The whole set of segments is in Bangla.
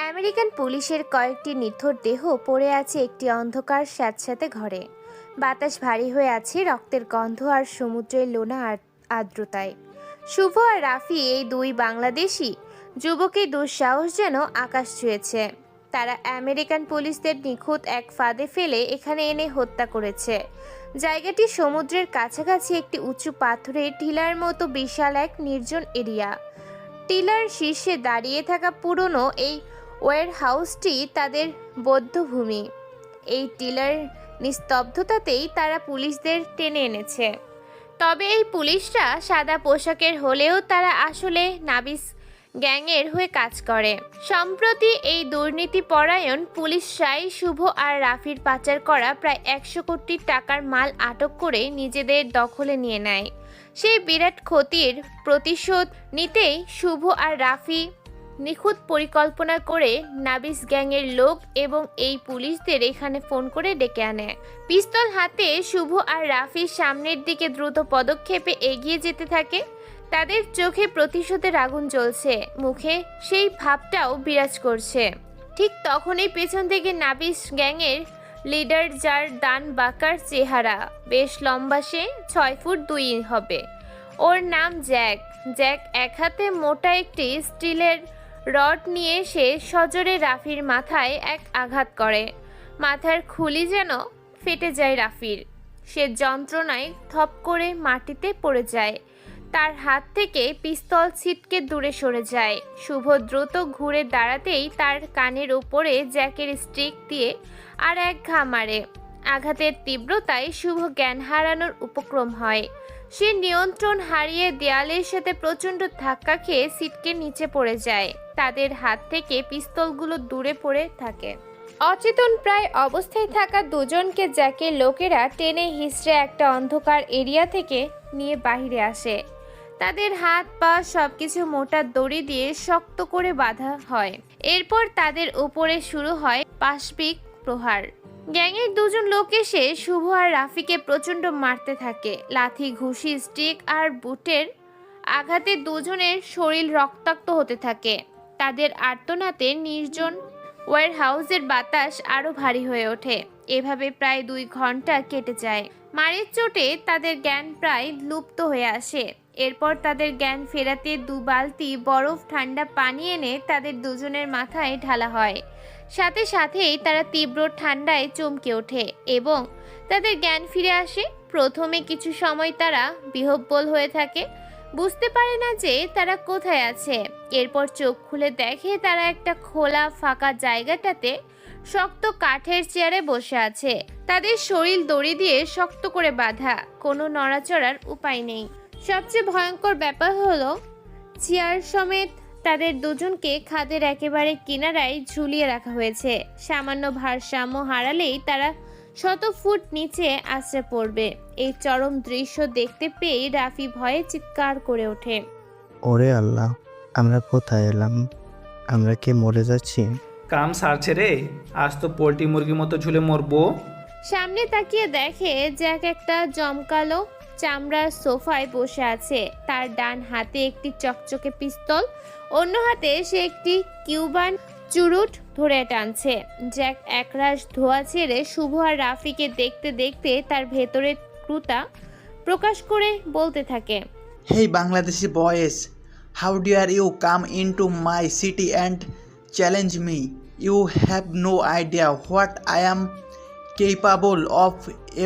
আমেরিকান পুলিশের কয়েকটি নিথর দেহ পড়ে আছে একটি অন্ধকার স্যাঁতস্যাঁতে ঘরে। বাতাস ভারী হয়ে আছে রক্তের গন্ধ আর সমুদ্রের লোনা আর আর্দ্রতায়। শুভ আর রাফি, এই দুই বাংলাদেশি যুবকের দুঃসাহস যেন আকাশ ছুঁয়েছে। তারা আমেরিকান পুলিশদের নিখুঁত এক ফাঁদে ফেলে এখানে এনে হত্যা করেছে। জায়গাটি সমুদ্রের কাছাকাছি একটি উঁচু পাথরের টিলার মতো বিশাল এক নির্জন এরিয়া। টিলার শীর্ষে দাঁড়িয়ে থাকা পুরনো এই ওয়্যার হাউসটি তাদের বধ্যভূমি। এই টিলার নিস্তব্ধতাতেই তারা পুলিশদের টেনে এনেছে। তবে এই পুলিশরা সাদা পোশাকের হলেও তারা আসলে নাবিস গ্যাংয়ের হয়ে কাজ করে। সম্প্রতি এই দুর্নীতিপরায়ণ পুলিশরাই শুভ আর রাফির পাচার করা প্রায় 100 কোটি টাকার মাল আটক করে নিজেদের দখলে নিয়ে নেয়। সেই বিরাট ক্ষতির প্রতিশোধ নিতেই শুভ আর রাফি নিখুঁত পরিকল্পনা করে নাবিস গ্যাংয়ের লোক এবং এই পুলিশদের এখানে ফোন করে ডেকে আনে। পিস্তল হাতে শুভ আর রাফির সামনের দিকে দ্রুত পদক্ষেপে এগিয়ে যেতে থাকে। তাদের চোখে প্রতিশোধের আগুন জ্বলছে, মুখে সেই ভাবটাও বিরাজ করছে। ঠিক তখনই পেছন থেকে নাবিস গ্যাংয়ের লিডার, যার দান বাঁকার চেহারা, বেশ লম্বা, সে 6 ফুট 2 হবে। ওর নাম জ্যাক। জ্যাক এক হাতে মোটা একটি স্টিলের রড নিয়ে সে সজোরে রাফির মাথায় এক আঘাত করে। মাথার খুলি যেন ফেটে যায় রাফির। সে যন্ত্রণায় থপ করে মাটিতে পড়ে যায়। তার হাত থেকে পিস্তল ছিটকে দূরে সরে যায়। শুভ দ্রুত ঘুরে দাঁড়াতেই তার কানের উপরে জ্যাকের স্টিক দিয়ে আর এক ঘা মারে। আঘাতের তীব্রতায় শুভ জ্ঞান হারানোর উপক্রম হয়। সে নিয়ন্ত্রণ হারিয়ে দেয়ালের সাথে প্রচণ্ড ধাক্কা খেয়ে সিটকে নিচে পড়ে যায়। তাদের হাত থেকে পিস্তলগুলো দূরে পড়ে থাকে। অচেতন প্রায় অবস্থায় থাকা দুজনকে জ্যাকের লোকেরা টেনে হিঁচড়ে একটা অন্ধকার এরিয়া থেকে নিয়ে বাহিরে আসে। তাদের হাত পা সবকিছু মোটা দড়ি দিয়ে শক্ত করে বাঁধা হয়। এরপর তাদের উপরে শুরু হয় পাশবিক প্রহার। গ্যাংয়ের দুজন লোক এসে শুভ আর রাফিকে প্রচণ্ড মারতে থাকে। লাথি, ঘুষি, স্টিক আর বুটের আঘাতে দুজনের শরীর রক্তাক্ত হতে থাকে। তাদের আর্তনাতে নির্জন ওয়্যার হাউসের বাতাস আরো ভারী হয়ে ওঠে। এভাবে প্রায় 2 ঘন্টা কেটে যায়। মারের চোটে তাদের জ্ঞান প্রায় লুপ্ত হয়ে আসে। এরপর তাদের জ্ঞান ফেরাতে 2 বালতি বরফ ঠান্ডা পানি এনে তাদের দুজনের মাথায় ঢালা হয়। সাথে সাথেই তারা তীব্র ঠান্ডায় চমকে ওঠে এবং তাদের জ্ঞান ফিরে আসে। প্রথমে কিছু সময় তারা বিহ্বল হয়ে থাকে, বুঝতে পারে না যে তারা কোথায় আছে। এরপর চোখ খুলে দেখে তারা একটা খোলা ফাঁকা জায়গাটাতে শক্ত কাঠের চেয়ারে বসে আছে। তাদের শরীর দড়ি দিয়ে শক্ত করে বাঁধা, কোনো নড়াচড়ার উপায় নেই। সবচেয়ে ভয়ঙ্কর ব্যাপার হলো চেয়ার সমেত তাদের দুজনকে খাদের একেবারে কিনারায় ঝুলিয়ে রাখা হয়েছে। সামান্য ভারসাম্য হারালেই তারা 100 ফুট নিচে আছড়ে পড়বে। এই চরম দৃশ্য দেখতে পেয়ে রাফি ভয়ে চিৎকার করে ওঠে। ওরে আল্লাহ, আমরা কোথায় এলাম? আমরা কি মরে যাচ্ছি? কাম সারছে রে, আজ তো পোল্ট্রি মুরগির মতো ঝুলে মরবো। সামনে তাকিয়ে দেখে জ্যাক একটা জমকালো চামড়ার সোফায় বসে আছে। তার ডান হাতে একটি চকচকে পিস্তল, অন্য হাতে সে একটি কিউবান চুরুট ধরে টানছে। জ্যাক একরাশ ধোয়া ছেড়ে শুভ আর রাফিকে দেখতে দেখতে তার ভেতরের ক্রুতা প্রকাশ করে বলতে থাকে, Hey Bangladeshi boys, how dare you come into my city and challenge me? You have no idea what I am capable of.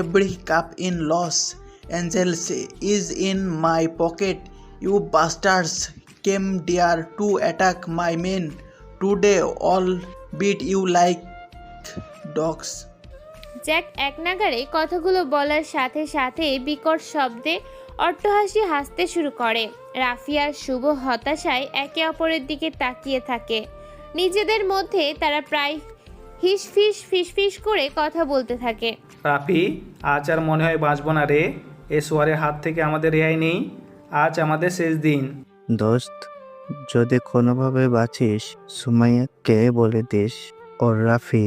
Every cup in Los Angeles is in my pocket. You bastards came there to attack my men. Today I'll beat you like dogs. Jack একনাগাড়ে কথাগুলো বলার সাথে সাথে বিকট শব্দে অট্টহাসি হাসতে শুরু করে। রাফি আর শুভ হতাশায় একে অপরের দিকে তাকিয়ে থাকে। নিজেদের মধ্যে তারা প্রায় ফিসফিস করে কথা বলতে থাকে। রাফি, আজ আর মনে হয় বাঁচবো না রে। এ সোয়ারের হাত থেকে আমাদের রেহাই নেই। আজ আমাদের শেষ দিন। দোস্ত, যদি কোনোভাবে বাঁচিস সুমাইয়াকে বলে দিস ওর রাফি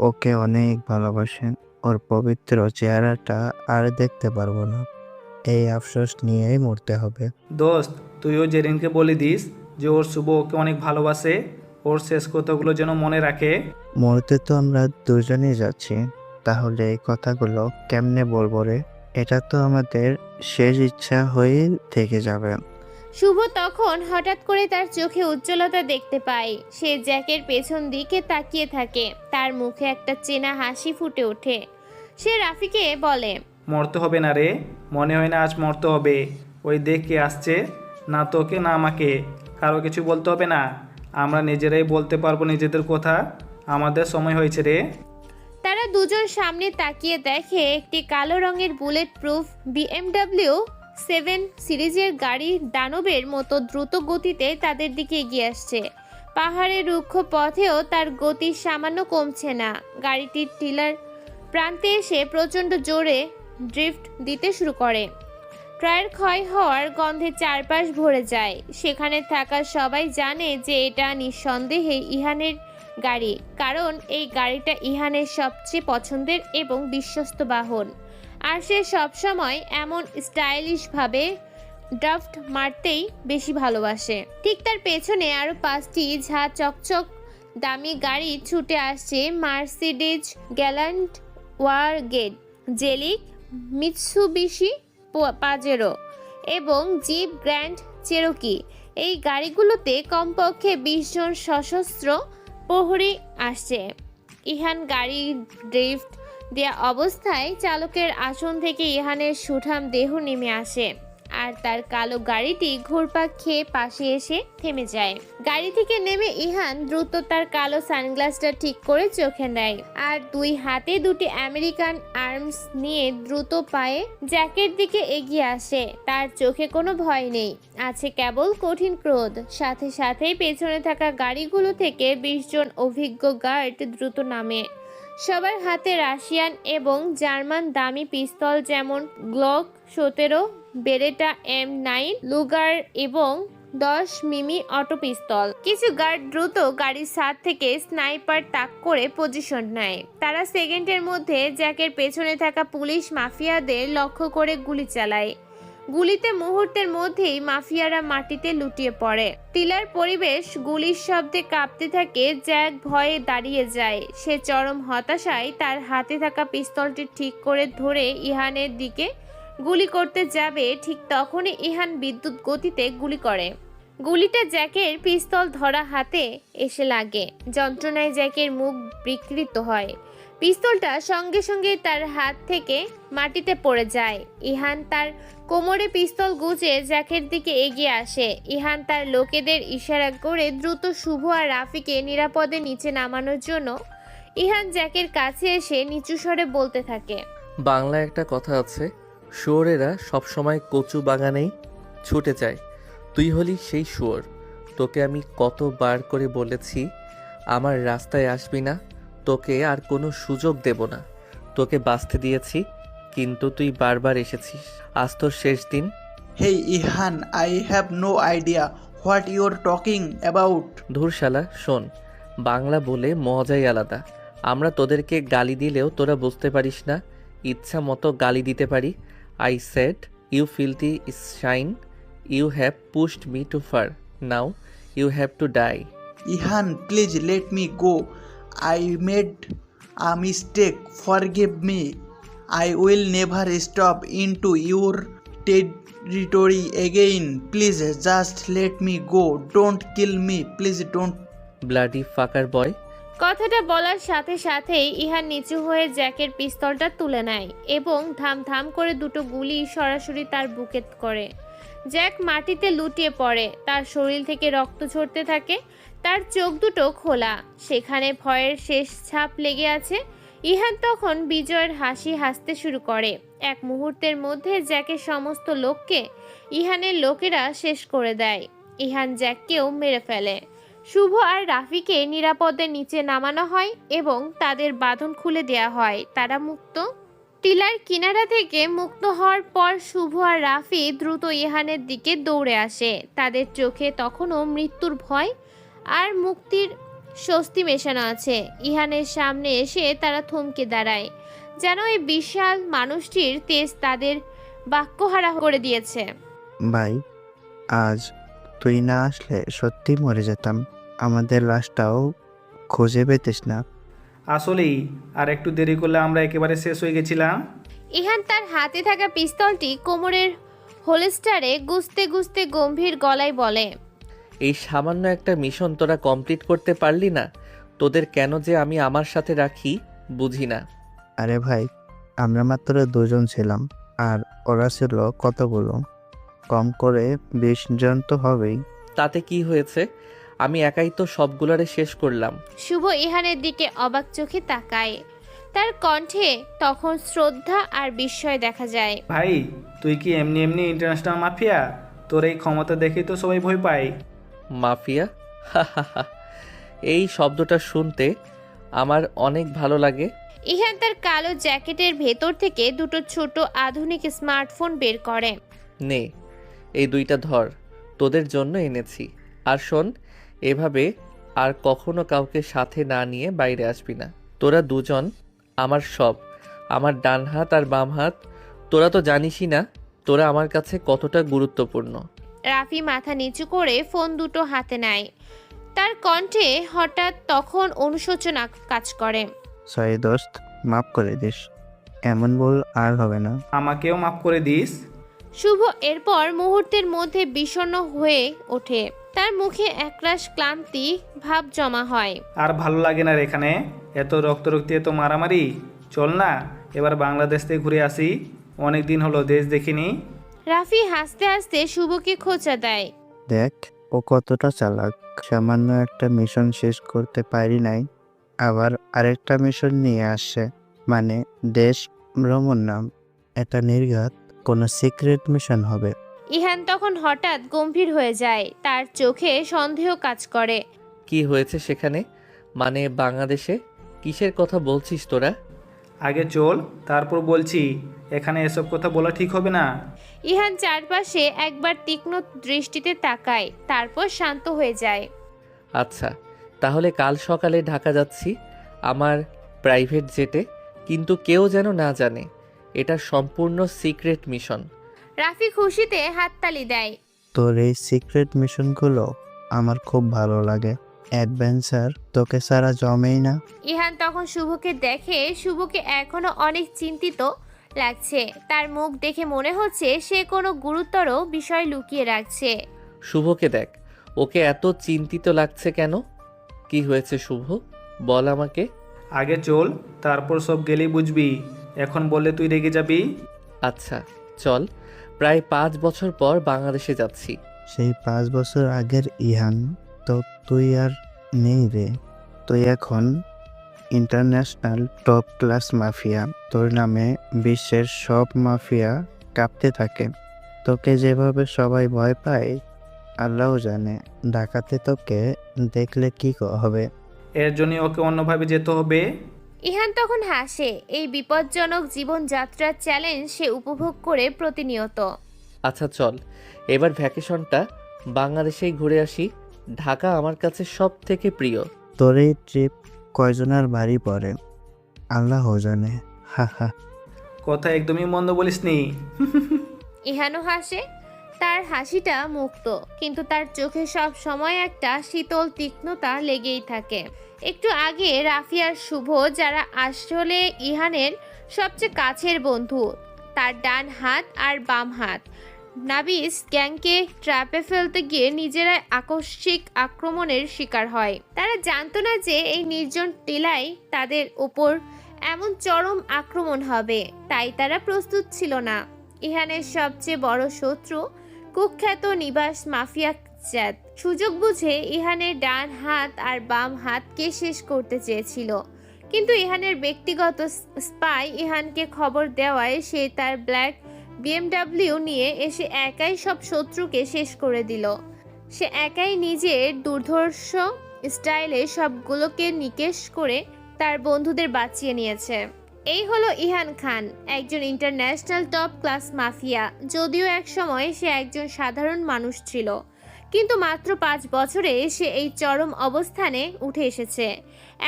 ওকে অনেক ভালোবাসেন। ওর পবিত্র চেহারাটা আর দেখতে পারবো না। এই আফসোস নিয়েই মরতে হবে। দোস্ত, তুইও জেরিনকে বলে দিস যে ওর শুভ ওকে অনেক ভালোবাসে, ওর শেষ কথাগুলো যেন মনে রাখে। মরতে তো আমরা দুজনেই যাচ্ছি, তাহলে এই কথাগুলো কেমনে বলবো রে? এটা তো আমাদের শেষ ইচ্ছা হয়ে থেকে যাবে। শুভ তখন হঠাৎ করে তার চোখে উজ্জ্বলতা দেখতে পায়। সে জ্যাকের পেছন দিকে তাকিয়ে থাকে, তার মুখে একটা চেনা হাসি ফুটে ওঠে। সে রাফিকে বলে, মরতে হবে না রে, মনে হয় না আজ মরতে হবে। ওই দেখ কে আসছে, না তোকে না আমাকে কারো কিছু বলতে হবে না, আমরা নিজেরাই বলতে পারবো নিজেদের কথা। আমাদের সময় হয়েছে রে। তারা দুজন সামনে তাকিয়ে দেখে একটি কালো রঙের বুলেট প্রুফ BMW 7 সিরিজের গাড়ি দানবের মতো দ্রুত গতিতে তাদের দিকে এগিয়ে আসছে। পাহাড়ের রুক্ষ পথেও তার গতি সামান্য কমছে না। গাড়িটির টিলার প্রান্তে এসে প্রচণ্ড জোরে ড্রিফট দিতে শুরু করে। টায়ার ক্ষয় হওয়ার গন্ধে চারপাশ ভরে যায়। সেখানে থাকা সবাই জানে যে এটা নিঃসন্দেহে ইহানের গাড়ি, কারণ এই গাড়িটা ইহানের সবচেয়ে পছন্দের এবং বিশ্বস্ত বাহন। আর সে সবসময় এমন স্টাইলিশভাবে ড্রাফট মারতেই বেশি ভালোবাসে। ঠিক তার পেছনে আরও 5টি ঝা চকচক দামি গাড়ি ছুটে আসছে। মার্সিডিজ গ্যালান্ট, ওয়ারগেট, জেলিক, মিৎসুবিশি পাজেরো এবং জিপ গ্র্যান্ড চেরোকি। এই গাড়িগুলোতে কমপক্ষে 20 জন সশস্ত্র প্রহরী আসছে। ইহান গাড়ি ড্রিফট দেয়া অবস্থায় চালকের আসন থেকে ইহানের সুঠাম দেহ নেমে আসে, আর তার কালো গাড়িটি ঘুরপাক খেয়ে পাশে এসে থেমে যায়। গাড়ি থেকে নেমে ইহান দ্রুত তার কালো সানগ্লাসটা ঠিক করে চোখে নেয়, আর দুই হাতে দুটি আমেরিকান আর্মস নিয়ে দ্রুত পায়ে জ্যাকের দিকে এগিয়ে আসে। তার চোখে কোনো ভয় নেই, আছে কেবল কঠিন ক্রোধ। সাথে সাথেই পেছনে থাকা গাড়িগুলো থেকে 20 জন অভিজ্ঞ গার্ড দ্রুত নামে। সবার হাতে রাশিয়ান এবং জার্মান দামি পিস্তল, যেমন গ্লক 17, বেরেটা M9, লুগার এবং 10 মিমি অটো পিস্তল। কিছু গার্ড দ্রুত গাড়ির ছাদ থেকে স্নাইপার তাক করে পজিশন নেয়। তারা সেকেন্ডের মধ্যে জ্যাকের পেছনে থাকা পুলিশ মাফিয়াদের লক্ষ্য করে গুলি চালায়। গুলিতে মুহূর্তের মধ্যেই মাফিয়ারা মাটিতে লুটিয়ে পড়ে। টিলার পরিবেশ গুলির শব্দে কাঁপতে থাকে। জ্যাক ভয়ে দাঁড়িয়ে যায়। সে চরম হতাশায় তার হাতে থাকা পিস্তলটি ঠিক করে ধরে ইহানের দিকে গুলি করতে যাবে, ঠিক তখনই ইহান বিদ্যুৎ গতিতে গুলি করে। গুলিটা জ্যাকের পিস্তল ধরা হাতে এসে লাগে। যন্ত্রণায় জ্যাকের মুখ বিকৃত হয়। পিস্তলটা সঙ্গে সঙ্গে তার হাত থেকে মাটিতে পড়ে যায়। ইহান তার কোমরে পিস্তল গুজে জ্যাকের দিকে এগিয়ে আসে। ইহান তার লোকেদের ইশারা করে দ্রুত শুভ আর রাফিকে নিরাপদে নিচে নামানোর জন্য ইহান জ্যাকের কাছে এসে নিচু স্বরে বলতে থাকে, বাংলায় একটা কথা আছে, শুয়োরেরা সবসময় কচু বাগানেই ছুটে যায়। তুই হলি সেই শুয়োর। তোকে আমি কতবার করে বলেছি আমার রাস্তায় আসবি না, তোকে আর কোনো সুযোগ দেব না। তোকে বাঁচতে দিয়েছি, কিন্তু তুই বারবার এসেছিস। আজ তোর শেষ দিন। Hey Ihan, I have no idea what you're talking about. ধুর শালা, শোন, বাংলা বলে মজাই আলাদা। আমরা তোদেরকে গালি দিলেও তোরা বুঝতে পারিস না, ইচ্ছা মতো গালি দিতে পারি। I said you feel the shine, you have pushed me too far, now you have to die. Ihan, please let me go. I made a mistake. Forgive me. I will never stop into your territory again. Please just let me go. Don't kill me. Please don't. Bloody fucker boy. কথাটা বলার সাথে সাথেই ইহান নিচু হয়ে জ্যাকের পিস্তলটা তুলে নেয় এবং ধাম ধাম করে দুটো গুলি সরাসরি তার বুকে করে। জ্যাক মাটিতে লুটিয়ে পড়ে। তার শরীর থেকে রক্ত ঝরতে থাকে। তার চোখ দুটো খোলা, সেখানে ভয়ের শেষ ছাপ লেগে আছে। ইহান তখন বিজয়ের হাসি হাসতে শুরু করে। এক মুহূর্তের মধ্যে জ্যাকের সমস্ত লোককে ইহানের লোকেরা শেষ করে দেয়। ইহান জ্যাককেও মেরে ফেলে। শুভ আর রাফিকে নিরাপদে নিচে নামানো হয় এবং তাদের বাঁধন খুলে দেয়া হয়। তারা মুক্ত। টিলার কিনারা থেকে মুক্ত হওয়ার পর শুভ আর রাফি দ্রুত ইহানের দিকে দৌড়ে আসে। তাদের চোখে তখনও মৃত্যুর ভয় আর মুক্তির স্বস্তি মেশানো আছে। ইহানের সামনে এসে তারা থমকে দাঁড়ায়, যেন এই বিশাল মানুষটির তেজ তাদের বাক্যহারা করে দিয়েছে। ভাই, আজ তুই না আসলে সত্যি মরে যেতাম। আমাদের লাশটাও খুঁজে পেতিস না। আসলেই আর একটু দেরি করলে আমরা একেবারে শেষ হয়ে গেছিলাম। ইহান তার হাতে থাকা পিস্তলটি কোমরের হোলস্টারে গুজতে গুজতে গম্ভীর গলায় বলে, এই সামান্য একটা মিশন তোরা কমপ্লিট করতে পারলি না? তোদের কেন যে আমি আমার সাথে রাখি বুঝি না। আরে ভাই, আমরা মাত্র 2 জন ছিলাম, আর ওরা ছিল কতগুলো? কম করে 20 জন তো হবেই। তাতে কি হয়েছে? আমি একাই তো সবগুলারে শেষ করলাম। শুভ ইহানের দিকে অবাক চোখে তাকায়। তার কণ্ঠে তখন শ্রদ্ধা আর বিস্ময় দেখা যায়। ভাই, তুই কি এমনি এমনি ইন্টারন্যাশনাল মাফিয়া? তোর এই ক্ষমতা দেখেই তো সবাই ভয় পায়। মাফিয়া? এই শব্দটা শুনতে আমার অনেক ভালো লাগে। ইহান তার কালো জ্যাকেটের ভেতর থেকে দুটো ছোট আধুনিক স্মার্টফোন বের করে। নে, এই 2টা ধর, তোদের জন্য এনেছি। আর শোন, এভাবে আর কখনো কাউকে সাথে না নিয়ে বাইরে আসবি না। তোরা 2 জন আমার সব, আমার ডান হাত আর বাম হাত। তোরা তো জানিসই না তোরা আমার কাছে কতটা গুরুত্বপূর্ণ। রাফি মাথা নিচু করে ফোন দুটো হাতে নেয়। তার কণ্ঠে হঠাৎ তখন অনুশোচনা কাজ করে। সরি দোস্ত, মাফ করে দিস। এমন ভুল আর হবে না। আমাকেও মাফ করে দিস। শুভ এরপর মুহূর্তের মধ্যে বিষণ্ণ হয়ে ওঠে। তার মুখে একরাশ ক্লান্তি ভাব জমা হয়। আর ভালো লাগে না রে এখানে, এত রক্তারক্তি, এত মারামারি। চল না এবার বাংলাদেশ থেকে ঘুরে আসি, অনেক দিন হলো দেশ দেখিনি। রাফি হাসতে হাসতে শুভকে খোঁচা দেয়। দেখ ও কতটা চালাক। সামান্য একটা মিশন শেষ করতে পারি নাই, আবার আরেকটা মিশন নিয়ে আসছে। মানে দেশ ভ্রমণ নাম, এটা নির্ঘাত কোনো সিক্রেট মিশন হবে। ইহান তখন হঠাৎ গম্ভীর হয়ে যায়। তার চোখে সন্দেহ কাজ করে। কি হয়েছে সেখানে? মানে বাংলাদেশে? কিসের কথা বলছিস তোরা? আগে চল, তারপর বলছি। এখানে এসব কথা বলা ঠিক হবে না। ইহান চারপাশে একবার তীক্ষ্ণ দৃষ্টিতে তাকায়, তারপর শান্ত হয়ে যায়। আচ্ছা, তাহলে কাল সকালে ঢাকা যাচ্ছি আমার প্রাইভেট জেটে, কিন্তু কেউ যেন না জানে। এটা সম্পূর্ণ সিক্রেট মিশন। রাফি খুশিতে হাততালি দেয়। তোর এই সিক্রেট মিশনগুলো আমার খুব ভালো লাগে। অ্যাডভেঞ্চার তোকে সারা জমেই না। ইহান তখন শুভকে দেখে। শুভকে এখনো অনেক চিন্তিত লাগছে। তার মুখ দেখে মনে হচ্ছে সে কোনো গুরুতর বিষয় লুকিয়ে রাখছে। শুভকে দেখ, ওকে এত চিন্তিত লাগছে কেন? কি হয়েছে শুভ, বল আমাকে। আগে চল, তারপর সব গেলেই বুঝবি। এখন বললে তুই রেগে যাবি। আচ্ছা চল, প্রায় 5 বছর পর বাংলাদেশে যাচ্ছি। সেই 5 বছর আগের ইহান তো তুই আর নেই রে। তুই এখন ইন্টারন্যাশনাল টপ ক্লাস মাফিয়া। তোর নামে বিশ্বের সব মাফিয়া কাঁপতে থাকে। তোকে যেভাবে সবাই ভয় পায় আল্লাহও জানে। ঢাকাতে তোকে দেখলে কি হবে। এর জন্য ওকে অন্যভাবে যেতে হবে। ইহান তখন হাসে। এই বিপজ্জনক জীবনযাত্রার চ্যালেঞ্জ সে উপভোগ করে প্রতিনিয়ত। আচ্ছা চল, এবার ভ্যাকেশনটা বাংলাদেশেই ঘুরে আসি। ঢাকা আমার কাছে সব থেকে প্রিয়। তোর এই ট্রিপ কয়জনের বাড়ি পড়ে আল্লাহ জানে। হা হা। কথা একদমই মন্দ বলিসনি। ইহানও হাসে। তার হাসিটা মুক্ত, কিন্তু তার চোখে সব সময় একটা শীতল তীক্ষ্ণতা লেগেই থাকে। একটু আগে রাফি আর শুভ, যারা আসলে ইহানের সবচেয়ে কাছের বন্ধু, তার ডান হাত আর বাম হাত, নাবিস গ্যাংকে ট্র্যাপে ফেলতে গিয়ে নিজেরাই আকস্মিক আক্রমণের শিকার হয়। তারা জানতো না যে এই নির্জন টিলায় তাদের ওপর এমন চরম আক্রমণ হবে, তাই তারা প্রস্তুত ছিল না। ইহানের সবচেয়ে বড় শত্রু কুখ্যাত নিবাস মাফিয়া জাত সুযোগ বুঝে ইহানের ডান হাত আর বাম হাতকে শেষ করতে চেয়েছিল, কিন্তু ইহানের ব্যক্তিগত স্পাই ইহানকে খবর দেওয়ায় সে তার ব্ল্যাক BMW নিয়ে এসে একাই সব শত্রুকে শেষ করে দিল। সে একাই নিজের দুর্ধর্ষ স্টাইলে সবগুলোকে নিকেশ করে তার বন্ধুদের বাঁচিয়ে নিয়েছে। এই হলো ইহান খান, একজন ইন্টারন্যাশনাল টপ ক্লাস মাফিয়া। যদিও এক সময় সে একজন সাধারণ মানুষ ছিল, কিন্তু মাত্র 5 বছরে সে এই চরম অবস্থানে উঠে এসেছে।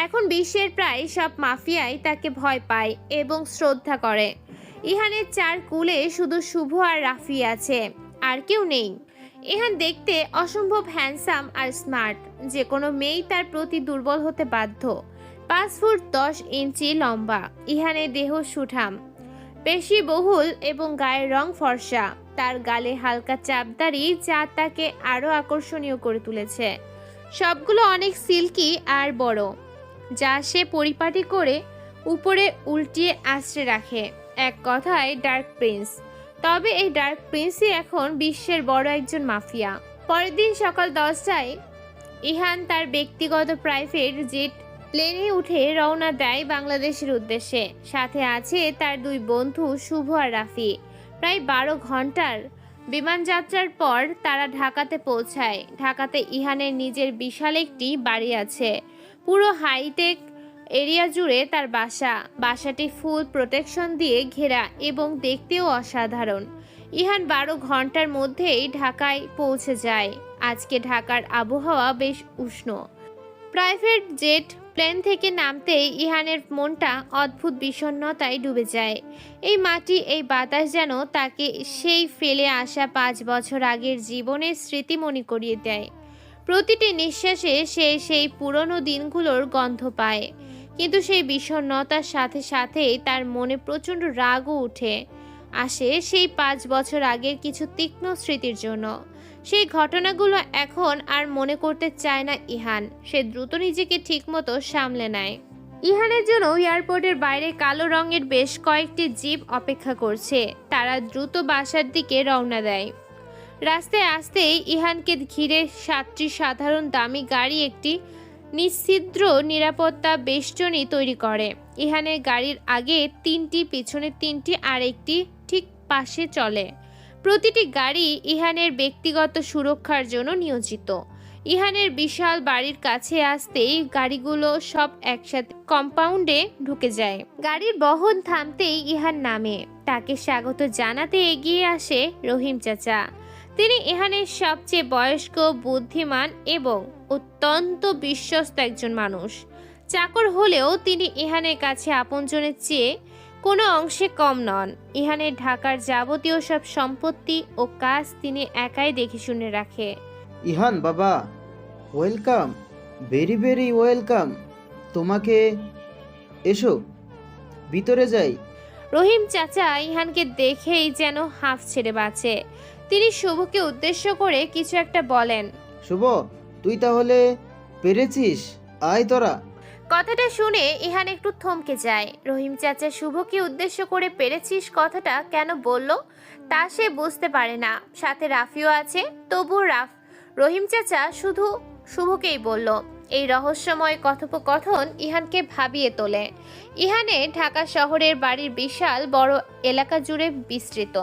এখন বিশ্বের প্রায় সব মাফিয়াই তাকে ভয় পায় এবং শ্রদ্ধা করে। ইহানের 4 কুলে শুধু শুভ আর রাফি আছে, আর কেউ নেই। ইহান দেখতে অসম্ভব হ্যান্ডসাম আর স্মার্ট, যে কোনো মেয়েই তার প্রতি দুর্বল হতে বাধ্য। 5 ফুট 10 ইঞ্চি লম্বা, ইহানের দেহ সুঠাম, পেশি বহুল এবং গায়ের রং ফর্সা। তার গালে হালকা চাপদাড়ি যা তাকে আরো আকর্ষণীয় করে তুলেছে। সবগুলো অনেক সিল্কি আর বড়, যা সে পরিপাটি করে উপরে উল্টিয়ে আশ্রে রাখে। এক কথায় ডার্ক প্রিন্স। তবে এই ডার্ক প্রিন্সই এখন বিশ্বের বড় একজন মাফিয়া। পরের দিন সকাল 10টায় ইহান তার ব্যক্তিগত প্রাইভেট জেট প্লেনে উঠে রওনা দেয় বাংলাদেশের উদ্দেশ্যে। সাথে আছে তার 2 বন্ধু শুভ আর রাফি। প্রায় 12 ঘন্টার বিমানযাত্রার পর তারা ঢাকাতে পৌঁছায়। ঢাকাতে ইহানের নিজের বিশাল একটি বাড়ি আছে। পুরো হাইটেক এরিয়া জুড়ে তার বাসাটি ফুল প্রোটেকশন দিয়ে ঘেরা এবং দেখতেও অসাধারণ। ইহান 12 ঘন্টার মধ্যেই ঢাকায় পৌঁছে যায়। আজকে ঢাকার আবহাওয়া বেশ উষ্ণ। প্রাইভেট জেট প্লেন থেকে নামতেই ইহানের মনটা অদ্ভুত বিষণ্ণতায় ডুবে যায়। এই মাটি, এই বাতাস যেন তাকে সেই ফেলে আসা 5 বছর আগের জীবনের স্মৃতি মনে করিয়ে দেয়। প্রতিটি নিঃশ্বাসে সে সেই পুরনো দিনগুলোর গন্ধ পায়। কিন্তু সেই বিষণ্ণতার সাথে সাথেই তার মনে প্রচণ্ড রাগও উঠে আসে সেই 5 বছর আগের কিছু তীক্ষ্ণ স্মৃতির জন্য। সেই ঘটনাগুলো এখন আর মনে করতে চায় না ইহান। সে দ্রুত নিজেকে ঠিকমতো সামলে নেয়। ইহানের জন্য এয়ারপোর্টের বাইরে কালো রঙের বেশ কয়েকটি জিপ অপেক্ষা করছে। তারা দ্রুত বাসার দিকে রওনা দেয়। রাস্তায় আসতেই ইহানকে ঘিরে 7টি সাধারণ দামি গাড়ি একটি নিশ্ছিদ্র নিরাপত্তা বেষ্টনী তৈরি করে। ইহানের গাড়ির আগে 3টি, পিছনে 3টি আর একটি ঠিক পাশে চলে। প্রতিটি গাড়ি ইহানের ব্যক্তিগত সুরক্ষার জন্য নিয়োজিত। ইহানের বিশাল বাড়ির কাছে আসতেই গাড়িগুলো সব একসাথে কম্পাউন্ডে ঢুকে যায়। গাড়ির বহন থামতেই ইহান নামে। তাকে স্বাগত জানাতে এগিয়ে আসে রহিম চাচা। তিনি ইহানের সবচেয়ে বয়স্ক, বুদ্ধিমান এবং অত্যন্ত বিশ্বস্ত একজন মানুষ। চাকর হলেও তিনি ইহানের কাছে আপনজনের চেয়ে কোনো অংশে কম নন। ইহানের ঢাকার যাবতীয় সব সম্পত্তি ও কাজ তিনি একাই দেখে শুনে রাখে। ইহান বাবা, ওয়েলকাম, ভেরি ভেরি ওয়েলকাম। তোমাকে এসো, ভিতরে যাই। রহিম চাচা ইহানকে দেখেই যেন হাঁফ ছেড়ে বাঁচে। তিনি শুভকে উদ্দেশ্য করে কিছু একটা বলেন। শুভ, তুই তাহলে পেরেছিস? আয় তোরা। কথাটা শুনে ইহান একটু থমকে যায়। রহিম চাচা শুভকে উদ্দেশ্য করে পেরেছিস কথাটা কেন বলল তা সে বুঝতে পারে না। সাথে রাফিও আছে, তবুও রহিম চাচা শুধু শুভকেই বলল। এই রহস্যময় কথোপকথন ইহানকে ভাবিয়ে তোলে। ইহানে ঢাকা শহরের বাড়ির বিশাল বড় এলাকা জুড়ে বিস্তৃত।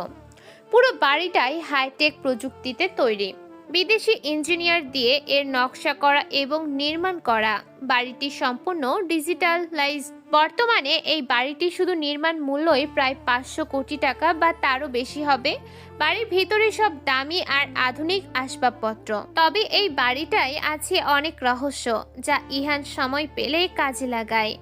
পুরো বাড়িটাই হাইটেক প্রযুক্তিতে তৈরি। বিদেশি ইঞ্জিনিয়ার দিয়ে এর নকশা করা এবং নির্মাণ করা। বাড়িটি সম্পূর্ণ ডিজিটালাইজ। বর্তমানে এই বাড়িটি শুধু নির্মাণ মূল্যই প্রায় 500 কোটি টাকা বা তারও বেশি হবে। বাড়ির ভিতরে সব দামি আর আধুনিক আসবাবপত্র। তবে এই বাড়িটায় আছে অনেক রহস্য, যা ইহান সময় পেলে কাজে লাগায়।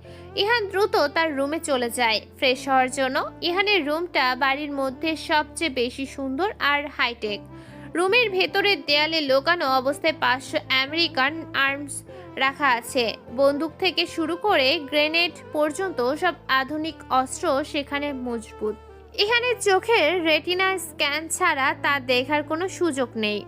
ইহান দ্রুত তার রুমে চলে যায় ফ্রেশ হওয়ার জন্য। ইহানের রুমটা বাড়ির মধ্যে সবচেয়ে বেশি সুন্দর আর হাইটেক। রুমের ভেতরের দেয়ালে লোকানো অবস্থায় 500 আমেরিকান আর্মস রাখা আছে। বন্দুক থেকে শুরু করে গ্রেনেড পর্যন্ত সব আধুনিক অস্ত্র সেখানে মজবুত। ইহানের চোখের রেটিনা স্ক্যান ছাড়া তা দেখার কোনো সুযোগ নেই।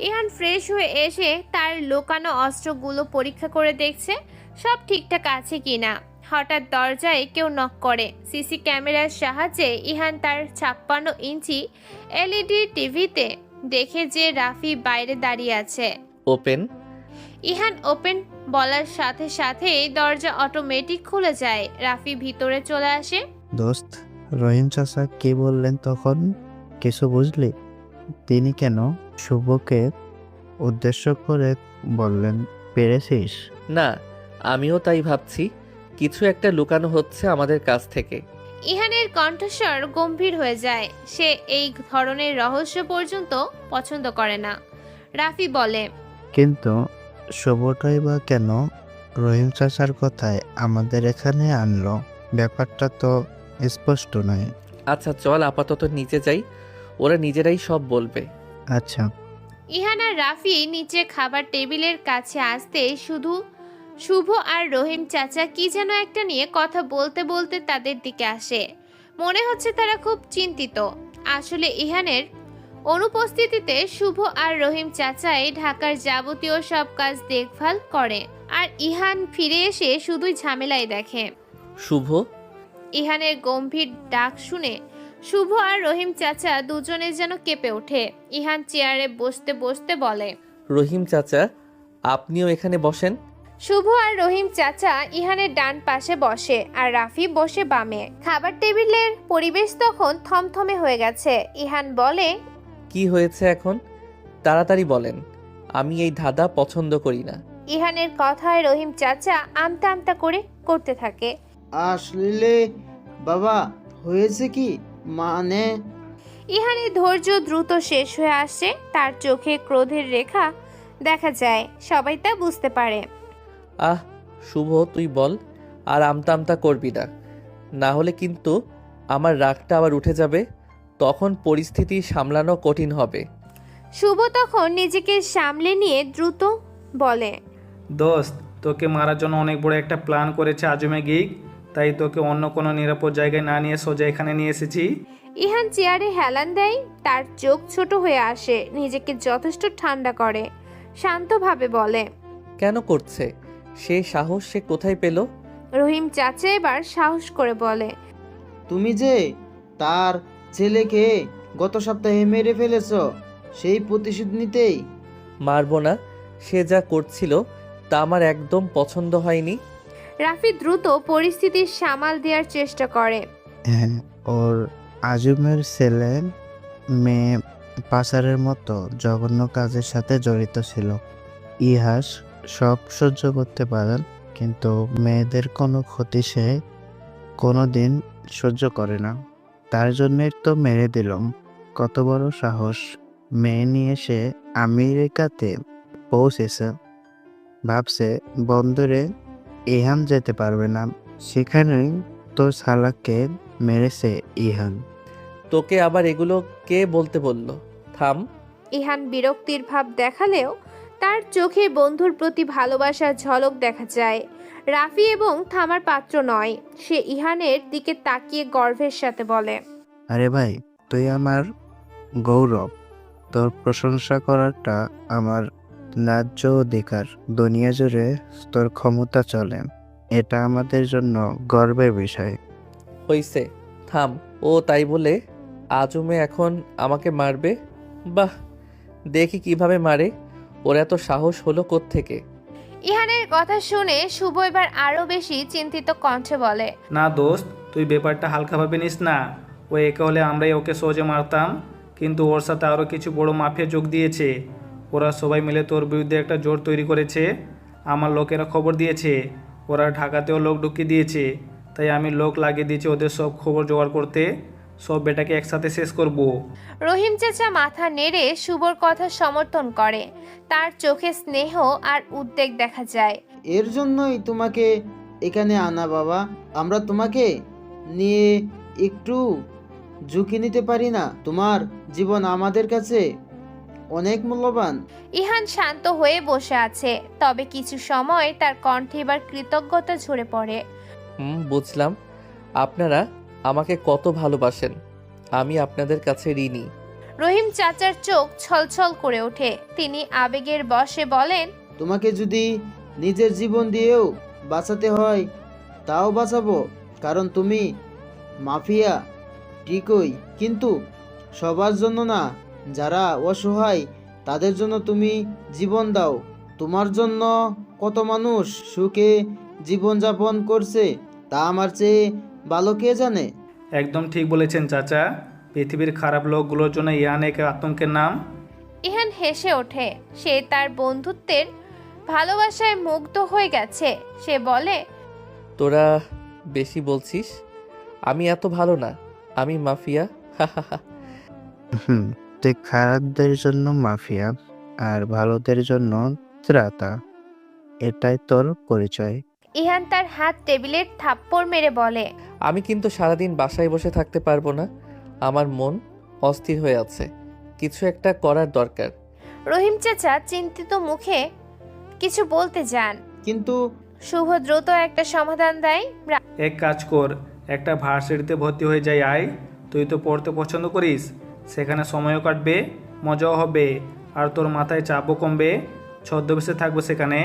ইহান ফ্রেশ হয়ে এসে তার লোকানো অস্ত্রগুলো পরীক্ষা করে দেখছে সব ঠিকঠাক আছে কিনা। হঠাৎ দরজায় কেউ নক করে। সিসি ক্যামেরার সাহায্যে ইহান তার 56 ইঞ্চি এলইডি টিভিতে দেখে যে রাফি বাইরে দাঁড়িয়ে আছে। ওপেন। ইহান ওপেন বলার সাথে সাথেই দরজা অটোমেটিক খুলে যায়। রাফি ভিতরে চলে আসে। দোস্ত, রহিম চাচা কি বললেন তখন? কিছু বুঝলি? তিনি কেন শুভকে উদ্দেশ্য করে বললেন পেরেছিস? না, আমিও তাই ভাবছি। কিছু একটা লুকানো হচ্ছে আমাদের কাছ থেকে। ইহানের কণ্ঠস্বর গম্ভীর হয়ে যায়। সে এই ধরনের রহস্য পর্যন্ত পছন্দ করে না। রাফি বলে, কিন্তু শুভটাই বা কেন রহিম চাচার কথায় আমাদের এখানে আনলো? ব্যাপারটা তো স্পষ্ট নয়। আচ্ছা চল আপাতত নিচে যাই, ওরা নিজেরাই সব বলবে। আচ্ছা। ইহান আর রাফি নিচে খাবার টেবিলের কাছে আসতে শুধু শুভ আর রহিম চাচা কি যেন একটা নিয়ে কথা বলতে বলতে তাদের দিকে আসে। মনে হচ্ছে তারা খুব চিন্তিত। আসলে ইহানের অনুপস্থিতিতে শুভ আর রহিম চাচাই ঢাকার যাবতীয় সব কাজ দেখভাল করে, আর ইহান ফিরে এসে শুধুই ঝামেলাই দেখে। শুভ, ইহানের গম্ভীর ডাক শুনে শুভ আর রহিম চাচা দুজনে যেন কেঁপে ওঠে। ইহান চেয়ারে বসতে বসতে বলে, রহিম চাচা আপনিও এখানে বসেন। শুভ আর রহিম চাচা ইহানের ডান পাশে বসে আর রাফি বসে বামে। খাবার টেবিলের পরিবেশ তখন থমথমে হয়ে গেছে। ইহান বলে, কি হয়েছে এখন? তাড়াতাড়ি বলেন, আমি এই ধাঁধা পছন্দ করি না। ইহানের কথায় রহিম চাচা আমতা আমতা করে করতে থাকে। আসলে বাবা, হয়েছে কি মানে? ইহানের ধৈর্য দ্রুত শেষ হয়ে আসে। তার চোখে ক্রোধের রেখা দেখা যায়, সবাই তা বুঝতে পারে। আহ শুভ, তুই বল, আর আমতা আমতা করবি না, না হলে কিন্তু আমার রাগটা আবার উঠে যাবে, তখন পরিস্থিতি সামলানো কঠিন হবে। শুভ তখন নিজেকে সামলে নিয়ে দ্রুত বলে, দোস্ত, তোকে মারার জন্য অনেক বড় একটা প্ল্যান করেছে আজমে গিক, তাই তোকে অন্য কোনো নিরাপদ জায়গায় না নিয়ে সোজা এখানে নিয়ে এসেছি। ইহান চেয়ারে হেলান দেয়। তার চোখ ছোট হয়ে আসে। নিজেকে যথেষ্ট ঠান্ডা করে শান্তভাবে বলে, কেন করছে? সে সাহস সে কোথায় পেল? রহিম চাচা এবার সাহস করে বলে, তুমি যে তার ছেলেকে গত সপ্তাহে মেরে ফেলেছ, সেই প্রতিশোধ নিতেই। মারবো না, সে যা করছিল তা আমার একদম পছন্দ হয়নি। রাফি দ্রুত পরিস্থিতি সামাল দেওয়ার চেষ্টা করে। হ্যাঁ, ওর আজমের ছেলে মেয়ে পাচারের মতো জঘন্য কাজের সাথে জড়িত ছিল। ইহাস সব সহ্য করতে পারেন, কিন্তু মেয়েদের কোনো ক্ষতি সে কোনোদিন সহ্য করে না। তার জন্যই তো মেরে দিলাম। কত বড় সাহস! মেয়ে নিয়ে সে আমেরিকাতে পৌঁছেছে। ভাবছে বন্দরে ইহান যেতে পারবে না, সেখানেই তো শালাকে মেরেছে ইহান। তোকে আবার এগুলো কে বলতে বলল? থাম। ইহান বিরক্তির ভাব দেখালেও তার চোখে বন্ধুর প্রতি ভালোবাসার ঝলক দেখা যায়। রাফি এবং থামার পাত্র নয়। সে ইহানের দিকে তাকিয়ে গর্বের সাথে বলে, আরে ভাই, তুই আমার গৌরব। তোর প্রশংসা করাটা আমার ন্যায্য অধিকার। দুনিয়া জুড়ে তোর ক্ষমতা চলে, এটা আমাদের জন্য গর্বের বিষয়। হইছে, থাম। ও তাই বলে আজমে এখন আমাকে মারবে? বাহ, দেখি কিভাবে মারে। ওর এত সাহস হলো কোত্থেকে? ইহানের কথা শুনে শুভ এবার আরো বেশি চিন্তিত কণ্ঠে বলে, না দোস্ত, তুই ব্যাপারটা হালকাভাবে নিস না। ও একা হলে আমরাই ওকে সহজে মারতাম, কিন্তু ওর সাথে আরও কিছু বড় মাফিয়া যোগ দিয়েছে। ওরা সবাই মিলে তোর বিরুদ্ধে একটা জোট তৈরি করেছে। আমার লোকেরা খবর দিয়েছে, ওরা ঢাকাতেও লোক ঢুকিয়ে দিয়েছে। তাই আমি লোক লাগিয়ে দিয়েছি ওদের সব খবর জোগাড় করতে। সব বেটাকে একসাথে শেষ করব। রহিম চাচা মাথা নেড়ে শুভর কথা সমর্থন করে। তার চোখে স্নেহ আর উদ্বেগ দেখা যায়। এর জন্যই তোমাকে এখানে আনা বাবা। আমরা তোমাকে নিয়ে একটু ঝুঁকি নিতে পারি না? তোমার জীবন আমাদের কাছে অনেক মূল্যবান। ইহান শান্ত হয়ে বসে আছে, তবে কিছু সময় তার কণ্ঠে এবার কৃতজ্ঞতা ঝরে পড়ে। বুঝলাম। আপনারা আমাকে কত ভালোবাসেন, আমি আপনাদের কাছে ঋণী। রহিম চাচার চোখ ছলছল করে ওঠে। তিনি আবেগের বশে বলেন, তোমাকে যদি নিজের জীবন দিয়েও বাঁচাতে হয় তাও বাঁচাবো, কারণ তুমি মাফিয়া ঠিকই, কিন্তু সবার জন্য না। যারা অসহায় তাদের জন্য তুমি জীবন দাও। তোমার জন্য কত মানুষ সুখে জীবনযাপন করছে তা আমার চেয়ে ভালো কে জানে। একদম ঠিক বলেছেন চাচা। পৃথিবীর খারাপ লোকগুলোর জন্য ইহান এক আতঙ্কের নাম। ইহান হেসে ওঠে। সে তার বন্ধুত্বের ভালোবাসায় মুগ্ধ হয়ে গেছে। সে বলে, তোরা বেশি বলছিস। আমি এত ভালো না, আমি মাফিয়া। তুই খারাপদের জন্য মাফিয়া আর ভালোদের জন্য ত্রাতা। এটাই তোর পরিচয়। ইহান তার হাত টেবিলের থাপ্পড় মেরে বলে, আমি কিন্তু সারাদিন বাসায় বসে থাকতে পারবো না। আমার মন অস্থির হয়ে আছে, কিছু একটা করার দরকার। রহিম চাচা চিন্তিত মুখে কিছু বলতে যান, কিন্তু শুভ দ্রুত একটা সমাধান দেয়। এক কাজ কর, একটা ভার্সিটিতে ভর্তি হয়ে যাই আয়। তুই তো পড়তে পছন্দ করিস, সেখানে সময়ও কাটবে, মজাও হবে, আর তোর মাথায় চাপও কমবে। ছদ্মবেশে থাকবো সেখানে।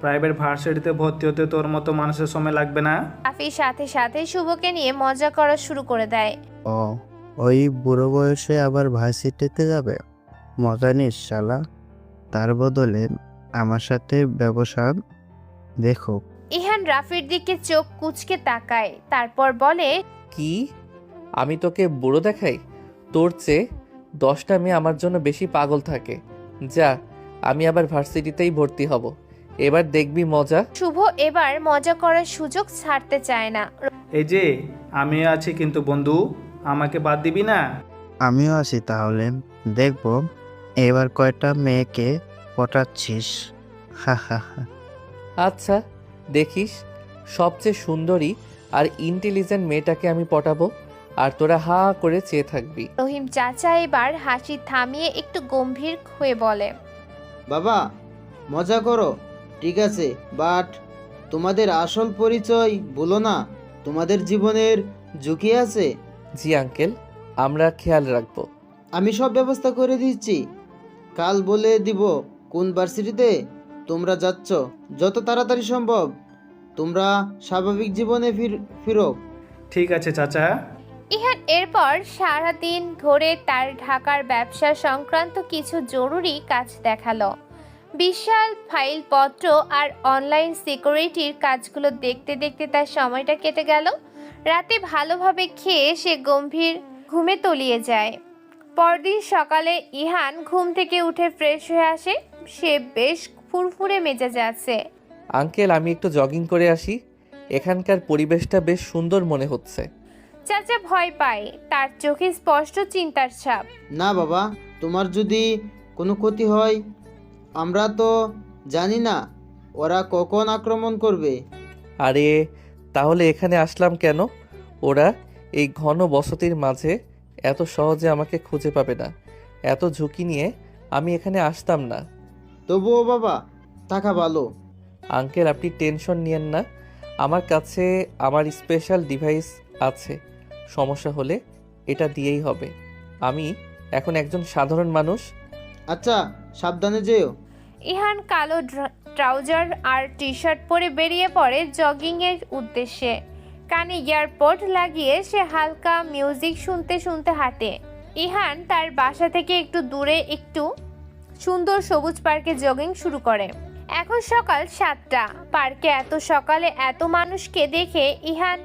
প্রাইভেট ভার্সিটিতে ভর্তি হতে তোর মতো মানুষের সময় লাগবে না। রাফি সাথে সাথে শুভকে নিয়ে মজা করা শুরু করে দেয়। ও, ওই বুড়ো বয়সে আবার ভার্সিটিতে যাবে? মজা নিস শালা। তার বদলে আমার সাথে ব্যবসা দেখো। ইহান রাফির দিকে চোখ কুঁচকে তাকায়, তারপর বলে, কি? আমি তোকে বুড়ো দেখাই? তোর চেয়ে 10টা মেয়ে আমার জন্য বেশি পাগল থাকে। যা, আমি আবার ভার্সিটিতেই ভর্তি হব। এবার দেখবি মজা। শুভ এবার মজা করার সুযোগ ছাড়তে চায় না। এই যে আমিও আছি কিন্তু বন্ধু, আমাকে বাদ দিবি না? আমিও আছি তাহলে, দেখবো এবার কয়টা মেয়েকে পটাচ্ছিস। হা হা হা। আচ্ছা, দেখিস সবচেয়ে সুন্দরী আর ইন্টেলিজেন্ট মেয়েটাকে আমি পটাবো, আর তোরা হা করে চেয়ে থাকবি। রহিম চাচা এবার হাসি থামিয়ে একটু গম্ভীর হয়ে বলে, বাবা, মজা করো, ঠিক আছে, বাট তোমাদের আসল পরিচয় বলো না। তোমাদের জীবনের ঝুঁকি আছে। জি আঙ্কেল, আমরা খেয়াল রাখবো। আমি সব ব্যবস্থা করে দিচ্ছি। কাল বলে দিব কোন ভার্সিটিতে তোমরা যাচ্ছ। যত তাড়াতাড়ি সম্ভব তোমরা স্বাভাবিক জীবনে ফিরো। ঠিক আছে চাচা। ইহান এরপর সারাদিন ধরে তার ঢাকার ব্যবসা সংক্রান্ত কিছু জরুরি কাজ দেখালো। বিশাল ফাইলপত্র আর অনলাইন সিকিউরিটির কাজগুলো দেখতে দেখতে তার সময়টা কেটে গেল। রাতে ভালোভাবে খেয়ে সে গম্ভীর ঘুমে তলিয়ে যায়। পরদিন সকালে ইহান ঘুম থেকে উঠে ফ্রেশ হয়ে আসে। সে বেশ ফুরফুরে মেজাজে আছে। আঙ্কেল, আমি একটু জগিং করে আসি। এখানকার পরিবেশটা বেশ সুন্দর মনে হচ্ছে। চাচা ভয় পায়, তার চোখে স্পষ্ট চিন্তার ছাপ। না বাবা, তোমার যদি কোনো ক্ষতি হয় আমরা তো জানি না ওরা কখন আক্রমণ করবে। আরে তাহলে এখানে আসলাম কেন? ওরা এই ঘন বসতির মাঝে এত সহজে আমাকে খুঁজে পাবে না। এত ঝুঁকি নিয়ে আমি এখানে আসতাম না। তবুও বাবা, থাকা ভালো। আঙ্কেল, আপনি টেনশন নিয়েন না। আমার কাছে আমার স্পেশাল ডিভাইস আছে। সমস্যা হলে এটা দিয়েই হবে। আমি এখন একজন সাধারণ মানুষ। আচ্ছা, সাবধানে যেও। ইহান কালো ট্রাউজার আর টি শার্ট পরে বেরিয়ে পড়ে জগিং এর উদ্দেশ্যে। কানে ইয়ারপড লাগিয়ে সে হালকা মিউজিক শুনতে শুনতে হাঁটে। ইহান তার বাসা থেকে একটু দূরে একটু সুন্দর সবুজ পার্কে জগিং শুরু করে। এখন সকাল 7টা। পার্কে এত সকালে এত মানুষকে দেখে ইহান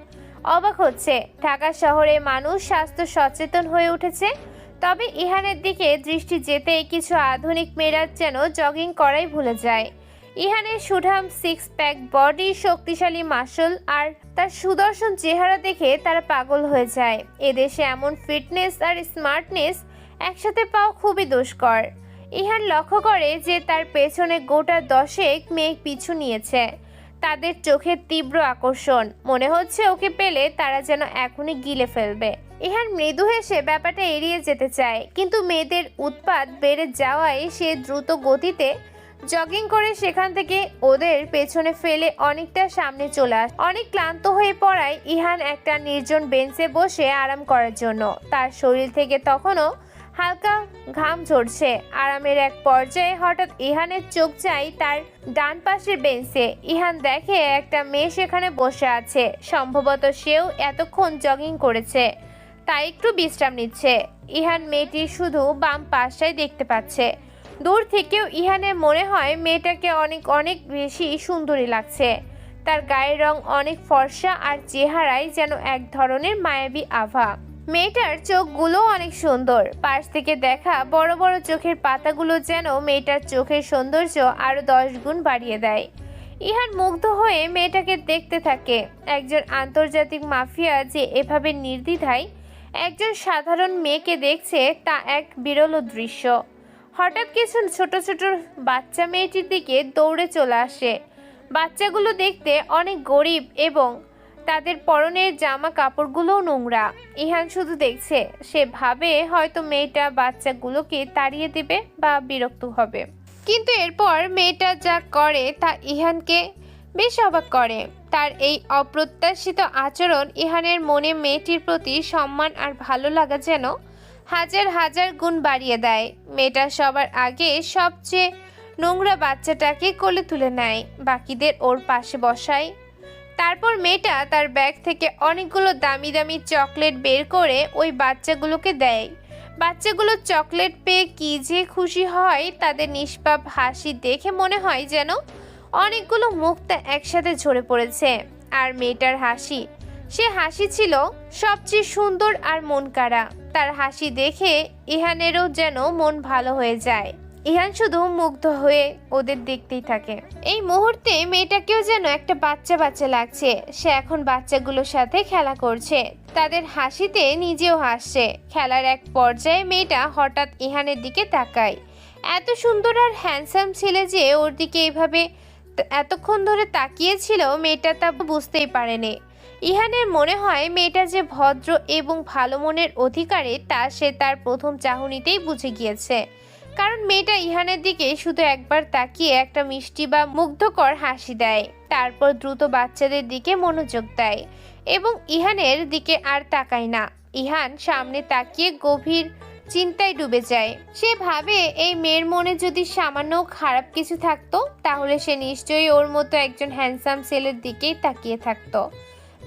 অবাক হচ্ছে। ঢাকা শহরে মানুষ স্বাস্থ্য সচেতন হয়ে উঠেছে, তবে ইহানের দিকে দৃষ্টি যেতেই কিছু আধুনিক মেয়েরা যেন জগিং করাই ভুলে যায়। ইহানের সুঠাম 6 প্যাক বডি, শক্তিশালী মাসল আর তার সুদর্শন চেহারা দেখে তারা পাগল হয়ে যায়। এদেশে এমন ফিটনেস আর স্মার্টনেস একসাথে পাওয়া খুবই দুষ্কর। ইহান লক্ষ্য করে যে তার পেছনে গোটা 10 মেয়ে পিছু নিয়েছে। তাদের চোখের তীব্র আকর্ষণ, মনে হচ্ছে ওকে পেলে তারা যেন এখনই গিলে ফেলবে। ইহান মৃদু হেসে ব্যাপারটা এড়িয়ে যেতে চায়, কিন্তু মেয়েদের উৎপাত বেড়ে যাওয়ায় সে দ্রুত গতিতে জগিং করে সেখান থেকে ওদের পেছনে ফেলে অনেকটা সামনে চলে আসে। অনেক ক্লান্ত হয়ে পড়ায় ইহান একটা নির্জন বেঞ্চে বসে আরাম করার জন্য। তার শরীর থেকে তখনও হালকা ঘাম ঝরছে। আরামের এক পর্যায়ে হঠাৎ ইহানের চোখ যায় তার ডান পাশের বেঞ্চে। ইহান দেখে একটা মেয়ে সেখানে বসে আছে। সম্ভবত সেও এতক্ষণ জগিং করেছে, তাই একটু বিশ্রাম নিচ্ছে। ইহান মেয়েটির শুধু বাম পাশটাই দেখতে পাচ্ছে। দূর থেকেও ইহানের মনে হয় মেয়েটাকে অনেক অনেক বেশি সুন্দরী লাগছে। তার গায়ের রং অনেক ফর্সা আর চেহারায় যেন এক ধরনের মায়াবী আভা। মেয়েটার চোখগুলো অনেক সুন্দর। পাশ থেকে দেখা বড় বড় চোখের পাতাগুলো যেন মেয়েটার চোখের সৌন্দর্য আরো 10 গুণ বাড়িয়ে দেয়। ইহান মুগ্ধ হয়ে মেয়েটাকে দেখতে থাকে। একজন আন্তর্জাতিক মাফিয়া যে এভাবে নির্দ্বিধায় একজন সাধারণ মেয়েকে দেখছে, তা এক বিরল দৃশ্য। হঠাৎ কিছু ছোট ছোট বাচ্চা মেয়েটির দিকে দৌড়ে চলে আসে। বাচ্চাগুলো দেখতে অনেক গরিব এবং তাদের পরনের জামা কাপড়গুলোও নোংরা। ইহান শুধু দেখছে, সে ভাবে হয়তো মেয়েটা বাচ্চাগুলোকে তাড়িয়ে দেবে বা বিরক্ত হবে, কিন্তু এরপর মেয়েটা যা করে তা ইহানকে বেশ অবাক করে। তার এই অপ্রত্যাশিত আচরণ ইহানের মনে মেয়েটির প্রতি সম্মান আর ভালো লাগা যেন হাজার হাজার গুণ বাড়িয়ে দেয়। মেয়েটা সবার আগে সবচেয়ে নোংরা বাচ্চাটাকে কোলে তুলে নেয়, বাকিদের ওর পাশে বসায়। তারপর মেয়েটা তার ব্যাগ থেকে অনেকগুলো দামি দামি চকলেট বের করে ওই বাচ্চাগুলোকে দেয়। বাচ্চাগুলো চকলেট পেয়ে কি যে খুশি হয়, তাদের নিষ্পাপ হাসি দেখে মনে হয় যেন অনেকগুলো মুক্তা একসাথে ঝরে পড়েছে। আর মেয়েটার হাসি, সে হাসি ছিল সবচেয়ে সুন্দর আর মন কাড়া। তার হাসি দেখে ইহানেরও যেন মন ভালো হয়ে যায়। ইহান শুধু মুগ্ধ হয়ে ওদের দেখতেই থাকে। এই মুহূর্তে মেয়েটাকেও যেন একটা বাচ্চা বাচ্চা লাগছে। সে এখন বাচ্চাগুলোর সাথে খেলা করছে, তাদের হাসিতে নিজেও হাসছে। খেলার এক পর্যায়ে মেয়েটা হঠাৎ ইহানের দিকে তাকায়। এত সুন্দর আর হ্যান্ডসাম ছেলে যে ওর দিকে এইভাবে এতক্ষণ ধরে তাকিয়েছিল, মেয়েটা তা বুঝতেই পারেনি। ইহানের মনে হয় মেয়েটা যে ভদ্র এবং ভালো মনের অধিকারী তা সে তার প্রথম চাহনিতেই বুঝে গিয়েছে। কারণ মেয়েটা ইহানের দিকে শুধু একবার তাকিয়ে একটা মিষ্টি বা মুগ্ধকর হাসি দেয়, তারপর দ্রুত বাচ্চাদের দিকে মনোযোগ দেয় এবং ইহানের দিকে আর তাকায় না। ইহান সামনে তাকিয়ে গভীর চিন্তায় ডুবে যায়। সে ভাবে এই মেয়ের মনে যদি সামান্য খারাপ কিছু থাকতো তাহলে সে নিশ্চয়ই ওর মতো একজন হ্যান্ডসাম ছেলের দিকেই তাকিয়ে থাকতো,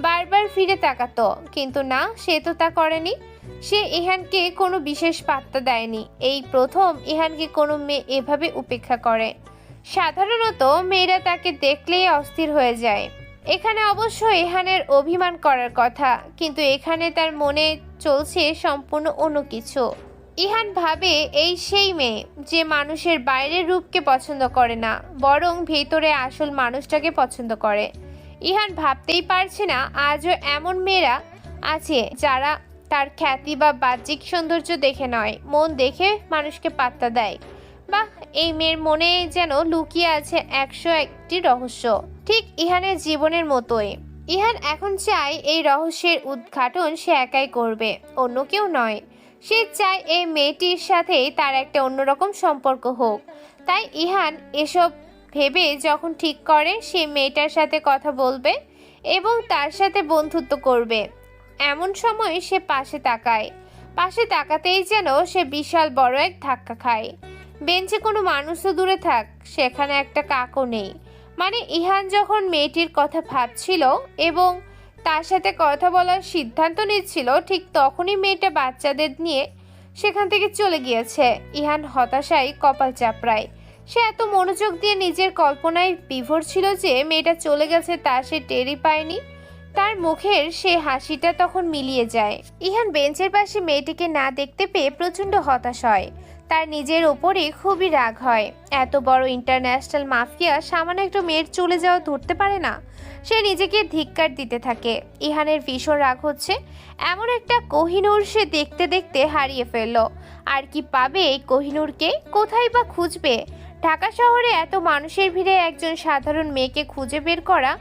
বারবার ফিরে তাকাতো। কিন্তু না, সে তো তা করেনি। সে ইহানকে কোনো বিশেষ পাত্তা দেয়নি। এই প্রথম ইহানকে কোনো মেয়ে এভাবে উপেক্ষা করে। সাধারণত মেয়েরা তাকে দেখলেই অস্থির হয়ে যায়। এখানে অবশ্য ইহানের অভিমান করার কথা, কিন্তু এখানে তার মনে চলছে সম্পূর্ণ অন্য কিছু। ইহান ভাবে এই সেই মেয়ে যে মানুষের বাইরের রূপকে পছন্দ করে না, বরং ভেতরে আসল মানুষটাকে পছন্দ করে। ইহান ভাবতেই পারছে না আজও এমন মেয়েরা আছে যারা তার খ্যাতি বা বাহ্যিক সৌন্দর্য দেখে নয়, মন দেখে মানুষকে পাত্তা দেয়। বাহ, এই মেয়ের মনে যেন লুকিয়ে আছে 101টি রহস্য, ঠিক ইহানের জীবনের মতোই। ইহান এখন চায় এই রহস্যের উদ্ঘাটন সে একাই করবে, অন্য কেউ নয়। সে চায় এই মেয়েটির সাথেই তার একটা অন্যরকম সম্পর্ক হোক। তাই ইহান এসব ভেবে যখন ঠিক করে সে মেয়েটার সাথে কথা বলবে এবং তার সাথে বন্ধুত্ব করবে, এমন সময় সে পাশে তাকায়। পাশে তাকাতেই যেন সে বিশাল বড় এক ধাক্কা খায়। বেঞ্চে কোনো মানুষ তো দূরে থাক, সেখানে একটা কাকও নেই। মানে ইহান যখন মেয়েটির কথা ভাবছিল এবং তার সাথে কথা বলার সিদ্ধান্ত নিচ্ছিল, ঠিক তখনই মেয়েটা বাচ্চাদের নিয়ে সেখান থেকে চলে গিয়েছে। ইহান হতাশায় কপাল চাপড়ায়। সে এত মনোযোগ দিয়ে নিজের কল্পনায় বিভোর ছিল যে মেয়েটা চলে গেছে তা সে টেরই পায়নি। তার মুখের সে হাসিটা তখন মিলিয়ে যায়। ইহান বেঞ্চের পাশে মেয়েটিকে না দেখতে পেয়ে প্রচণ্ড হতাশ হয়। তার নিজের ওপরে খুবই রাগ হয়। এত বড় ইন্টারন্যাশনাল মাফিয়া সামান্য একটু মেয়ের চলে যাওয়া ধরতে পারে না। সে নিজেকে ধিক্কার দিতে থাকে। ইহানের ভীষণ রাগ হচ্ছে। এমন একটা কোহিনূর সে দেখতে দেখতে হারিয়ে ফেলল। আর কি পাবে এই কোহিনূরকে? কোথায় বা খুঁজবে? ঢাকা শহরে এত মানুষের ভিড়ে একজন সাধারণ মেয়েকে খুঁজে বের করা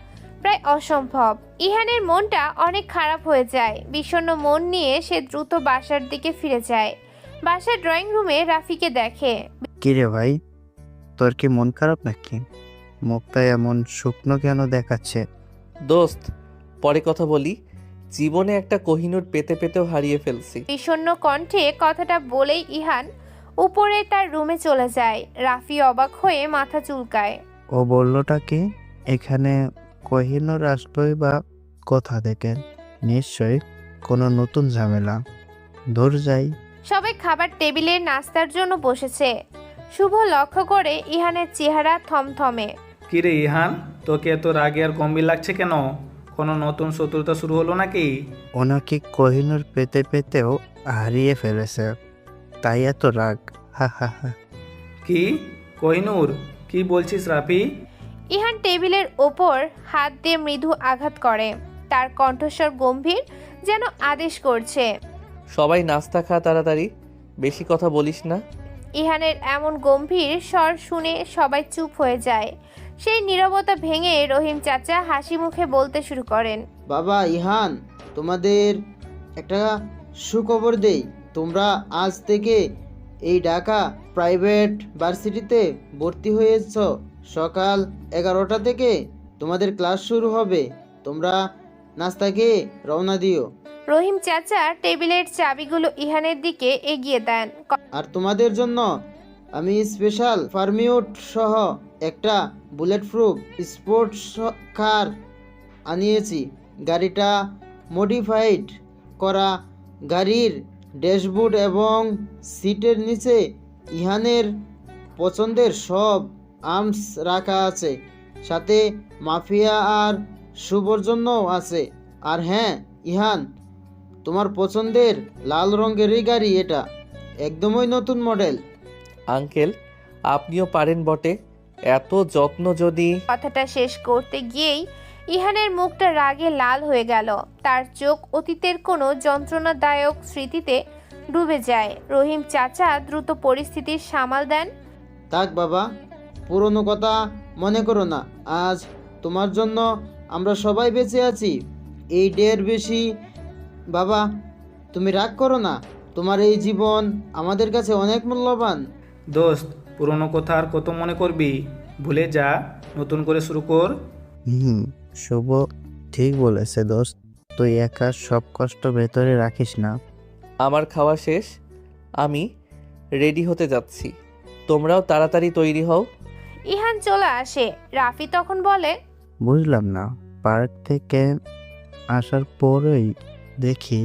প্রায় অসম্ভব। ইহানের মনটা অনেক খারাপ হয়ে যায়। বিষণ্ণ মন নিয়ে সে দ্রুত বাসার দিকে ফিরে যায়। বাসার ড্রয়িং রুমে রাফিকে দেখে। কিরে ভাই, তোর কি মন খারাপ নাকি? মুখটা এমন শুকনো কেন দেখাচ্ছে? দোস্ত, পরে কথা বলি। জীবনে একটা কোহিনূর পেতে পেতেও হারিয়ে ফেলছি। বিষণ্ণ কণ্ঠে কথাটা বলেই ইহান উপরে তার রুমে চলে যায়। রাফি অবাক হয়ে মাথা চুলকায়। ও বললোটা কি? এখানে কোহিনূর আসলোই বা কোথা থেকে? নিশ্চয়ই কোনো নতুন ঝামেলা। দূর যাই। সবাই খাবার টেবিলে নাস্তার জন্য বসেছে। শুভ লক্ষ্য করে ইহানের চেহারা থমথমে। কিরে ইহান, তোকে এত রাগে আর গম্ভীর লাগছে কেন? কোনো নতুন শত্রুতা শুরু হলো নাকি? ওনাকে কোহিনূর পেতে পেতেও হারিয়ে ফেলেছে, তাই এত রাগ। হা হা হা। কি কোহিনূর? কি বলছিস রাফি? ইহান টেবিলের ওপর হাত দিয়ে মৃদু আঘাত করে। তার কণ্ঠস্বর গম্ভীর, যেন আদেশ করছে। সবাই নাস্তা খা তাড়াতাড়ি, বেশি কথা বলিস না। ইহানের এমন গম্ভীর স্বর শুনে সবাই চুপ হয়ে যায়। সেই নীরবতা ভেঙে রহিম চাচা হাসি মুখে বলতে শুরু করেন। বাবা ইহান, তোমাদের একটা সুখবর দেই। তোমরা আজ থেকে এই ঢাকা প্রাইভেট ভার্সিটিতে ভর্তি হয়েছ। সকাল 11টা থেকে তোমাদের ক্লাস শুরু হবে। তোমরা নাস্তা খেয়ে রওনা দিও। রহিম চাচা টেবিলের চাবিগুলো ইহানের দিকে এগিয়ে দেন। আর তোমাদের জন্য আমি স্পেশাল ফার্মিউট সহ একটা বুলেট প্রুফ স্পোর্টস কার আনিয়েছি। গাড়িটা মডিফাইড করা। গাড়ির ড্যাশবোর্ড এবং সিটের নিচে ইহানের পছন্দের সব আর্মস রাখা আছে, সাথে মাফিয়া আর শুভর জন্যও আছে। আর হ্যাঁ ইহান, তোমার পছন্দের লাল রঙেরই গাড়ি এটা, একদমই নতুন মডেল। আঙ্কেল, আপনিও পারেন বটে। এত যত্ন যদি... কথাটা শেষ করতে গিয়েই ইহানের মুখটা রাগে লাল হয়ে গেল। তার চোখ অতীতের কোনো যন্ত্রণাদায়ক স্মৃতিতে ডুবে যায়। রহিম চাচা দ্রুত পরিস্থিতি সামাল দেন। থাক বাবা, পুরনো কথা মনে করো না। আজ তোমার জন্য আমরা সবাই বেঁচে আছি, এই ডের বেশি। বাবা, তুমি রাগ করো না। তোমার এই জীবন আমাদের কাছে অনেক মূল্যবান। দোস্ত, পুরনো কথা আর কত মনে করবি? ভুলে যা, নতুন করে শুরু কর। শুভ ঠিক বলেছে দোস্ত, তুই একা সব কষ্ট ভেতরে রাখিস না। আমার খাওয়া শেষ, আমি রেডি হতে যাচ্ছি। তোমরাও তাড়াতাড়ি তৈরি হও। ইহান চলে আসে। রাফি তখন বলে, বুঝলাম না, পার্ক থেকে আসার পরেই দেখি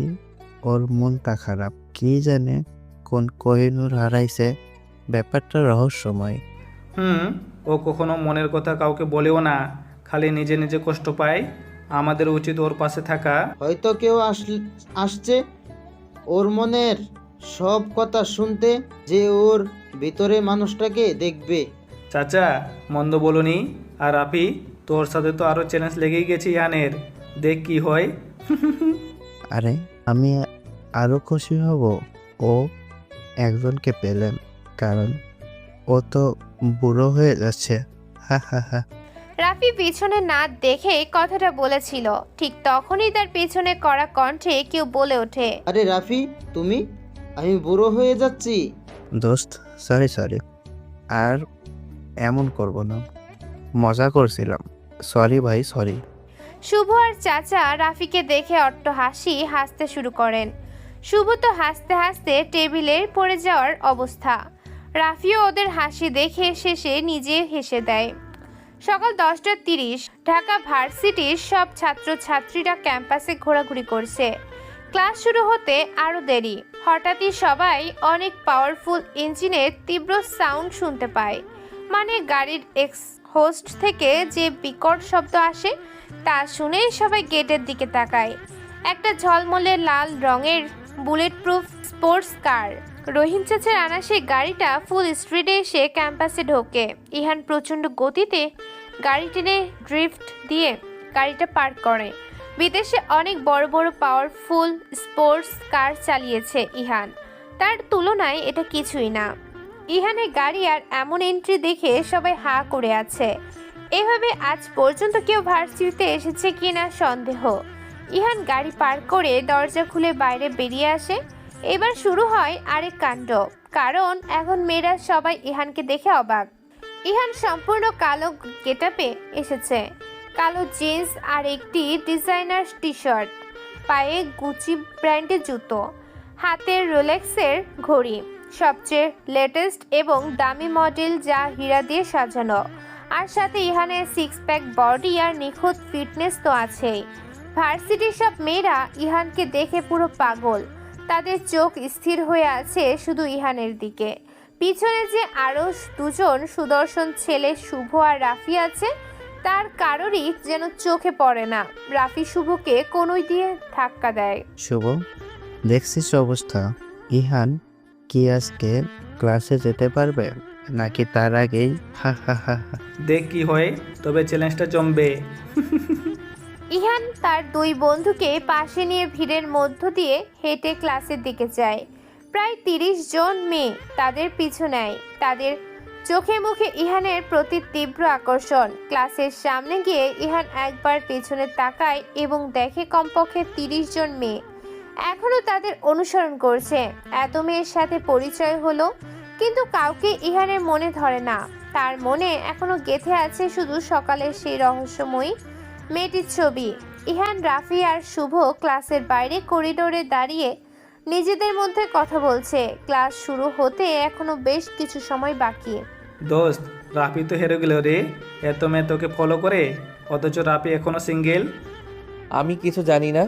ওর মনটা খারাপ। কি জানে কোন কোহিনূর হারাইছে, ব্যাপারটা রহস্যময়। ও কখনো মনের কথা কাউকে বলেও না, খালি নিজে নিজে কষ্ট পায়। আমাদের উচিত ওর পাশে থাকা। হয়তো কেউ আসছে ওর মনের সব কথা শুনতে, যে ওর ভিতরে মানুষটাকে দেখবে। চাচা, মন্দ বলনি। আর রাফি, তোর সাথে তো আরও চ্যালেঞ্জ লেগেই গেছে ইয়ানের, দেখ কি হয়। আরে আমি আরো খুশি হব ও একজনকে পেলেন, কারণ ও তো বুড়ো হয়ে যাচ্ছে। হা হা হা। রাফি পিছনে না দেখে কথাটা বলেছিল। ঠিক তখনই তার পিছনে কড়া কণ্ঠে কেউ বলে ওঠে, আরে রাফি, তুমি? আমি বুড়ো হয়ে যাচ্ছি? দোস্ত, সরি। আর এমন করব না, মজা করছিলাম। সরি ভাই, সরি। শুভ আর চাচা রাফিকে দেখে অট্ট হাসতে শুরু করেন। শুভ তো হাসতে হাসতে টেবিলের পড়ে যাওয়ার অবস্থা। রাফিও ওদের হাসি দেখে শেষে নিজে হেসে দেয়। সকাল 10:30, ঢাকা ভার্সিটির সব ছাত্রছাত্রীরা ক্যাম্পাসে ঘোরাঘুরি করছে। ক্লাস শুরু হতে আরও দেরি। হঠাৎই সবাই অনেক পাওয়ারফুল ইঞ্জিনের তীব্র সাউন্ড শুনতে পায়। মানে গাড়ির এক্সহোস্ট থেকে যে বিকট শব্দ আসে, তা শুনেই সবাই গেটের দিকে তাকায়। একটা ঝলমলে লাল রঙের বুলেট প্রুফ স্পোর্টস কার। রহিম চাচার আনা সেই গাড়িটা ফুল স্পিডে এসে ক্যাম্পাসে ঢোকে। ইহান প্রচণ্ড গতিতে গাড়ি টেনে ড্রিফট দিয়ে গাড়িটা পার্ক করে। বিদেশে অনেক বড় বড় পাওয়ারফুল স্পোর্টস কার চালিয়েছে ইহান, তার তুলনায় এটা কিছুই না। ইহানের গাড়ি আর এমন এন্ট্রি দেখে সবাই হা করে আছে। এভাবে আজ পর্যন্ত কেউ ভার্সিটিতে এসেছে কিনা সন্দেহ। ইহান গাড়ি পার্ক করে দরজা খুলে বাইরে বেরিয়ে আসে। এবার শুরু হয় আরেক কাণ্ড, কারণ এখন মেয়েরা সবাই ইহানকে দেখে অবাক। ইহান সম্পূর্ণ কালো গেটআপে এসেছে। কালো জিন্স আর একটি ডিজাইনার টি শার্ট, পায়ে গুচি ব্র্যান্ডের জুতো, হাতে রোলেক্সের ঘড়ি, সবচেয়ে লেটেস্ট এবং দামি মডেল যা হীরা দিয়ে সাজানো। আর সাথে ইহানের সিক্স প্যাক বডি আর নিখুঁত ফিটনেস তো আছেই। ভার্সিটির সব মেয়েরা ইহানকে দেখে পুরো পাগল। তাদের চোখ স্থির হয়ে আছে শুধু ইহানের দিকে। পিছনে যে আরও দুজন সুদর্শন ছেলে শুভ আর রাফি আছে, তার কারোরই যেন চোখে পড়ে না। রাফি শুভকে কোনোই দিয়ে ধাক্কা দেয়। শুভ, দেখছিস অবস্থা? ইহান কি আজকে ক্লাসে যেতে পারবে নাকি তার আগেই? হা হা হা হা। দেখ কি হয়, তবে চ্যালেঞ্জটা জমবে। ইহান তার দুই বন্ধুকে পাশে নিয়ে ভিড়ের মধ্য দিয়ে হেঁটে ক্লাসের দিকে যায়। প্রায় 30 জন মেয়ে তাদের পিছু নেয়। তাদের চোখে মুখে ইহানের প্রতি তীব্র আকর্ষণ। ক্লাসের সামনে গিয়ে ইহান একবার পেছনে তাকায় এবং দেখে কমপক্ষে 30 জন মেয়ে এখনো তাদের অনুসরণ করছে। এত মেয়ের সাথে পরিচয় হলো, কিন্তু কাউকে ইহানের মনে ধরে না। তার মনে এখনো গেঁথে আছে শুধু সকালের সেই রহস্যময়ী মেয়েটির ছবি। ইহান, রাফি আর শুভ ক্লাসের বাইরে করিডোরে দাঁড়িয়ে নিজেদের মধ্যে কথা বলছে। ক্লাস শুরু হতে এখনো বেশ কিছু সময় বাকি। দোস্ত, রাফি তো হেরে গেল রে। এত মেয়ে তোকে ফলো করে, অথচ রাফি এখনো সিঙ্গেল। আমি কিছু জানি না,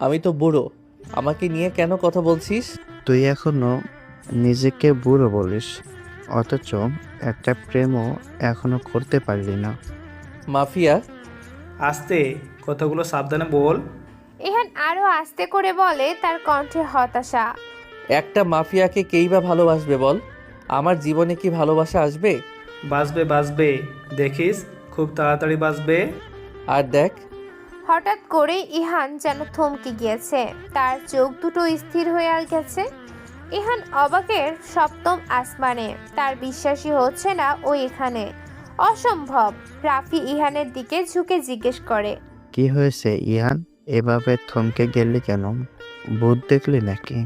আমি তো বুড়ো। আমাকে নিয়ে কেন কথা বলছিস? তুই এখনো নিজেকে বুড়ো বলিস, অথচ একটা প্রেমও এখনো করতে পারলি না। মাফিয়া? আস্তে, কথাগুলো সাবধানে বল। ইহান আরো আস্তে করে বলে, তার কণ্ঠে হতাশা। একটা মাফিয়াকে কেই বা ভালোবাসবে বল? আমার জীবনে কি ভালোবাসা আসবে? বাসবে বাসবে, দেখিস খুব তাড়াতাড়ি বাসবে। আর দেখ, হঠাৎ করে ইহান যেন থমকে গিয়েছে, তার চোখ দুটো স্থির হয়ে গেছে। ইহান অবাকের সপ্তম আসমানে, তার বিশ্বাসই হচ্ছে না ও এখানে। অসম্ভব। রাফি ইহানের দিকে ঝুঁকে জিজ্ঞেস করে, কি হয়েছে ইহান, এভাবে থমকে গেলি কেন? ভূত দেখলি নাকি?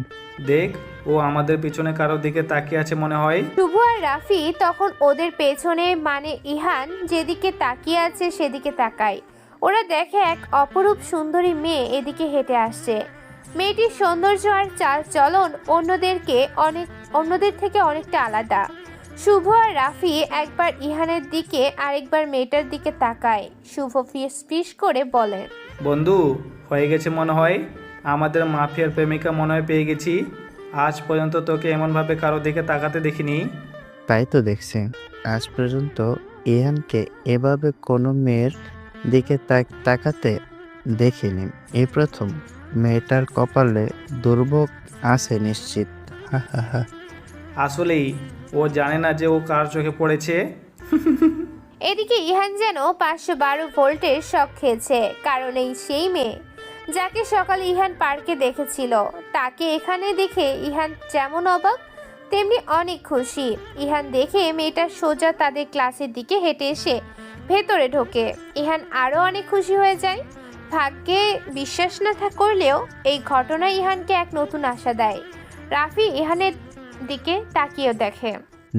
দেখ, ও আমাদের পিছনে কারোর দিকে তাকিয়ে আছে মনে হয়। শুভ আর রাফি তখন ওদের পেছনে, মানে ইহান যেদিকে তাকিয়ে আছে সেদিকে তাকায়। ওরা দেখে এক অপরূপ সুন্দরী মেয়ে এদিকে হেঁটে আসছে। মেয়েটির সৌন্দর্য আর চাল চলন অন্যদের থেকে অনেকটা আলাদা। শুভ আর রাফি একবার ইহানের দিকে আরেকবার মেয়েটার দিকে তাকায়। শুভ ফিস করে বলে, বন্ধু, হয়ে গেছে মনে হয়। আমাদের মাফিয়ার প্রেমিকা মনে হয় পেয়ে গেছি। আজ পর্যন্ত তোকে এমনভাবে কারো দিকে তাকাতে দেখিনি। তাই তো দেখছি, আজ পর্যন্ত ইহানকে এভাবে কোনো মেয়ের দিকে তাকাতে দেখিনি। এই প্রথম। মেয়েটার কপালে দুর্ভোগ আছে নিশ্চিত। হা হা হা। আসলেই ও জানে না যে ও কার চোখে পড়েছে। এদিকে ইহান যেন 512 ভোল্টের শক খেয়েছে, কারণ এই সেই মেয়ে যাকে সকালে ইহান পার্কে দেখেছিল, তাকে এখানে দেখে ইহান যেমন অবাক তেমনি অনেক খুশি। ইহান দেখে মেয়েটা সোজা তাদের ক্লাসের দিকে হেঁটে এসে ভেতরে ঢোকে। ইহান আরও অনেক খুশি হয়ে যায়। ভাগ্যে বিশ্বাস না করলেও এই ঘটনা ইহানকে এক নতুন আশা দেয়। রাফি ইহানের দিকে তাকিয়েও দেখে।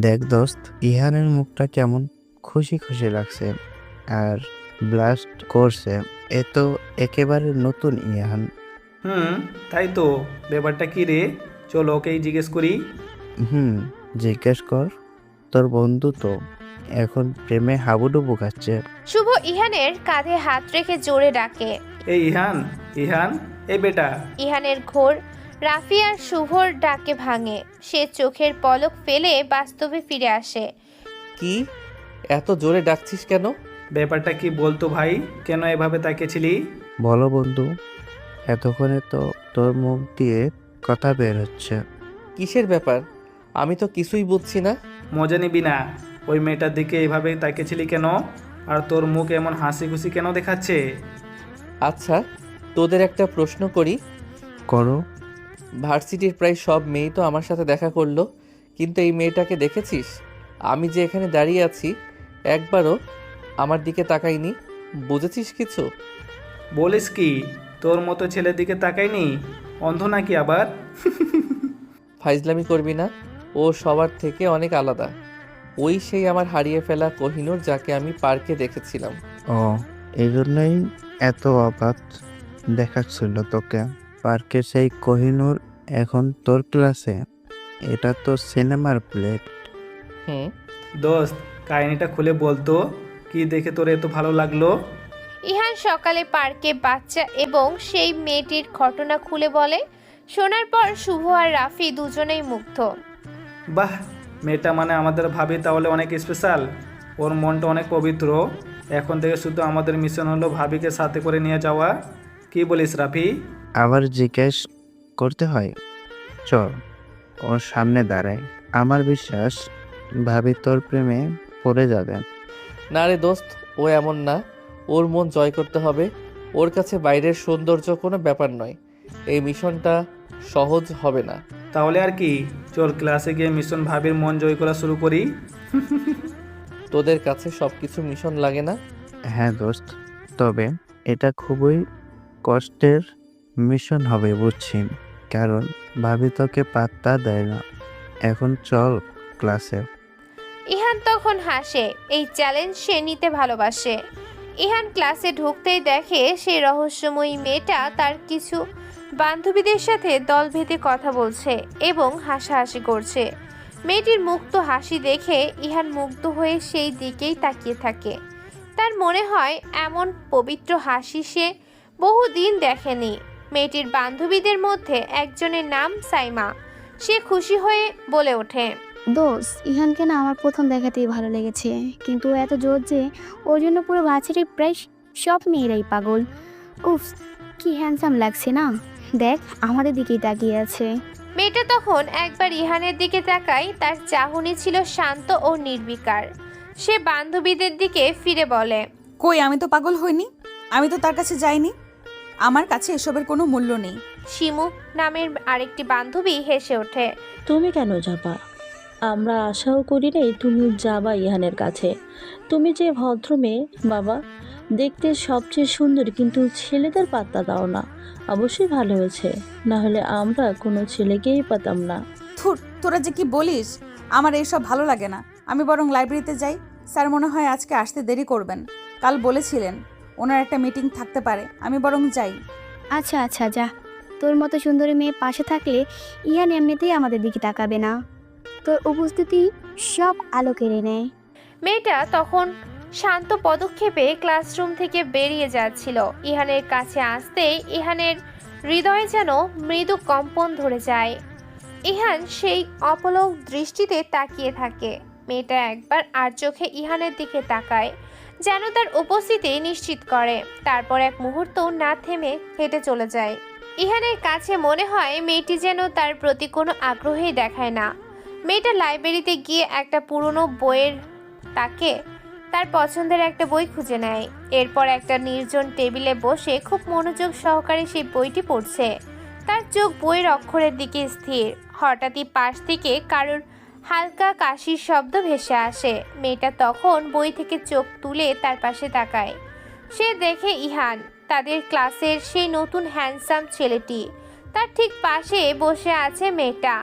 দেখ দোস্ত, ইহানের মুখটা কেমন খুশি খুশি লাগছে আর ব্লাস্ট করছে। এ তো একেবারে নতুন ইহান। তাই তো। ব্যাপারটা কি রে? চলো ওকেই জিজ্ঞেস করি। জিজ্ঞেস কর। তোর বন্ধু তো এখন প্রেমে হাবুডুবু খাচ্ছে। শুভ ইহানের কাঁধে হাত রেখে জোরে ডাকে, এই ইহান, ইহান, এই বেটা। ইহানের ঘোর রাফি আর শুভর ডাকে ভাঙে। সে চোখের পলক ফেলে বাস্তবে ফিরে আসে। কি এত জোরে ডাকছিস কেন? ব্যাপারটা কি বলতো ভাই? কেন এভাবে তাকিয়েছিলি? বলো বন্ধু, এতক্ষণে তো তোর মুখ দিয়ে কথা বের হচ্ছে। কিসের ব্যাপার? আমি তো কিছুই বুঝছি না। মজা নিবি না। ওই মেয়েটার দিকে এভাবে তাকিয়েছিলি কেন? আর তোর মুখ এমন হাসি খুশি কেন দেখাচ্ছে? আচ্ছা, তোদের একটা প্রশ্ন করি। করো। ভার্সিটির প্রায় সব মেয়েই তো আমার সাথে দেখা করলো, কিন্তু এই মেয়েটাকে দেখেছিস? আমি যে এখানে দাঁড়িয়ে আছি, একবারও আমার দিকে তাকাইনি। বুঝেছিস কিছু? বলিস কি? তোর মতো ছেলের দিকে তাকায়নি? অন্ধ নাকি আবার? ফাইজলামি করবি না। ও সবার থেকে অনেক আলাদা। ওই সেই আমার হারিয়ে ফেলা কোহিনূর, যাকে আমি পার্কে দেখেছিলাম। ও, এই জন্যই এত অবাক দেখাচ্ছিল তোকে। পার্কে সেই কোহিনূর এখন তোর ক্লাসে? এটা তো সিনেমার প্লেট। হুম। দোস্ত, কাহিনীটা খুলে বলতো, কি দেখে তোর এত ভালো লাগলো? ইহান সকালে পার্কে বাচ্চা এবং সেই মেয়েটির ঘটনা খুলে বলে। শোনার পর শুভ আর রাফি দুজনেই মুগ্ধ। বাহ, মেয়েটা মানে আমাদের ভাবি তাহলে অনেক স্পেশাল। ওর মনটা অনেক পবিত্র। এখন থেকে শুধু আমাদের মিশন হলো ভাবিকে সাথে করে নিয়ে যাওয়া। কি বলিস রাফি? আবার জিজ্ঞেস করতে হয়? চল ওর সামনে দাঁড়ায়। আমার বিশ্বাস ভাবি তোর প্রেমে পড়ে যাবে। না রে দোস্ত, ও এমন না। ওর মন জয় করতে হবে। ওর কাছে বাইরের সৌন্দর্য কোনো ব্যাপার নয়। এই মিশনটা সহজ হবে না। তাহলে আর কি, চল ক্লাসে গিয়ে মিশন ভাবির মন জয় করা শুরু করি। তোদের কাছে সব কিছু মিশন লাগে না? হ্যাঁ দোস্ত, তবে এটা খুবই কষ্টের মিশন হবে বুঝছি, কারণ ভাবি তোকে পাত্তা দেয় না। এখন চল ক্লাসে। ইহান তখন হাসে, এই চ্যালেঞ্জ সে নিতে ভালোবাসে। ইহান ক্লাসে ঢুকতেই দেখে সেই রহস্যময়ী মেয়েটা তার কিছু বান্ধবীদের সাথে দল বেঁধে কথা বলছে এবং হাসাহাসি করছে। মেয়েটির মুক্ত হাসি দেখে ইহান মুগ্ধ হয়ে সেই দিকেই তাকিয়ে থাকে। তার মনে হয় এমন পবিত্র হাসি সে বহুদিন দেখেনি। মেয়েটির বান্ধবীদের মধ্যে একজনের নাম সাইমা। সে খুশি হয়ে বলে ওঠে, দোষ, ইহানকে না আমার প্রথম দেখাতেই ভালো লেগেছে, কিন্তু ও এত জোর যে ওর জন্য পুরো বাচ্চাটি প্রায় সব মেয়েরাই পাগল। উফ, কি হ্যান্ডসাম লাগছে না? দেখ, আমাদের দিকেই তাকিয়ে আছে। মেয়েটা তখন একবার ইহানের দিকে তাকায়। তার চাহনি ছিল শান্ত ও নির্বিকার। সে বান্ধবীদের দিকে ফিরে বলে, কই, আমি তো পাগল হইনি, আমি তো তার কাছে যাইনি, আমার কাছে এসবের কোনো মূল্য নেই। শিমু নামের আরেকটি বান্ধবী হেসে ওঠে। তুমি কেন যাবা? আমরা আশাও করি নাই তুমি যাবা ইহানের কাছে। তুমি যে ভদ্র মেয়ে বাবা, দেখতে সবচেয়ে সুন্দর, কিন্তু ছেলেদের পাত্তা দাও না। অবশ্যই ভালো হয়েছে, না হলে আমরা কোনো ছেলেকেই পেতাম না। থুর, তোরা যে কি বলিস, আমার এইসব ভালো লাগে না। আমি বরং লাইব্রেরিতে যাই। স্যার মনে হয় আজকে আসতে দেরি করবেন, কাল বলেছিলেন ওনার একটা মিটিং থাকতে পারে। আমি বরং যাই। আচ্ছা আচ্ছা, যা। তোর মতো সুন্দরী মেয়ে পাশে থাকলে ইহান এমনিতেই আমাদের দিকে তাকাবে না। তোর উপস্থিতি সব আলো কেড়ে নেয়। মেয়েটা তখন শান্ত পদক্ষেপে ক্লাসরুম থেকে বেরিয়ে যাচ্ছিল। ইহানের কাছে আসতেই ইহানের হৃদয়ে যেন মৃদু কম্পন ধরে যায়। ইহান সেই অপলক দৃষ্টিতে তাকিয়ে থাকে। মেয়েটা একবার আর চোখে ইহানের দিকে তাকায়, যেন তার উপস্থিতি নিশ্চিত করে। তারপর এক মুহূর্ত না থেমে হেঁটে চলে যায়। ইহানের কাছে মনে হয় মেয়েটি যেন তার প্রতি কোনো আগ্রহই দেখায় না। মেয়েটা লাইব্রেরিতে গিয়ে একটা পুরনো বইয়ের তাকে তার পছন্দের একটা বই খুঁজে নেয়। এরপর একটা নির্জন টেবিলে বসে খুব মনোযোগ সহকারে সেই বইটি পড়ছে। তার চোখ বইয়ের অক্ষরের দিকে স্থির। হঠাৎই পাশ থেকে কারোর হালকা কাশির শব্দ ভেসে আসে। মেয়েটা তখন বই থেকে চোখ তুলে তার পাশে তাকায়। সে দেখে ইহান, তাদের ক্লাসের সেই নতুন হ্যান্ডসাম ছেলেটি। তার ঠিক পাশে বসে আছে মেয়েটা।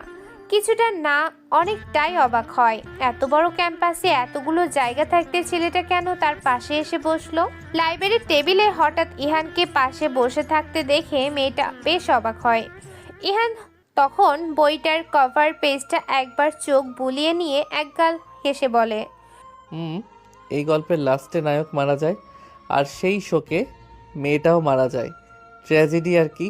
কিছুটা না অনেকটাই অবাক হয়, এত বড় ক্যাম্পাসে এতগুলো জায়গা থাকতে ছেলেটা কেন তার পাশে এসে বসলো। লাইব্রেরির টেবিলে হঠাৎ ইহানকে পাশে বসে থাকতে দেখে মেয়েটা বেশ অবাক হয়। ইহান তখন বইটার কভার পেজটা একবার চোখ বুলিয়ে নিয়ে একগাল হেসে বলে, এই গল্পের লাস্টে নায়ক মারা যায় আর সেই শোকে মেয়েটাও মারা যায়। ট্র্যাজেডি আর কি।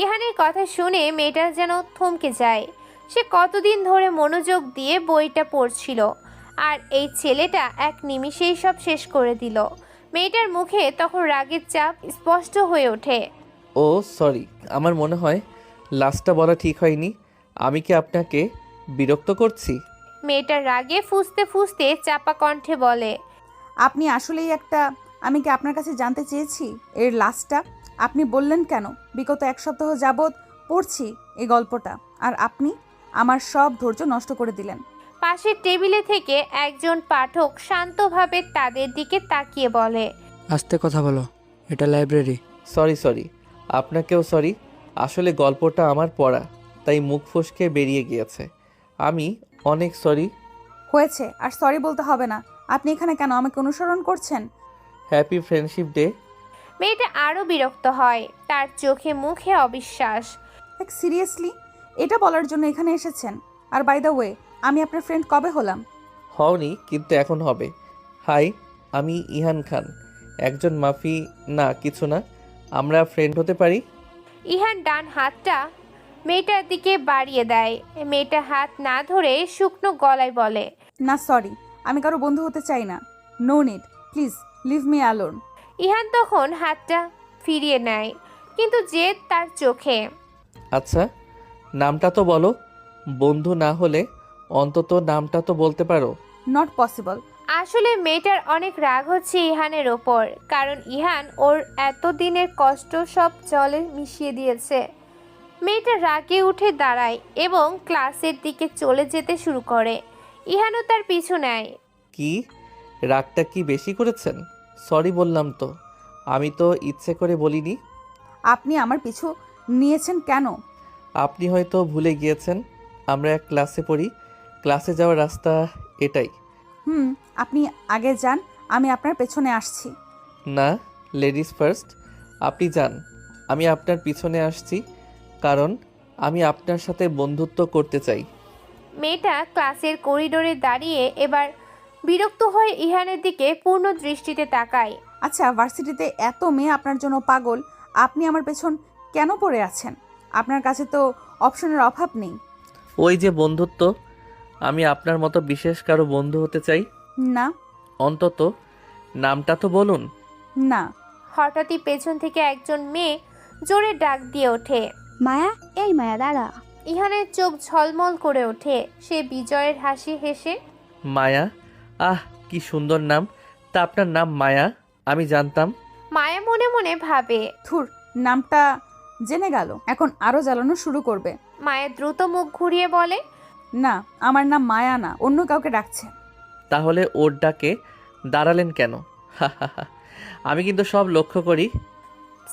ইহানের কথা শুনে মেয়েটা যেন থমকে যায়। সে কতদিন ধরে মনোযোগ দিয়ে বইটা পড়ছিল, আর এই ছেলেটা এক নিমিষেই সব শেষ করে দিল। মেয়েটার মুখে তখন রাগের চাপ স্পষ্ট হয়ে ওঠে। ও সরি, আমার মনে হয় লাস্টটা বলা ঠিক হয়নি। আমি কি আপনাকে বিরক্ত করছি? মেয়েটার রাগে ফুঁসতে ফুঁসতে চাপা কণ্ঠে বলে, আপনি আসলেই একটা, আমি কি আপনার কাছে জানতে চেয়েছি এর লাস্টটা আপনি বললেন কেন? বিগত এক সপ্তাহ যাবৎ পড়ছি এই গল্পটা, আর আপনি আমার সব ধৈর্য নষ্ট করে দিলেন। পাশের টেবিলে থেকে একজন পাঠক শান্তভাবে তাদের দিকে তাকিয়ে বলে, আস্তে কথা বলো, এটা লাইব্রেরি। সরি, আপনাকেও সরি। আসলে গল্পটা আমার পড়া, তাই মুখ ফসকে বেরিয়ে গিয়েছে। আমি অনেক সরি। হয়েছে, আর সরি বলতে হবে না। আপনি এখানে কেন? আমাকে অনুসরণ করছেন? Happy friendship day. মেয়েটা আরও বিরক্ত হয়, তার চোখে মুখে অবিশ্বাস। লাইক সিরিয়াসলি এটা বলার জন্য এখানে এসেছেন? আর বাই দ্য ওয়ে, আমি আপনার ফ্রেন্ড কবে হলাম? হওনি, কিন্তু এখন হবে। হাই, আমি ইহান খান, একজন মাফি। না কিছু না, আমরা ফ্রেন্ড হতে পারি। ইহান ডান হাতটা মেয়েটার দিকে বাড়িয়ে দেয়। মেয়েটা হাত না ধরে শুকনো গলায় বলে, না সরি, আমি কারো বন্ধু হতে চাই না। No need, please leave me alone. Ihan তখন হাতটা ফিরিয়ে নেয়, কিন্তু জেদ তার চোখে। আচ্ছা, নামটা তো বলো। বন্ধু না হলে অন্তত নামটা তো বলতে পারো। Not possible. আসলে মেয়েটার অনেক রাগ হচ্ছে ইহানের ওপর, কারণ ইহান ওর এতদিনের কষ্ট সব জলে মিশিয়ে দিয়েছে। মেয়েটা রাগে উঠে দাঁড়ায় এবং ক্লাসের দিকে চলে যেতে শুরু করে। ইহানও তার পিছু নেয়। কি রাগটা কি বেশি করেছেন? সরি বললাম তো, আমি তো ইচ্ছে করে বলিনি। আপনি আমার পিছু নিয়েছেন কেন? আপনি হয়তো ভুলে গিয়েছেন আমরা এক ক্লাসে পড়ি, ক্লাসে যাওয়ার রাস্তা এটাই। আপনি আগে যান, আমি আপনার পেছনে আসছি। না, লেডিস ফার্স্ট, আপনি যান, আমি আপনার পিছনে আসছি, কারণ আমি আপনার সাথে বন্ধুত্ব করতে চাই। মেয়েটা ক্লাসের করিডোরে দাঁড়িয়ে এবার বিরক্ত হয়ে ইহানের দিকে পূর্ণ দৃষ্টিতে তাকায়। আচ্ছা, ভার্সিটিতে এত মেয়ে আপনার জন্য পাগল, আপনি আমার পেছন কেন পড়ে আছেন? আপনার কাছে তো অপশনের অভাব নেই। ওই যে বন্ধুত্ব, আমি আপনার মতো বিশেষ কারো বন্ধু হতে চাই। না। অন্তত নামটা তো বলুন। না। হঠাৎই পেছন থেকে একজন মেয়ে জোরে ডাক দিয়ে ওঠে। মায়া, এই মায়া দাঁড়া। ইহানের চোখ ঝলমল করে ওঠে। সে বিজয়ের হাসি হেসে, মায়া? আহ, কি সুন্দর নাম। তা আপনার নাম মায়া? আমি জানতাম। মায়া মনে মনে ভাবে। থুর, নামটা জেনে গেল, এখন আরো জ্বালানো শুরু করবে। মায়া দ্রুত মুখ ঘুরিয়ে বলে, না, আমার নাম মায়া না, অন্য কাউকে ডাকছে। তাহলে ওর ডাকে দাঁড়ালেন কেন? আমি কিন্তু সব লক্ষ্য করি।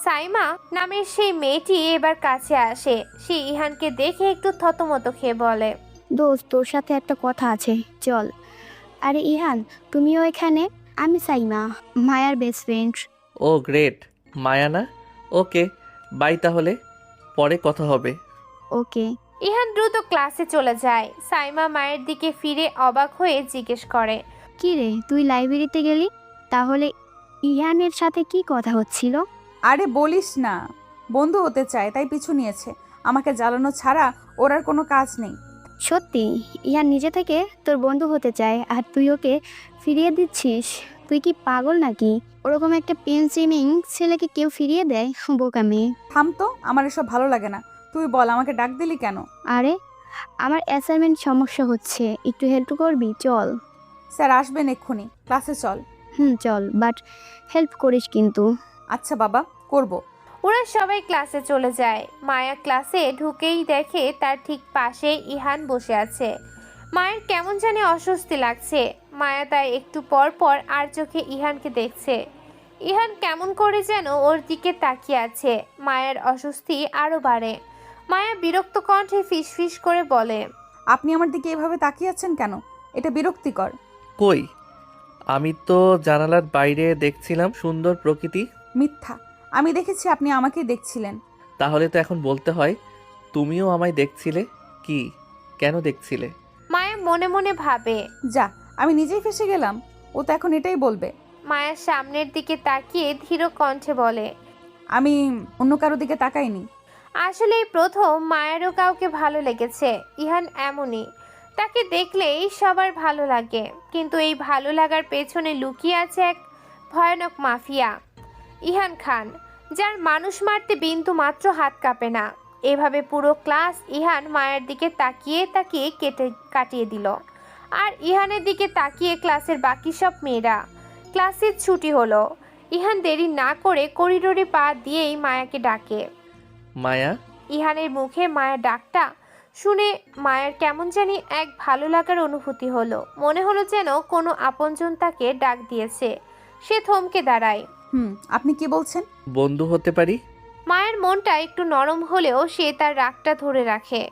সাইমা নামের সেই মেয়েটি এবার কাছে আসে। সে ইহানকে দেখে একটু থতমত খেয়ে বলে, দোস্ত, তোর সাথে একটা কথা আছে, চল। আরে ইহান, তুমিও এখানে? আমি সাইমা, মায়ার বেস্ট ফ্রেন্ড। ও গ্রেট, মায়া না? ওকে, বাই, তাহলে পরে কথা হবে। ওকে। ইহান দ্রুত ক্লাসে চলে যায়। সাইমা মায়ের দিকে ফিরে অবাক হয়ে জিজ্ঞেস করে, কি রে, তুই লাইব্রেরিতে গেলি? তাহলে ইহানের সাথে কি কথা হচ্ছিল? আরে বলিস না, বন্ধু হতে চায় তাই পিছু নিয়েছে। আমাকে জ্বালানো ছাড়া ওর আর কোনো কাজ নেই। সত্যি? ইহান নিজে থেকে তোর বন্ধু হতে চায় আর তুই ওকে ফিরিয়ে দিচ্ছিস? তুই কি পাগল নাকি? ওরকম একটা পেনসিমিং ছেলেকে কেউ ফিরিয়ে দেয়? বোকা মেয়ে। থাম তো, আমার এসব ভালো লাগে না। তুই বল, আমাকে ডাক দিলি কেন? আরে, আমার অ্যাসাইনমেন্ট সমস্যা হচ্ছে, একটু হেল্প করবি? চল। স্যার আসবেন এক্ষুনি, ক্লাসে চল। চল, বাট হেল্প করিস কিন্তু। আচ্ছা বাবা, করব। ওরা সবাই ক্লাসে চলে যায়। মায়া ক্লাসে ঢুকেই দেখে তার ঠিক পাশে ইহান বসে আছে। মায়ের কেমন জানি অস্বস্তি লাগছে। মায়া তাই একটু পর পর আর চোখে ইহানকে দেখছে। ইহান কেমন করে যেন ওর দিকে তাকিয়ে আছে। মায়ের অস্বস্তি আরও বাড়ে। মায়া বিরক্ত কণ্ঠে ফিসফিস করে বলে, আপনি আমার দিকে এভাবে তাকিয়ে আছেন কেন? এটা বিরক্তিকর। কই, আমি তো জানালার বাইরে দেখছিলাম সুন্দর প্রকৃতি। মিথ্যা, আমি দেখেছি আপনি আমাকেই দেখছিলেন। তাহলে তো এখন বলতে হয় তুমিও আমায় দেখছিলে। কি, কেন দেখছিলে? মায়া মনে মনে ভাবে, যা, আমি নিজেই ফেসে গেলাম। ও তো এখন এটাই বলবে। মায়া সামনের দিকে তাকিয়ে ধীর কণ্ঠে বলে, আমি অন্য কারো দিকে তাকাইনি। আসলেই প্রথম মায়েরও কাউকে ভালো লেগেছে। ইহান এমনই, তাকে দেখলেই সবার ভালো লাগে। কিন্তু এই ভালো লাগার পেছনে লুকিয়ে আছে এক ভয়ানক মাফিয়া, ইহান খান, যার মানুষ মারতে বিন্দু মাত্র হাত কাঁপে না। এভাবে পুরো ক্লাস ইহান মায়ের দিকে তাকিয়ে তাকিয়ে কাটিয়ে দিল। আর ইহানের দিকে তাকিয়ে ক্লাসের বাকি সব মেয়েরা। ক্লাসের ছুটি হলো। ইহান দেরি না করে করিডোরে পা দিয়েই মায়াকে ডাকে। মায়া? ইহানের মুখে মায়ের ডাকটা শুনে মায়ের কেমন জানি এক ভালো লাগার অনুভূতি হলো। মনে হলো যেন কোনো আপনজন তাকে ডাক দিয়েছে। সে থমকে দাঁড়ায়। আপনি কি বলছেন? বন্ধু হতে পারি? মায়ের মনটা একটু নরম হলেও সে তার রাগটা ধরে রাখে।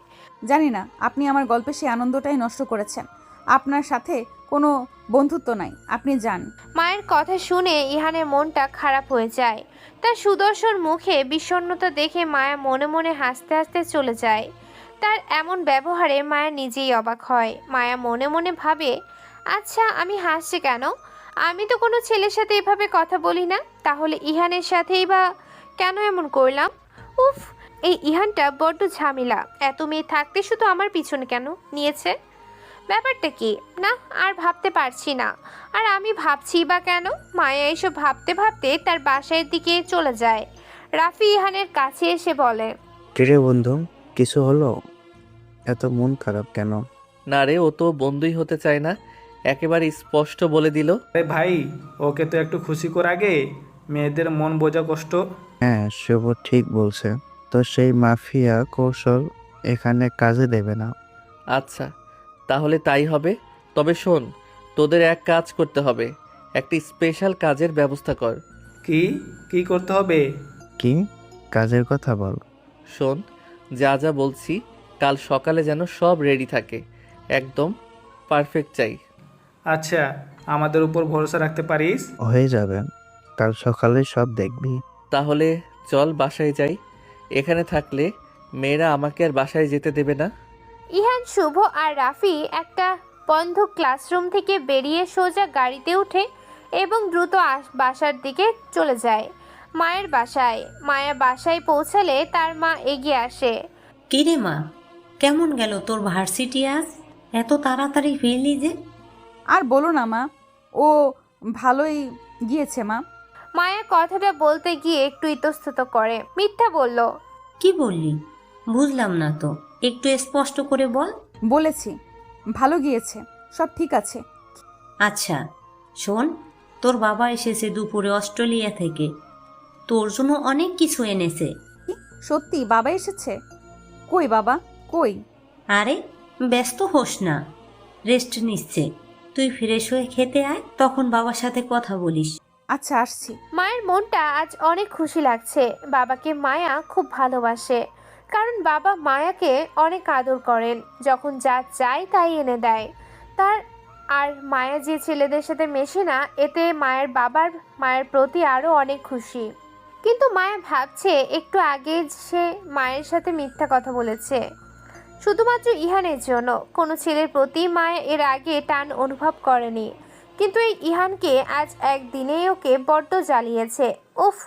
জানি না, আপনি আমার গল্পে সেই আনন্দটাই নষ্ট করেছেন। আপনার সাথে কোনো বন্ধুত্ব নাই, আপনি যান। মায়ের কথা শুনে ইহানের মনটা খারাপ হয়ে যায়। তার সুদর্শন মুখে বিষণ্ণতা দেখে মায়া মনে মনে হাসতে হাসতে চলে যায়। তার এমন ব্যবহারে মায়া নিজেই অবাক হয়। মায়া মনে মনে ভাবে, আচ্ছা আমি হাসছি কেন? আমি তো কোনো ছেলের সাথে এভাবে কথা বলি না, তাহলে ইহানের সাথেই বা কেন এমন করলাম? উফ, এই ইহানটা বড্ড ঝামেলা। এত মেয়ে থাকতে শুধু আমার পিছনে কেন নিয়েছে? ব্যাপারটা কি না আর ভাবতে পারছি না। আর আমি ভাবছি বা কেন? মায়া এসব ভাবতে ভাবতে তার বাসার দিকে চলে যায়। রাফি ইহানের কাছে এসে বলে, কিরে বন্ধু, কিছু হলো? এত মন খারাপ কেন? না রে, ও তো বন্ধুই হতে চায় না, একেবারে স্পষ্ট বলে দিল। আরে ভাই, ওকে তো একটু খুশি কর আগে, মেয়েদের মন বোঝা কষ্ট। হ্যাঁ, শুভ ঠিক বলছে। তো সেই মাফিয়া কৌশল এখানে কাজে দেবে না। আচ্ছা, তাহলে তাই হবে। তবে শোন, তোদের এক কাজ করতে হবে। একটা স্পেশাল কাজের ব্যবস্থা কর। কি কি করতে হবে? কি কাজের কথা বল। শোন, যা যা বলছি কাল সকালে যেন সব রেডি থাকে, একদম পারফেক্ট চাই। আচ্ছা, আমাদের উপর ভরসা রাখতে পারিস? হয়ে যাবে, কাল সকালে সব দেখবি। তাহলে চল বাসায় যাই, এখানে থাকলে মেয়েরা আমাকে আর বাসায় যেতে দেবে না। ইহান, শুভ আর রাফি একটা বন্ধ ক্লাসরুম থেকে বেরিয়ে সোজা গাড়িতে উঠে এবং দ্রুত বাসার দিকে চলে যায়, মায়ের বাসায়। মায়া বাসায় পৌঁছালে তার মা এগিয়ে আসে। কিরে মা, কেমন গেল তোর ভার্সিটি আজ? এত তাড়াতাড়ি ফিরলি যে? আর বলো না মা, ও ভালোই গিয়েছে মা। মায়া কথাটা বলতে গিয়ে একটু ইতস্তত করে, মিথ্যা বলল। কি বললি? বুঝলাম না তো, একটু স্পষ্ট করে বল। বলেছি ভালো গিয়েছে, সব ঠিক আছে। আচ্ছা শোন, তোর বাবা এসেছে দুপুরে অস্ট্রেলিয়া থেকে, তোর জন্য অনেক কিছু এনেছে। কি? সত্যি বাবা এসেছে? কই বাবা, কই? আরে ব্যস্ত হোস না, রেস্ট নিচ্ছে। তুই ফ্রেশ হয়ে খেতে আয়, তখন বাবার সাথে কথা বলিস। আচ্ছা, আসছি। মায়ের মনটা আজ অনেক খুশি লাগছে। বাবাকে মায়া খুব ভালোবাসে, কারণ বাবা মায়াকে অনেক আদর করেন, যখন যা চায় তাই এনে দেয় তার। আর মায়া যে ছেলেদের সাথে মেশে না, এতে বাবার মায়ের প্রতি আরও অনেক খুশি। কিন্তু মায়া ভাবছে একটু আগে সে মায়ের সাথে মিথ্যা কথা বলেছে শুধুমাত্র ইহানের জন্য। কোনো ছেলের প্রতি মায়া এর আগে টান অনুভব করেনি, কিন্তু এই ইহানকে আজ একদিনেই ওকে বড্ড জ্বালিয়েছে। উফ,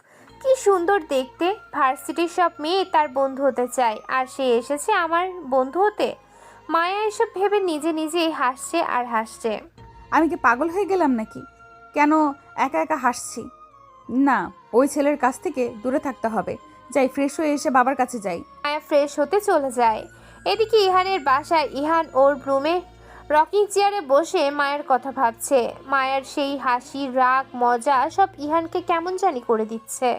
কি সুন্দর দেখতে! ভার্সিটির সব মেয়ে তার বন্ধু হতে চায়, আর সে এসেছে আমার বন্ধু হতে। মায়া এসব ভেবে নিজে নিজেই হাসছে আর হাসছে। আমি কি পাগল হয়ে গেলাম নাকি? কেন একা একা হাসছি? না, ওই ছেলের কাছ থেকে দূরে থাকতে হবে। যাই, ফ্রেশ হয়ে এসে বাবার কাছে যাই। মায়া ফ্রেশ হতে চলে যায়। এদিকে ইহানের বাসায় ইহান ওর রুমে রকিং চেয়ারে বসে মায়ের কথা ভাবছে। মায়ের সেই হাসি, রাগ, মজা সব ইহানকে কেমন জানি করে দিচ্ছে।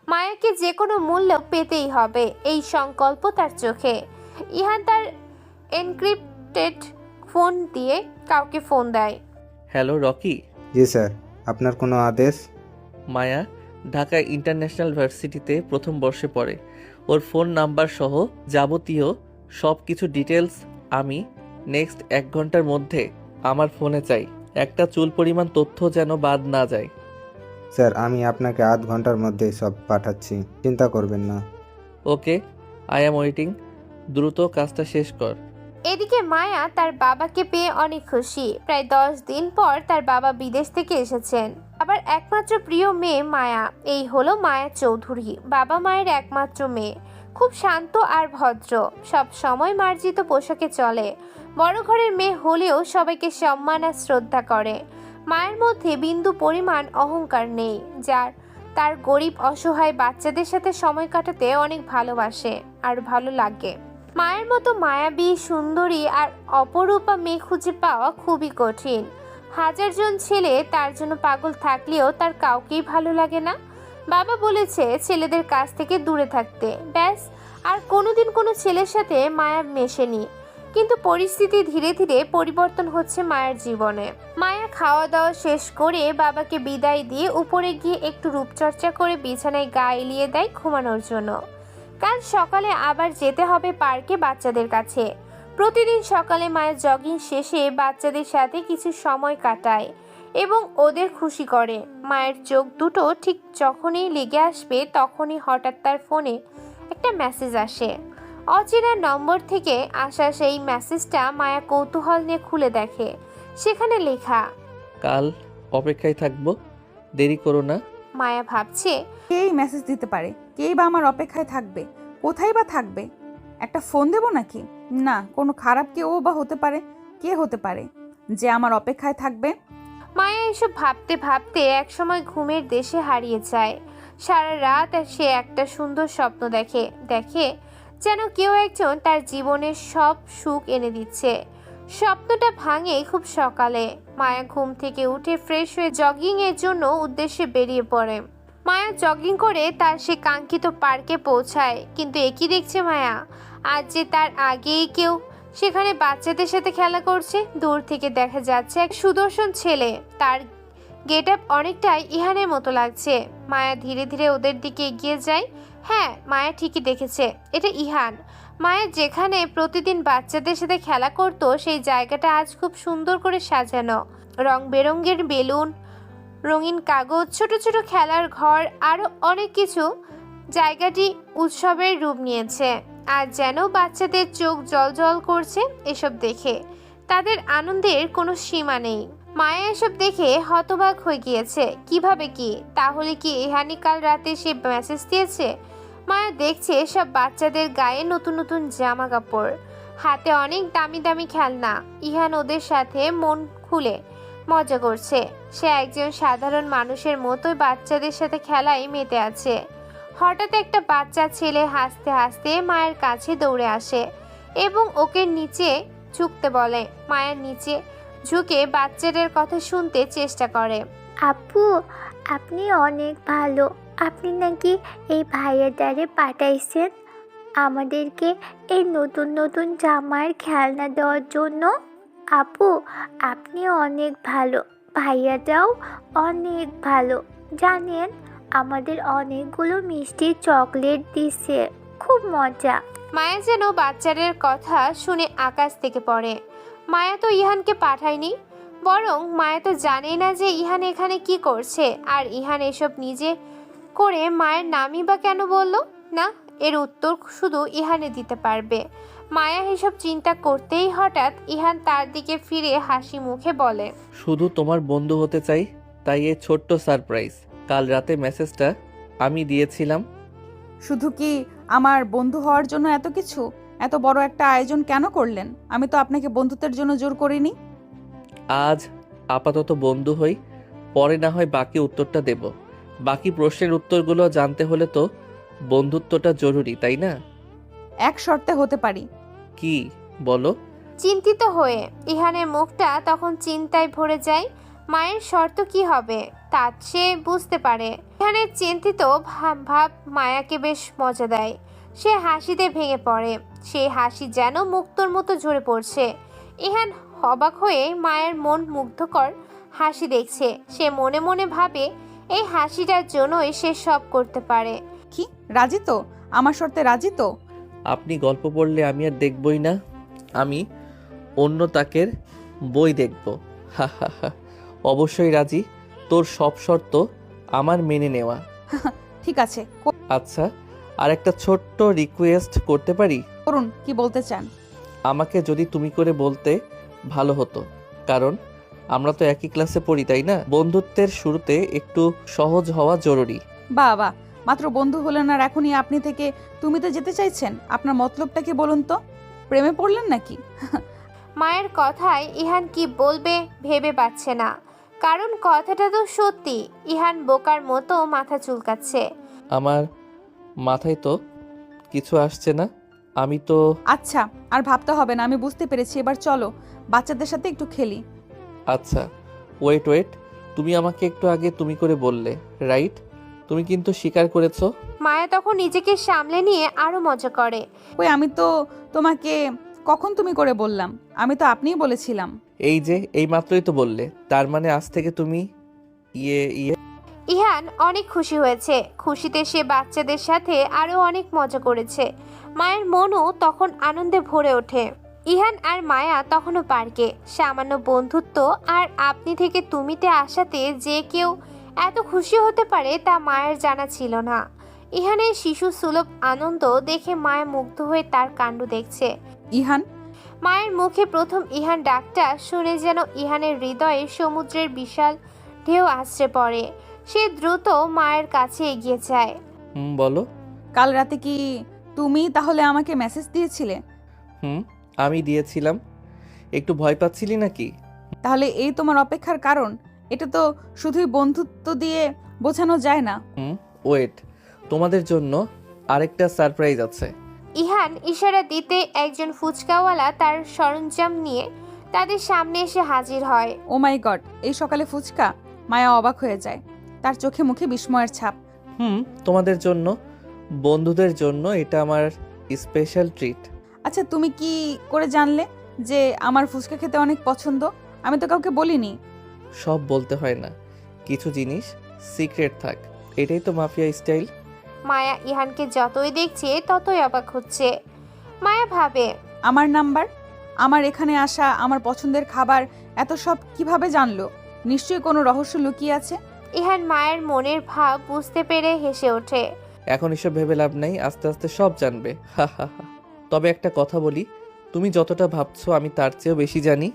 মায়াকে যে কোনো মূল্য পেতেই হবে, এই সংকল্প তার চোখে। ইহান তার এনক্রিপ্টেড ফোন দিয়ে কাউকে ফোন দেয়। Hello Rocky. জি স্যার, আপনার কোনো আদেশ? মায়া ঢাকা ইন্টারন্যাশনাল ভার্সিটিতে প্রথম বর্ষে পড়ে। ওর ফোন নাম্বার সহ যাবতীয় সব কিছু ডিটেলস আমি নেক্সট 1 ঘন্টার মধ্যে আমার ফোনে চাই। একটা চুল পরিমাণ তথ্য যেন বাদ না যায়। স্যার, আমি আপনাকে আধ ঘন্টার মধ্যে সব পাঠাচ্ছি, চিন্তা করবেন না। ওকে, আই অ্যাম ওয়েটিং। দ্রুত কাজটা শেষ কর। এদিকে মায়া তার বাবাকে পেয়ে অনেক খুশি। প্রায় 10 দিন পর তার বাবা বিদেশ থেকে এসেছেন। আবার একমাত্র প্রিয় মেয়ে মায়া, এই হলো মায়া চৌধুরী, বাবা মায়ের একমাত্র মেয়ে। খুব শান্ত আর ভদ্র, সব সময় মার্জিত পোশাকে চলে। বড় ঘরের মেয়ে হলেও সবাইকে সম্মান আর শ্রদ্ধা করে। মায়ের মধ্যে বিন্দু পরিমাণ অহংকার নেই, যার তার গরিব অসহায় বাচ্চাদের সাথে সময় কাটাতে অনেক ভালোবাসে আর ভালো লাগে। মায়ের মতো মায়াবী, সুন্দরী আর অপরূপা মেয়ে খুঁজে পাওয়া খুবই কঠিন। 1000 জন ছেলে তার জন্য পাগল থাকলেও তার কাউকেই ভালো লাগে না। বাবা বলেছে ছেলেদের কাছ থেকে দূরে থাকতে, ব্যাস। আর কোনোদিন কোনো ছেলের সাথে মায়া মেশেনি। কিন্তু পরিস্থিতি ধীরে ধীরে পরিবর্তন হচ্ছে মায়ের জীবনে। মায়া খাওয়া দাওয়া শেষ করে বাবাকে বিদায় দিয়ে উপরে গিয়ে একটু রূপচর্চা করে বিছানায় গা এলিয়ে দেয় ঘুমানোর জন্য। কাল সকালে আবার যেতে হবে পার্কে বাচ্চাদের কাছে। প্রতিদিন সকালে মায়ের জগিং শেষে বাচ্চাদের সাথে কিছু সময় কাটায় এবং ওদের খুশি করে। মায়ের চোখ দুটো ঠিক যখনই লেগে আসবে, তখনই হঠাৎ তার ফোনে একটা মেসেজ আসে। অচেনা নম্বর থেকে আসা সেই মেসেজটা মায়া কৌতূহল নিয়ে খুলে দেখে। সেখানে লেখা, কাল অপেক্ষায় থাকবো, দেরি করো না। মায়া ভাবছে, কেই মেসেজ দিতে পারে? কেই বা আমার অপেক্ষায় থাকবে? কোথায় বা থাকবে? একটা ফোন দেবো নাকি? না, কোনো খারাপ কেউ বা হতে পারে। কে হতে পারে যে আমার অপেক্ষায় থাকবে? মায়া এসব ভাবতে ভাবতে একসময় ঘুমের দেশে হারিয়ে যায়। সারা রাত সে একটা সুন্দর স্বপ্ন দেখে যেন কেউ একজন তার জীবনের সব সুখ এনে দিচ্ছে। স্বপ্নটা ভাঙে খুব সকালে। মায়া ঘুম থেকে উঠে ফ্রেশ হয়ে জগিং এর জন্য উদ্দেশ্যে বেরিয়ে পড়ে। মায়া জগিং করে তার সে কাঙ্ক্ষিত পার্কে পৌঁছায়, কিন্তু একই দেখছে মায়া, আজ যে তার আগেই কেউ সেখানে বাচ্চাদের সাথে খেলা করছে। দূর থেকে দেখা যাচ্ছে এক সুদর্শন ছেলে তার গেট আপ অনেকটাই ইহানের মতো লাগছে। মায়া ধীরে ধীরে ওদের দিকে এগিয়ে যায়। হ্যাঁ, মায়া ঠিকই দেখেছে, এটা ইহান। মায়া যেখানে প্রতিদিন বাচ্চাদের সাথে খেলা করতো সেই জায়গাটা আজ খুব সুন্দর করে সাজানো, রং বেরঙের বেলুন, রঙিন কাগজ, ছোট ছোট খেলার ঘর, আরো অনেক কিছু। জায়গাটি উৎসবের রূপ নিয়েছে। আর যেন বাচ্চাদের চোখ জল করছে এসব দেখে। তাদের আনন্দের কোনো সীমা নেই। মায়া এসব দেখে হতবাক হয়ে গিয়েছে। কিভাবে কি? তাহলে কি ইহানি কাল রাতে সে মেসেজ দিয়েছে? মায়া দেখছে সব বাচ্চাদের গায়ে নতুন নতুন জামা কাপড়, হাতে অনেক দামি দামি খেলনা। ইহান ওদের সাথে মন খুলে মজা করছে। সে একজন সাধারণ মানুষের মতোই বাচ্চাদের সাথে খেলায় মেতে আছে। হঠাৎ একটা বাচ্চা ছেলে হাসতে হাসতে মায়ের কাছে দৌড়ে আসে এবং ওকে নিচে ঝুঁকতে বলে। মায়ের নিচে ঝুঁকে বাচ্চাদের কথা শুনতে চেষ্টা করে। আপু, আপনি অনেক ভালো। আপনি নাকি এই ভাইয়াটারে পাঠাইছেন আমাদেরকে এই নতুন নতুন জামার খেলনা দেওয়ার জন্য। আপু, আপনি অনেক ভালো। ভাইয়াটাও অনেক ভালো। জানেন, আমাদের অনেকগুলো মিষ্টি চকলেট দিছে, খুব মজা। মায়া যেন বাচ্চাদের কথা শুনে আকাশ থেকে পড়ে। মায়া তো ইহানকে পাঠায়নি, বরং মায়া তো জানেই না যে ইহান এখানে কি করছে। আর ইহান এসব নিজে করে মায়ের নামই বা কেন বলল না? এর উত্তর শুধু ইহানে দিতে পারবে। মায়া এসব চিন্তা করতেই হঠাৎ ইহান তার দিকে ফিরে হাসি মুখে বলে, শুধু তোমার বন্ধু হতে চাই, তাই এই ছোট্ট সারপ্রাইজ। কাল রাতে মেসেজটা আমি দিয়েছিলাম। শুধু কি আমার বন্ধু হওয়ার জন্য এত কিছু, এত বড় একটা আয়োজন কেন করলেন? আমি তো আপনাকে বন্ধুত্বের জন্য জোর করিনি। আজ আপাতত বন্ধু হই, পরে না হয় বাকি উত্তরটা দেব। বাকি প্রশ্নের উত্তরগুলো জানতে হলে তো বন্ধুত্বটা জরুরি, তাই না? এক শর্তে হতে পারি। কি বলো? চিন্তিত হয়ে ইহানের মুখটা তখন চিন্তায় ভরে যায়। মায়ের শর্ত কি হবে তা সে বুঝতে পারে। ইহানের চিন্তিত ভাব মায়াকে বেশ মজা দেয়। সে হাসিতে ভেঙে পড়ে। সেই হাসি যেন মুক্তোর মতো ঝরে পড়ছে। ইহান অবাক হয়ে মায়ের মন মুগ্ধকর হাসি দেখছে। সে মনে মনে ভাবে এই হাসিটার জন্যই সে সব করতে পারে। কি, রাজি তো? আমার শর্তে রাজি তো? আপনি গল্প পড়লে আমি আর দেখবই না, আমি অন্য তাকের বই দেখব। হা হা হা। অবশ্যই রাজি। তোর সব শর্ত আমার মেনে নেওয়া। ঠিক আছে, আচ্ছা, আর একটা ছোট্ট রিকোয়েস্ট করতে পারি? করুন, কি বলতে চান? আমাকে যদি তুমি করে বলতে ভালো হতো, কারণ আমরা তো একই ক্লাসে পড়ি, তাই না? বন্ধুত্বের শুরুতে একটু সহজ হওয়া জরুরি। বাবা, মাত্র বন্ধু হলেন আর এখনই আপনি থেকে তুমিতে যেতে চাইছেন? আপনার মতলবটা কি বলুন তো? প্রেমে পড়লেন নাকি? মায়ের কথায় ইহান কি বলবে ভেবে পাচ্ছে না, কারণ কথাটা তো সত্যি। ইহান বোকার মতো মাথা চুলকাচ্ছে। আমার মাথায় তো কিছু আসছে না। আমি তো আচ্ছা, আর ভাবতে হবে না, আমি বুঝতে পেরেছি। এবার চলো বাচ্চাদের সাথে একটু খেলি। আচ্ছা, ওয়েট, তুমি আমাকে একটু আগে তুমি করে বললে, রাইট? তুমি কিন্তু স্বীকার করেছো। মায়া তখন নিজেকে সামলে নিয়ে আরো মজা করে। ওই, আমি তো তোমাকে কখন তুমি করে বললাম? আমি তো আপনিই বলেছিলাম। এই যে এই মাত্রই তো বললে, তার মানে আজ থেকে তুমি ইয়ে। ইহান অনেক খুশি হয়েছে। খুশিতে সে বাচ্চাদের সাথে আরো অনেক মজা করেছে। মায়ের মনও তখন আনন্দে ভরে ওঠে। ইহান আর মায়া তখনও পার্কে। সামান্য বন্ধুত্ব আর আপনি থেকে তুমিতে আসাতে যে কেউ এত খুশি হতে পারে তা মায়ের জানা ছিল না। ইহানের শিশু সুলভ আনন্দ দেখে মায়া মুগ্ধ হয়ে তার কাণ্ড দেখছে। ইহান, মায়ের মুখে প্রথম ইহান ডাকটা শুনে যেন ইহানের হৃদয়ে সমুদ্রের বিশাল ঢেউ আছড়ে পড়ে। সে দ্রুত মায়ের কাছে এগিয়ে যায়। বলো। কাল রাতে কি তুমি তাহলে আমাকে মেসেজ দিয়েছিলে? আমি দিয়েছিলাম। একটু ভয় পাচ্ছিলি নাকি? তাহলে এই তোমার অপেক্ষার কারণ? এটা তো শুধুই বন্ধুত্ব দিয়ে বোঝানো যায় না। ওয়েট, তোমাদের জন্য আরেকটা সারপ্রাইজ আছে। ইহান ইশারা দিতে একজন ফুচকাওয়ালা তার সরঞ্জাম নিয়ে তাদের সামনে এসে হাজির হয়। ও মাই গড, এই সকালে ফুচকা? মায়া অবাক হয়ে যায়। তার চোখে মুখে বিস্ময়ের ছাপ। তোমাদের জন্য, বন্ধুদের জন্য এটা আমার স্পেশাল ট্রিট। আচ্ছা, তুমি কি করে জানলে যে আমার ফুচকা খেতে অনেক পছন্দ? আমি তো কাউকে বলিনি। সব বলতে হয় না, কিছু জিনিস সিক্রেট থাক, এটাই তো মাফিয়া স্টাইল। মায়া ইহানকে যতই দেখছে ততই অবাক হচ্ছে। মায়া ভাবে, আমার নাম্বার, আমার এখানে আসা, আমার পছন্দের খাবার, এত সব কিভাবে জানলো? নিশ্চয়ই কোনো রহস্য লুকিয়ে আছে। ইহান মায়ের মনের ভাব বুঝতে পেরে হেসে ওঠে। এখন এসব ভেবে লাভ নাই, আস্তে আস্তে সব জানবে। হা হা হা। তবে একটা কথা বলি, তুমি যতটা ভাবছো আমি তার চেয়েও বেশি জানি।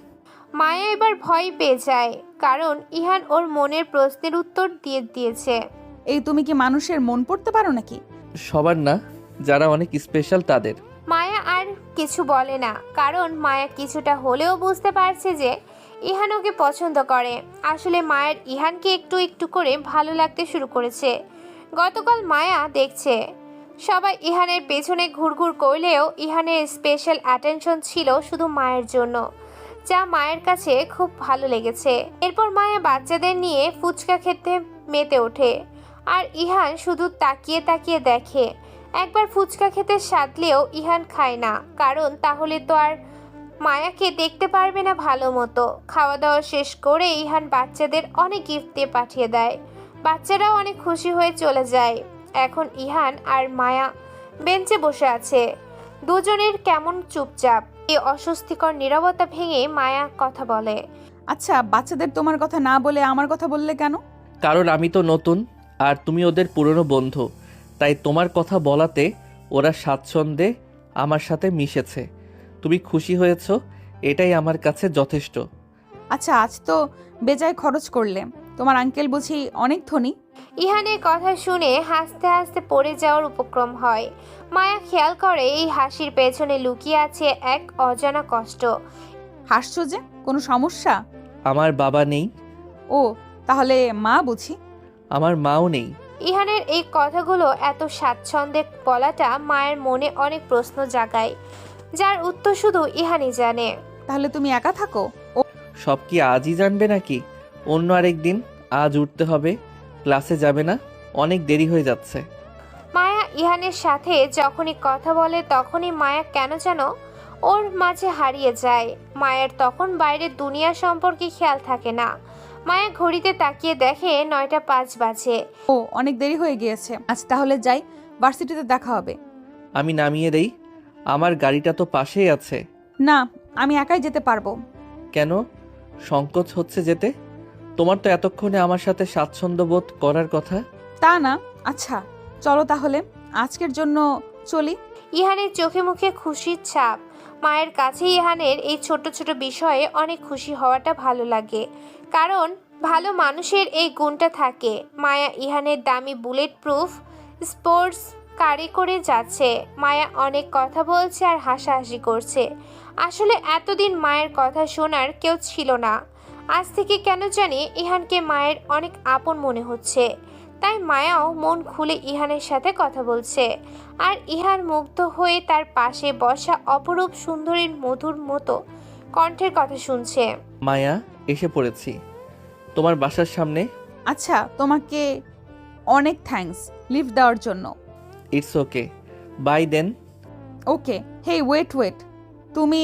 মায়া এবার ভয় পেয়ে যায়, কারণ ইহান ওর মনের প্রশ্নের উত্তর দিয়েছে। এই তুমি কি মানুষের মন পড়তে পারো নাকি? সবার না, যারা অনেক স্পেশাল তাদের। মায়া আর কিছু বলে না, কারণ মায়া কিছুটা হলেও বুঝতে পারছে যে ইহান ওকে পছন্দ করে। আসলে মায়ের ইহানকে একটু একটু করে ভালো লাগতে শুরু করেছে। গতকাল মায়া দেখছে সবাই ইহানের পেছনে ঘুরঘুর করলেও ইহানের স্পেশাল অ্যাটেনশন ছিল শুধু মায়ের জন্য, যা মায়ের কাছে খুব ভালো লেগেছে। এরপর মায়া বাচ্চাদের নিয়ে ফুচকা খেতে মেতে ওঠে, আর ইহান শুধু তাকিয়ে তাকিয়ে দেখে। একবার ফুচকা খেতে সাধলেও ইহান খায় না, কারণ তাহলে তো আর মায়াকে দেখতে পারবে না ভালো মতো। খাওয়া দাওয়া শেষ করে ইহান বাচ্চাদের অনেক গিফট দিয়ে পাঠিয়ে দেয়। বাচ্চারাও অনেক খুশি হয়ে চলে যায়। এখন ইহান আর মায়া বেঞ্চে বসে আছে, দুজনের কেমন চুপচাপ। এই অস্বস্তিকর নীরবতা ভেঙে মায়া কথা বলে। আচ্ছা, বাচ্চাদের তোমার কথা না বলে আমার কথা বললে কেন? কারণ আমি তো নতুন আর তুমি ওদের পুরনো বন্ধু, তাই তোমার কথা বলাতে ওরা স্বাচ্ছন্দ্যে আমার সাথে মিশেছে। তুমি খুশি হয়েছো, এটাই আমার কাছে যথেষ্ট। আচ্ছা, আজ তো বেজায় খরচ করলে। তোমার আঙ্কেল বুঝি অনেক ধনী? ইহানের কথা শুনে হাসতে হাসতে পড়ে যাওয়ার উপক্রম হয়। মায়া খেয়াল করে এই হাসির পেছনে লুকিয়ে আছে এক অজানা কষ্ট। হাসছো যে, কোনো সমস্যা? আমার বাবা নেই। ও, তাহলে মা বুঝি? আমার মাও নেই। ইহানের এই কথাগুলো এত স্বাচ্ছন্দ্যে বলাটা মায়ের মনে অনেক প্রশ্ন জাগায়, যার উত্তর শুধু ইহানই জানে। তাহলে তুমি একা থাকো? সব কি আজই জানবে নাকি অন্য আরেক দিন? আজ উঠতে হবে, ক্লাসে যাবে না, অনেক দেরি হয়ে যাচ্ছে। মায়া ইহানের সাথে যখনই কথা বলে তখনই মায়া কেন যেন ওর মাঝে হারিয়ে যায়। মায়ের তখন বাইরের দুনিয়া সম্পর্কে খেয়াল থাকে না। মায়া ঘড়িতে তাকিয়ে দেখে 9:05 বাজে। ও, অনেক দেরি হয়ে গিয়েছে। আজ তাহলে যাই, ভার্সিটিতে দেখা হবে। আমি নামিয়ে দেই, আমার গাড়িটা তো পাশেই আছে। না, আমি একাই যেতে পারবো। কেন সংকোচ হচ্ছে যেতে? তোমার তো এতক্ষণে আমার সাথে স্বাচ্ছন্দ্য বোধ করার কথা। তা না। আচ্ছা চলো তাহলে, আজকের জন্য চলি। ইহানের চোখে মুখে খুশির ছাপ। মায়ের কাছে ইহানের এই ছোট ছোট বিষয়ে অনেক খুশি হওয়াটা ভালো লাগে, কারণ ভালো মানুষের এই গুণটা থাকে। মায়া ইহানের দামি বুলেট প্রুফ স্পোর্টস কারে করে যাচ্ছে। মায়া অনেক কথা বলছে আর হাসাহাসি করছে। আসলে এতদিন মায়ের কথা শোনার কেউ ছিল না। আজ থেকে কেন জানি ইহানকে মায়ের অনেক আপন মনে হচ্ছে। তাই মায়াও মন খুলে ইহানের সাথে কথা বলছে, আর ইহান মুগ্ধ হয়ে তার পাশে বসা অপরূপ সুন্দরীর মধুর মতো কণ্ঠের কথা শুনছে। মায়া, এসে পড়েছি তোমার বাসার সামনে। আচ্ছা, তোমাকে অনেক থ্যাঙ্কস লিফট দেওয়ার জন্য। It's okay, bye then. Okay. Hey wait, তুমি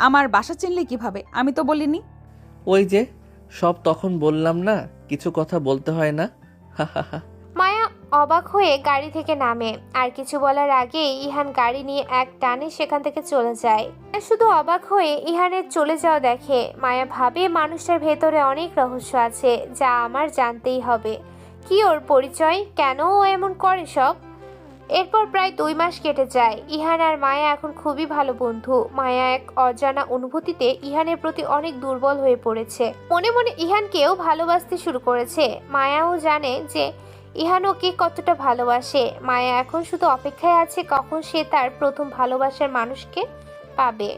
আমার বাসা চিনলে কিভাবে? আমি তো বলিনি। ওই যে সব তখন বললাম না, কিছু কথা বলতে হয় না। হা হা হা। মায়া অবাক হয়ে গাড়ি থেকে নামে, আর কিছু বলার আগে ইহান গাড়ি নিয়ে এক টানে সেখান থেকে চলে যায়। শুধু অবাক হয়ে ইহানের চলে যাওয়া দেখে মায়া ভাবে মানুষটার ভেতরে অনেক রহস্য আছে, যা আমার জানতেই হবে। কি ওর পরিচয়, কেন ও এমন করে সব। এরপর প্রায় 2 মাস কেটে যায়। ইহান আর মায়া এখন খুবই ভালো বন্ধু। মায়া এক অজানা অনুভূতিতে ইহানের প্রতি অনেক দুর্বল হয়ে পড়েছে। মনে মনে ইহানকেও ভালোবাসতে শুরু করেছে। মায়াও জানে যে ইহান ওকে কতটা ভালোবাসে। মায়া এখন শুধু অপেক্ষায় আছে কখন সে তার প্রথম ভালোবাসার মানুষকে পাবে,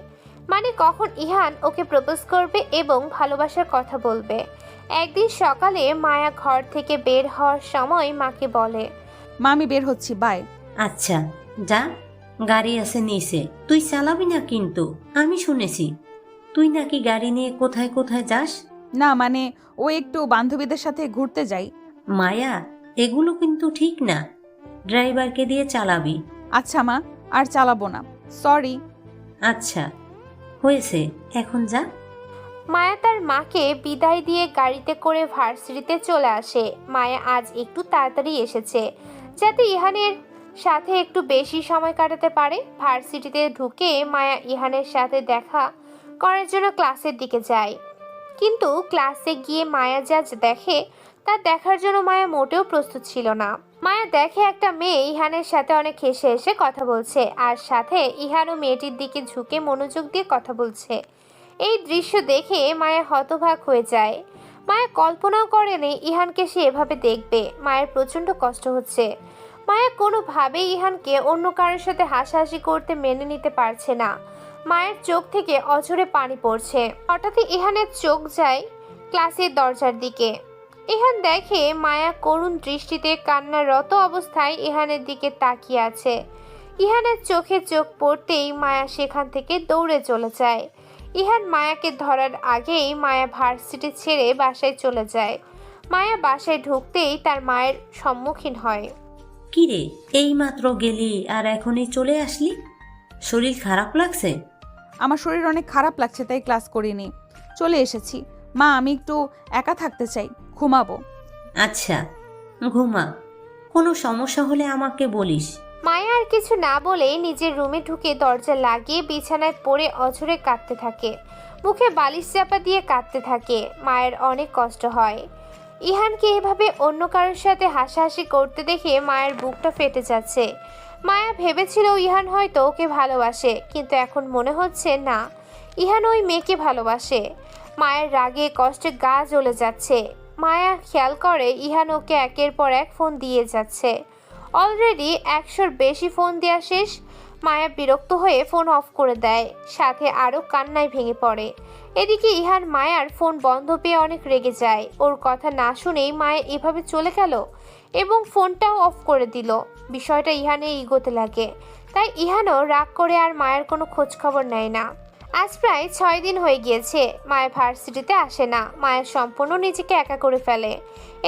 মানে কখন ইহান ওকে প্রপোজ করবে এবং ভালোবাসার কথা বলবে। একদিন সকালে মায়া ঘর থেকে বের হওয়ার সময় মাকে বলে, মা, আমি বের হচ্ছি, বাই। আচ্ছা যা, গাড়ি আছে নিচে, তুই চালাবি না কিন্তু। আমি শুনেছি তুই নাকি গাড়ি নিয়ে কোথায় কোথায় যাস। না মানে, ও একটু বান্ধবীদের সাথে ঘুরতে যাই। মায়া, এগুলো কিন্তু ঠিক না, ড্রাইভারকে দিয়ে চালাবি। আচ্ছা মা, আর চালাবো না, সরি। আচ্ছা হয়েছে, এখন যা। মায়া তার মাকে বিদায় দিয়ে গাড়িতে করে ভার্সিটিতে চলে আসে। মায়া আজ একটু তাড়াতাড়ি এসেছে যাতে ইহানের সাথে একটু বেশি সময় কাটাতে পারে। ভার্সিটিতে ঢুকে মায়া ইহানের সাথে দেখা করার জন্য ক্লাসের দিকে যায়, কিন্তু ক্লাসে গিয়ে মায়া যা দেখে তা দেখার জন্য মায়া মোটেও প্রস্তুত ছিল না। মায়া দেখে একটা মেয়ে ইহানের সাথে অনেক হেসে হেসে কথা বলছে, আর সাথে ইহানও মেয়েটির দিকে ঝুঁকে মনোযোগ দিয়ে কথা বলছে। এই দৃশ্য দেখে মায়া হতবাক হয়ে যায়। মায়া কল্পনাও করেনি ইহানকে সে এভাবে দেখবে। মায়ের প্রচণ্ড কষ্ট হচ্ছে। মায়া কোনোভাবেই ইহানকে অন্য কারোর সাথে হাসাহাসি করতে মেনে নিতে পারছে না। মায়ের চোখ থেকে অঝরে পানি পড়ছে। হঠাৎই ইহানের চোখ যায় ক্লাসের দরজার দিকে। ইহান দেখে মায়া করুণ দৃষ্টিতে কান্নারত অবস্থায় ইহানের দিকে তাকিয়ে আছে। ইহানের চোখে চোখ পড়তেই মায়া সেখান থেকে দৌড়ে চলে যায়। ইহান মায়াকে ধরার আগেই মায়া ভার্সিটি ছেড়ে বাসায় চলে যায়। মায়া বাসায় ঢুকতেই তার মায়ের সম্মুখীন হয়। কিরে, এইমাত্র গেলি আর এখনই চলে আসলি? শরীর খারাপ লাগছে? আমার শরীর অনেক খারাপ লাগছে, তাই ক্লাস করিনি, চলে এসেছি। মা, আমি একটু একা থাকতে চাই, ঘুমাবো। আচ্ছা, ঘুমা। কোনো সমস্যা হলে আমাকে বলিস। মায়া আর কিছু না বলে নিজের রুমে ঢুকে দরজা লাগিয়ে বিছানায় পড়ে অঝরে কাঁদতে থাকে। মুখে বালিশ চাপা দিয়ে কাঁদতে থাকে। মায়ের অনেক কষ্ট হয়। ইহানকে এভাবে অন্য কারোর সাথে হাসাহাসি করতে দেখে মায়ের বুকটা ফেটে যাচ্ছে। মায়া ভেবেছিল ইহান হয়তো ওকে ভালোবাসে, কিন্তু এখন মনে হচ্ছে না, ইহান ওই মেয়েকে ভালোবাসে। মায়ের রাগে কষ্টে গা জ্বলে যাচ্ছে। মায়া খেয়াল করে ইহান ওকে একের পর এক ফোন দিয়ে যাচ্ছে। অলরেডি 100-র বেশি ফোন দেওয়া শেষ। মায়া বিরক্ত হয়ে ফোন অফ করে দেয়, সাথে আরও কান্নায় ভেঙে পড়ে। এদিকে ইহান মায়ার ফোন বন্ধ পেয়ে অনেক রেগে যায়। ওর কথা না শুনেই মায়া এভাবে চলে গেল এবং ফোনটাও অফ করে দিল। বিষয়টা ইহানের ইগোতে লাগে, তাই ইহানও রাগ করে আর মায়ের কোনো খোঁজ খবর নেয় না। আজ প্রায় 6 দিন হয়ে গিয়েছে মায়া ভার্সিটিতে আসে না। মায়া সম্পূর্ণ নিজেকে একা করে ফেলে।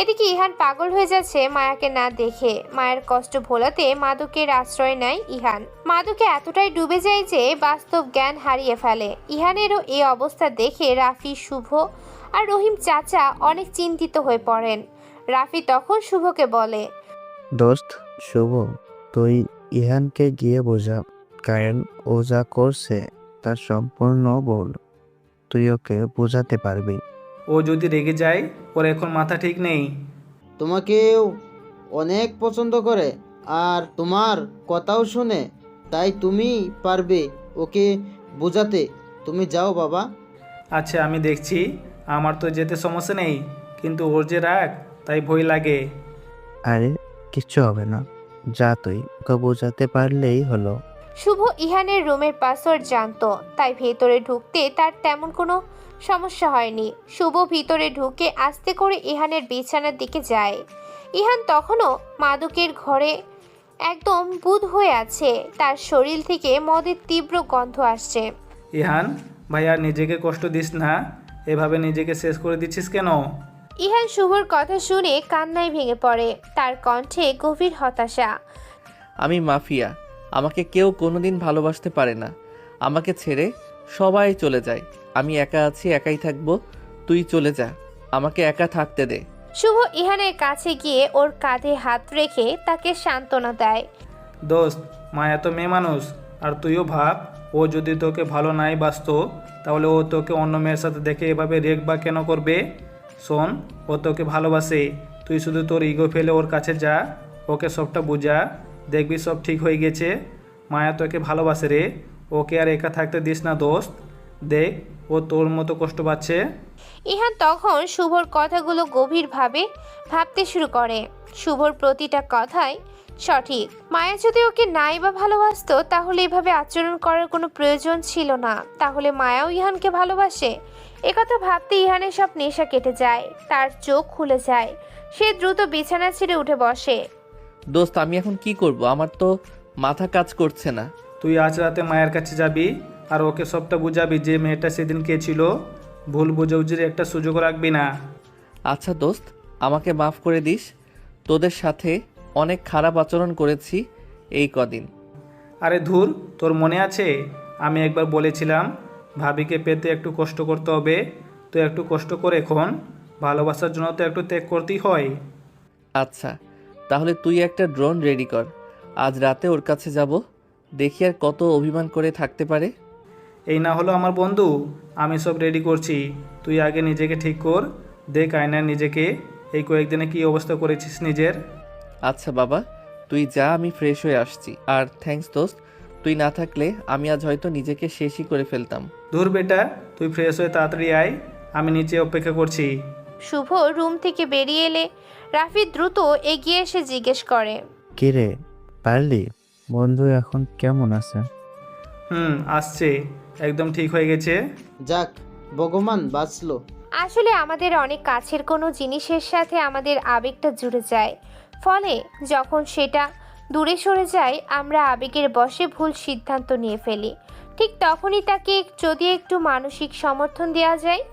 এদিকে ইহান পাগল হয়ে যাচ্ছে মায়াকে না দেখে। মায়ের কষ্ট ভোলাতে মাদকের আশ্রয় নেয় ইহান। মাদকে এতটাই ডুবে যায় যে বাস্তব জ্ঞান হারিয়ে ফেলে। ইহানেরও এই অবস্থা দেখে রাফি, শুভ আর রহিম চাচা অনেক চিন্তিত হয়ে পড়েন। রাফি তখন শুভকে বলে, দোস্ত শুভ, তুই ইহানকে গিয়ে বোঝা, কারণ ও যা করছে তার সম্পূর্ণ ভুল। তুই ওকে বোঝাতে পারবি। ও যদি রেগে যায়, ওর এখন মাথা ঠিক নেই। তোমাকেও অনেক পছন্দ করে আর তোমার কথাও শুনে, তাই তুমি পারবে ওকে বোঝাতে। তুমি যাও বাবা। আচ্ছা, আমি দেখছি। আমার তো যেতে সমস্যা নেই, কিন্তু ওর যে রাগ, তাই ভয় লাগে। আরে কিচ্ছু হবে না, যা, তুই ওকে বোঝাতে পারলেই হলো। শুভ ইহানের রুমের পাসওয়ার্ড জানতো, তাই ভেতরে ঢুকতে তার তেমন কোনো সমস্যা হয়নি। শুভ ভিতরে ঢুকে আস্তে করে ইহানের বিছানার দিকে যায়। ইহান তখনও মাদকের ঘরে একদম বুঁদ হয়ে আছে। তার শরীর থেকে মদের তীব্র গন্ধ আসছে। ইহান ভাইয়া, নিজেকে কষ্ট দিস না, এভাবে নিজেকে শেষ করে দিচ্ছিস কেন? ইহান শুভর কথা শুনে কান্নায় ভেঙে পড়ে। তার কণ্ঠে গভীর হতাশা। আমি মাফিয়া, আমাকে কেউ কোনোদিন ভালোবাসতে পারে না। আমাকে ছেড়ে সবাই চলে যায়। আমি একা আছি, একাই থাকবো। তুই চলে যা, আমাকে একা থাকতে দে। শুভ ইহানের কাছে গিয়ে ওর কাঁধে হাত রেখে তাকে সান্ত্বনা দেয়। দোস্ত, মায়া তো মেয়ে মানুষ, আর তুইও ভাব, ও যদি তোকে ভালো নাই বাসতো, তাহলে ও তোকে অন্য মেয়ের সাথে দেখে এভাবে রেগ বা কেন করবে? শোন, ও তোকে ভালোবাসে। তুই শুধু তোর ইগো ফেলে ওর কাছে যা, ওকে সবটা বুঝা, দেখবি সব ঠিক হয়ে গেছে। মায়া তোকে ভালোবাসে রে, ওকে আর একা থাকতে দিস না দোস্ত। দেখ, ও তোর মতো কষ্ট পাচ্ছে। ইহান তখন শুভর কথাগুলো গভীরভাবে ভাবতে শুরু করে। শুভর প্রতিটা কথাই সঠিক। মায়া যদি ওকে নাই বা ভালোবাসতো, তাহলে এভাবে আচরণ করার কোনো প্রয়োজন ছিল না। তাহলে মায়াও ইহানকে ভালোবাসে? একথা ভাবতে ইহানের সব নেশা কেটে যায়। তার চোখ খুলে যায়। সে দ্রুত বিছানা ছেড়ে উঠে বসে। দোস্ত, আমি এখন কি করব? আমার তো মাথা কাজ করছে না। তুই আজ রাতে মায়ের কাছে যাবি আর ওকে সবটা বুঝাবি যে মেয়েটা সেদিন কে ছিল। ভুল বুঝাবুঝির একটা সুযোগ রাখবি না। আচ্ছা দোস্ত, আমাকে মাফ করে দিস। তোদের সাথে অনেক খারাপ আচরণ করেছি এই কদিন। আরে ধুর, তোর মনে আছে আমি একবার বলেছিলাম ভাবিকে পেতে একটু কষ্ট করতে হবে? তো একটু কষ্ট করে এখন, ভালোবাসার জন্য তো একটু ত্যাগ করতেই হয়। আচ্ছা, তাহলে তুই একটা ড্রোন রেডি কর, আজ রাতে ওর কাছে যাব, দেখি আর কত অভিমান করে থাকতে পারে। এই না হলো আমার বন্ধু, আমি সব রেডি করছি, তুই আগে নিজেকে ঠিক কর, দেখ আয়নায় নিজেকে, এই কয়েকদিনে কি অবস্থা করেছিস নিজের। আচ্ছা বাবা, তুই যা, আমি ফ্রেশ হয়ে আসছি। আর থ্যাঙ্কস দোস্ত, তুই না থাকলে আমি আজ হয়তো নিজেকে শেষই করে ফেলতাম। দূর বেটা, তুই ফ্রেশ হয়ে তাড়াতাড়ি আয়, আমি নিচে অপেক্ষা করছি। শুভ রুম থেকে বেরিয়ে এলে রাফি দ্রুত এগিয়ে এসে জিজ্ঞেস করে, কিরে পারলি? বন্ধু এখন কেমন আছে? আসছে, একদম ঠিক হয়ে গেছে। যাক, ভগবান বাঁচলো। আসলে আমাদের অনেক কাছের কোনো জিনিসের সাথে আমাদের আবেগটা জুড়ে যায়, ফলে যখন সেটা দূরে সরে যায় আমরা আবেগের বশে ভুল সিদ্ধান্ত নিয়ে ফেলি। ঠিক তখনই তাকে যদি একটু মানসিক সমর্থন দেওয়া যায়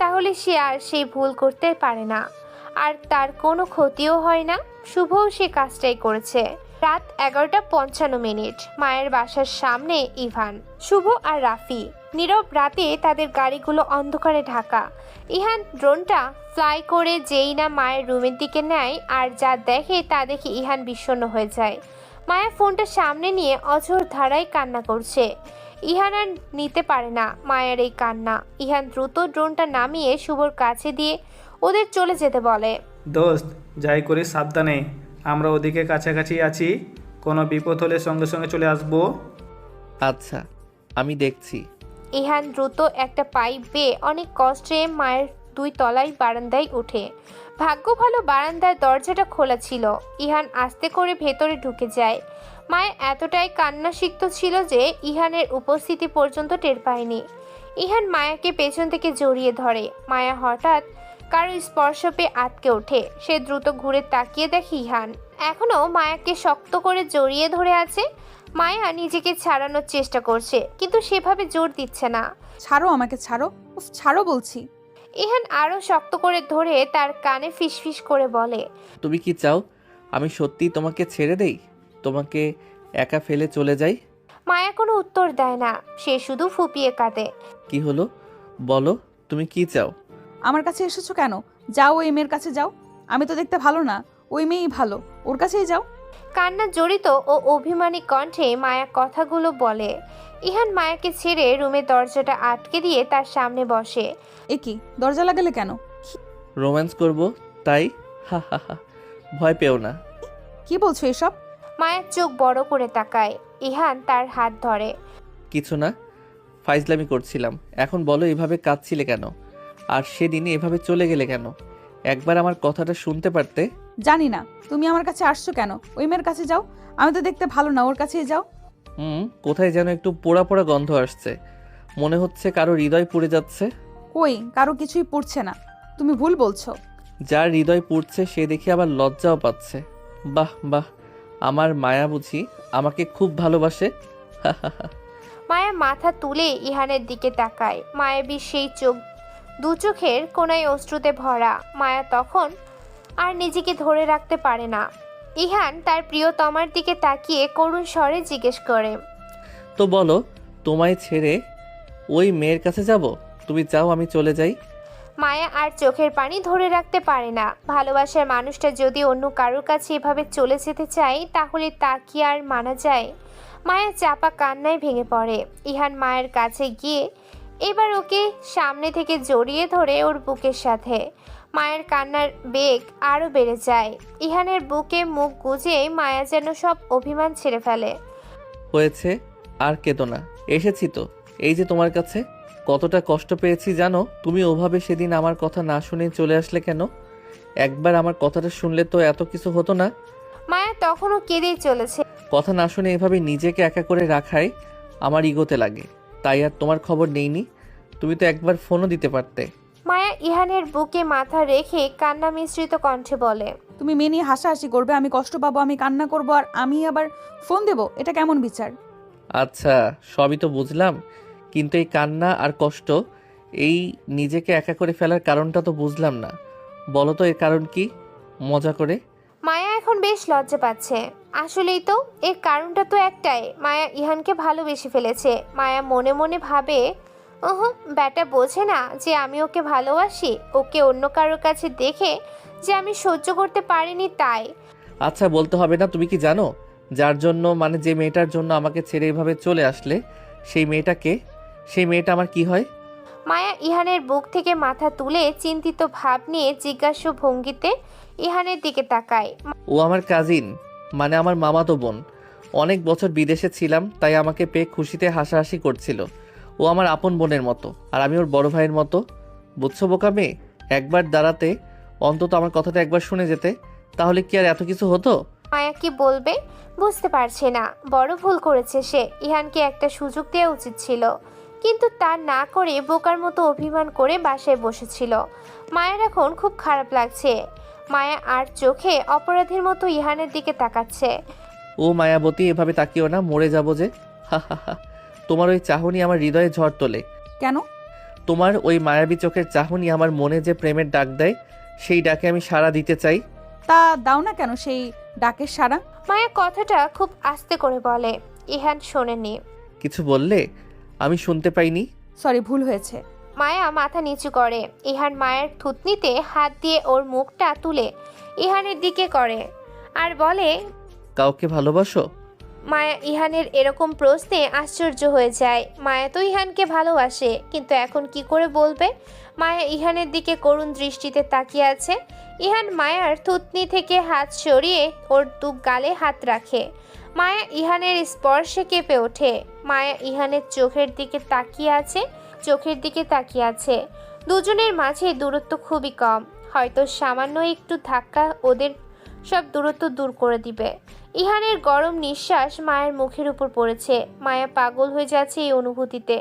তাহলে সে আর সেই ভুল করতে পারে না, আর তার কোনো ক্ষতিও হয় না। শুভও সে কাজটাই করেছে। রাত 11:55, মায়ের বাসার সামনে ইভান, শুভ আর রাফি। নীরব রাতে তাদের গাড়িগুলো অন্ধকারে ঢাকা। ইহান ড্রোনটা ফ্লাই করে যেই না মায়ের রুমের দিকে নেয়, আর যা দেখে তা দেখে ইহান বিষণ্ণ হয়ে যায়। মায়া ফোনটা সামনে নিয়ে অঝোর ধারায় কান্না করছে। ইহান আর নিতে পারে না মায়ের এই কান্না। ইহান দ্রুত ড্রোনটা নামিয়ে শুভর কাছে দিয়ে ওদের চলে যেতে বলে। দোস্ত, যাই করি সাবধানে, আমরা ওদিকে কাছাকাছি আছি, কোনো বিপদ হলে সঙ্গে সঙ্গে চলে আসবো। আচ্ছা, আমি দেখছি। ইহান দ্রুত একটা পাইপ বেয়ে অনেক কষ্টে মায়ের 2 তলায় বারান্দায় ওঠে। ভাগ্য ভালো বারান্দার দরজাটা খোলা ছিল। ইহান আস্তে করে ভেতরে ঢুকে যায়। মায়া এতটাই কান্নাসিক্ত ছিল যে ইহানের উপস্থিতি পর্যন্ত টের পায়নি। ইহান মায়াকে পেছন থেকে জড়িয়ে ধরে। মায়া হঠাৎ কারো স্পর্শ পেয়ে আটকে ওঠে। সে দ্রুত ঘুরে তাকিয়ে দেখে ইহান এখনো মায়াকে শক্ত করে জড়িয়ে ধরে আছে। মায়া নিজেকে ছাড়ানোর চেষ্টা করছে, কিন্তু সেভাবে জোর দিচ্ছে না। ছাড়ো আমাকে, ছাড়ো, উফ ছাড়ো বলছি। ইহান আরো শক্ত করে ধরে তার কানে ফিসফিস করে বলে, তুমি কি চাও আমি সত্যি তোমাকে ছেড়ে দেই, তোমাকে একা ফেলে চলে যাই? মায়া কোনো উত্তর দেয় না, সে শুধু ফুপিয়ে কাঁদে। কি হলো বলো, তুমি কি চাও? আমার কাছে এসেছো কেন? যাও ওই মেয়ের কাছে যাও। আমি তো দেখতে ভালো না, ওই মেয়েই ভালো, ওর কাছেই যাও। কান্না জড়িত ও অভিমানী কণ্ঠে মায়া কথাগুলো বলে। ইহান মায়াকে ছেড়ে রুমের দরজাটা আটকে দিয়ে তার সামনে বসে। এ কি, দরজা লাগালে কেন? রোম্যান্স করব তাই? হা হা হা, ভয় পেও না। কি বলছো এসব? মায়ের চোখ বড় করে তাকায়। ইহান তার হাত ধরে। কিছু না, ফাইজলামি করছিলাম। এখন বলো, এভাবে কাঁদছিলে কেন? আর সেদিনে এভাবে চলে গেলে কেন? একবার আমার কথাটা শুনতে পারতে। জানি না তুমি আমার কাছে আসছো কেন। ওই মেয়ের কাছে যাও, আমি তো দেখতে ভালো না, ওর কাছেই যাও। কোথায় যেন একটু পোড়া পোড়া গন্ধ আসছে, মনে হচ্ছে কারো হৃদয় পুড়ে যাচ্ছে। কই, কারো কিছুই পড়ছে না, তুমি ভুল বলছো। যার হৃদয় পুড়ছে সে দেখে আবার লজ্জাও পাচ্ছে। বাহ বাহ, আমার মায়া বুঝি আমাকে খুব ভালোবাসে। মায়া মাথা তুলে ইহানের দিকে তাকায়। মায়াবী সেই চোখ, 2 চোখের কোনায় অশ্রুতে ভরা। মায়া তখন আর নিজেকে ধরে রাখতে পারে না। ইহান তার প্রিয়তমার দিকে তাকিয়ে করুণ স্বরে জিজ্ঞেস করে, তো বলো, তোমায় ছেড়ে ওই মেয়ের কাছে যাব? তুমি চাও আমি চলে যাই? মায়া আর চোখের পানি ধরে রাখতে পারে না। ভালোবাসার মানুষটা যদি অন্য কারোর কাছে এভাবে চলে যেতে চায় তাহলে তা কি আর মানা যায়? মায়া চাপা কান্নায় ভেঙে পড়ে। ইহান মায়ের কাছে গিয়ে এবার ওকে সামনে থেকে জড়িয়ে ধরে ওর বুকের সাথে। মায়ের কান্নার বেগ আরও বেড়ে যায়। ইহানের বুকে মুখ গুজে মায়া যেন সব অভিমান ছেড়ে ফেলে। হয়েছে, আর কেঁদো না, এসেছি তো এই যে তোমার কাছে। কতটা কষ্ট পেয়েছি জানো? তুমি ওভাবে সেদিন আমার কথা না শুনে চলে আসলে কেন? একবার আমার কথাটা শুনলে তো এত কিছু হতো না। মায়া তখনও কেঁদেই চলেছে। কথা না শুনে এভাবে নিজেকে একা করে রাখাই আমার ইগোতে লাগে, তাই আর তোমার খবর নেইনি। তুমি তো একবার ফোনও দিতে পারতে। মায়া ইহানের বুকে মাথা রেখে কান্না মিশ্রিত কণ্ঠে বলে, তুমি মেয়ে নিয়ে হাসাহাসি করবে, আমি কষ্ট পাবো, আমি কান্না করবো, আর আমি আবার ফোন দেবো? এটা কেমন বিচার? আচ্ছা, সবই তো বুঝলাম, কিন্তু এই কান্না আর কষ্ট, এই নিজেকে একা করে ফেলার কারণটা তো বুঝলাম না। বলো তো এর কারণ কি, মজা করে। মায়া এখন বেশ লজ্জা পাচ্ছে। আসলেই তো এর কারণটা তো একটাই, মায়া ইহানকে ভালোবেসে ফেলেছে। মায়া মনে মনে ভাবে ওহো, ব্যাটা বোঝে না যে আমি ওকে ভালোবাসি। ওকে অন্য কারোর কাছে দেখে যে আমি সহ্য করতে পারিনি তাই। আচ্ছা বলতে হবে না। তুমি কি জানো যার জন্য মানে যে মেয়েটার জন্য আমাকে ছেড়ে এভাবে চলে আসলে সেই মেয়েটাকে, সেই মেয়েটা আমার কি হয়? মায়া ইহানের বুক থেকে মাথা তুলে চিন্তিত ভাব নিয়ে জিজ্ঞাসা ভঙ্গিতে ইহানের দিকে তাকায়। ও আমার কাজিন, মানে আমার মামাতো বোন। অনেক বছর বিদেশে ছিলাম, তাই আমাকে পেয়ে খুশিতে হাসাহাসি করছিল। ও আমার আপন বোনের মতো, আর আমি ওর বড় ভাইয়ের মতো। বুঝছো বোকা মেয়ে? একবার দাঁড়াতে, অন্তত আমার কথাটা একবার শুনে যেতে, তাহলে কি আর এত কিছু হতো? মায়া কি বলবে বুঝতে পারছে না। বড় ভুল করেছে সে। ইহানকে একটা সুযোগ দেওয়া উচিত ছিল, কিন্তু তার না করে বোকার মতো অভিমান করে বাসায় বসেছিল। মায়ের এখন খুব খারাপ লাগছে। মায়া আর চোখে অপরাধীর মতো ইহানের দিকে তাকাচ্ছে। ও মায়াবতী, এভাবে তাকিও না, মরে যাবো যে। হা হা হা। তোমার ওই চাহনি আমার হৃদয়ে ঝড় তোলে। কেন? তোমার ওই মায়াবী চোখের চাহনি আমার মনে যে প্রেমের ডাক দেয়, সেই ডাকে আমি সাড়া দিতে চাই। তা দাও না কেন সেই ডাকের সাড়া? মায়া কথাটা খুব আস্তে করে বলে। ইহান শোনেনি। কিছু বললে? আমি শুনতে পাইনি। সরি, ভুল হয়েছে। মায়া মাথা নিচু করে। ইহান মায়ের থুতনিতে হাত দিয়ে ওর মুখটা তুলে ইহানের দিকে করে আর বলে, কাউকে ভালোবাসো? মায়া ইহানের এরকম প্রশ্নে আশ্চর্য হয়ে যায়। মায়া তো ইহানকে ভালোবাসে, কিন্তু এখন কি করে বলবে? মায়া ইহানের দিকে করুণ দৃষ্টিতে তাকিয়ে আছে। ইহান মায়ার থুতনি থেকে হাত সরিয়ে ওর দু গালে হাত রাখে। মায়া ইহানের স্পর্শে কেঁপে ওঠে। মায়া ইহানের চোখের দিকে তাকিয়ে আছে। দুজনের মাঝে দূরত্ব খুবই কম। হয়তো সামান্য একটু ধাক্কা ওদের সব দূরত্ব দূর করে দিবে। ইহানের গরম নিঃশ্বাস মায়ের মুখের উপর পড়েছে। মায়া পাগল হয়ে যাচ্ছে এই অনুভূতিতে।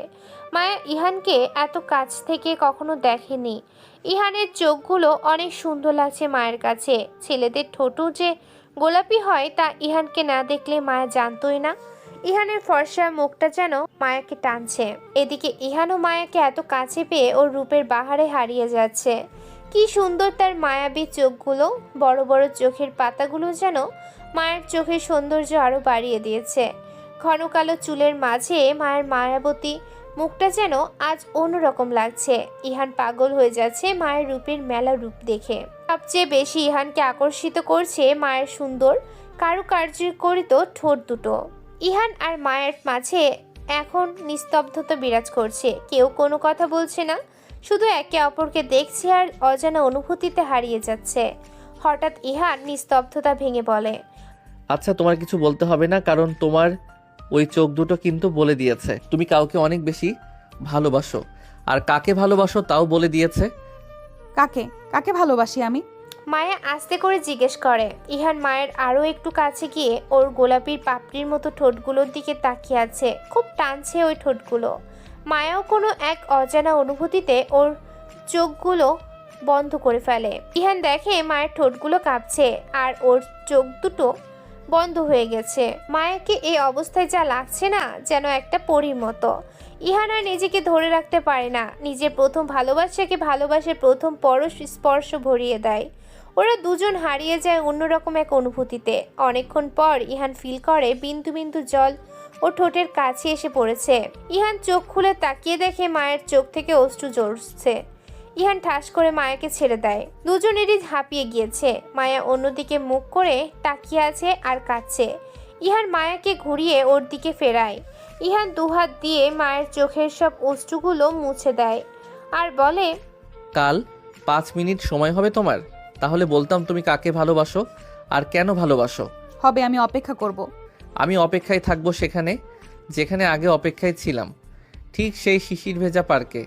মায়া ইহানকে এত কাছ থেকে কখনো দেখেনি। ইহানের চোখগুলো অনেক সুন্দর লাগছে মায়ের কাছে। ছেলেদের ঠোঁটও যে গোলাপি হয় তা ইহানকে না দেখলে মায়া জানতোই না। ইহানের ফর্সা মুখটা যেন মায়াকে টানছে। এদিকে ইহানও মায়াকে এত কাছে পেয়ে ওর রূপের বাহারে হারিয়ে যাচ্ছে। কি সুন্দর তার মায়াবী চোখগুলো। বড় বড় চোখের পাতাগুলো যেন মায়ের চোখের সৌন্দর্য আরো বাড়িয়ে দিয়েছে। ঘন কালো চুলের মাঝে মায়ের মায়াবতী মুখটা যেন আজ অন্যরকম লাগছে। ইহান পাগল হয়ে যাচ্ছে মায়ের রূপের মেলা রূপ দেখে। সবচেয়ে বেশি ইহানকে আকর্ষিত করছে মায়ের সুন্দর কারুকার্যকরিত ঠোঁট দুটো। ইহান আর মায়ের মাঝে এখন নিস্তব্ধতা বিরাজ করছে। কেউ কোনো কথা বলছে না, শুধু একে অপরকে দেখছে আর অজানা অনুভূতিতে হারিয়ে যাচ্ছে। হঠাৎ ইহান নিস্তব্ধতা ভেঙে বলে, আচ্ছা তোমার কিছু বলতে হবে না, কারণ তোমার ওই চোখ দুটো কিন্তু বলে দিয়েছে তুমি কাউকে অনেক বেশি ভালোবাসো। আর কাকে ভালোবাসো তাও বলে দিয়েছে। কাকে কাকে ভালোবাসি আমি? মায়া আস্তে করে জিজ্ঞেস করে। ইহান মায়ের আরও একটু কাছে গিয়ে ওর গোলাপির পাপড়ির মতো ঠোঁটগুলোর দিকে তাকিয়ে আছে। খুব টানছে ওই ঠোঁটগুলো। মায়াও কোনো এক অজানা অনুভূতিতে ওর চোখগুলো বন্ধ করে ফেলে। ইহান দেখে মায়ের ঠোঁটগুলো কাঁপছে আর ওর চোখ দুটো বন্ধ হয়ে গেছে। মায়াকে এই অবস্থায় যা লাগছে না, যেন একটা পরীর মতো। ইহান আর নিজেকে ধরে রাখতে পারে না। নিজের প্রথম ভালোবাসাকে ভালোবাসার প্রথম পরশ স্পর্শ ভরিয়ে দেয়। ওরা দুজন হারিয়ে যায় অন্যরকম এক অনুভূতিতে। অনেকক্ষণ পর ইহান ফিল করে বিন্দু বিন্দু জল ও ঠোঁটের কাছে এসে পড়েছে। ইহান চোখ খুলে তাকিয়ে দেখে মায়ের চোখ থেকে অশ্রু ঝরছে। ইহান ঠাস করে মায়াকে ছেড়ে দেয়। দুজনেরই হাঁপিয়ে গিয়েছে। মায়া অন্যদিকে মুখ করে তাকিয়ে আছে আর কাঁদছে। ইহান মায়াকে ঘুরিয়ে ওর দিকে ফেরায়। ইহান দুহাত দিয়ে মায়ের চোখের সব অশ্রুগুলো মুছে দেয় আর বলে, কাল 5 মিনিট সময় হবে তোমার, তাহলে বলতাম তুমি কাকে ভালোবাসো আর কেন ভালোবাসো। হবে, আমি অপেক্ষা করব। আমি অপেক্ষায় থাকবো সেখানে যেখানে আগে অপেক্ষায় ছিলাম, ঠিক সেই শিশির ভেজা পার্কে।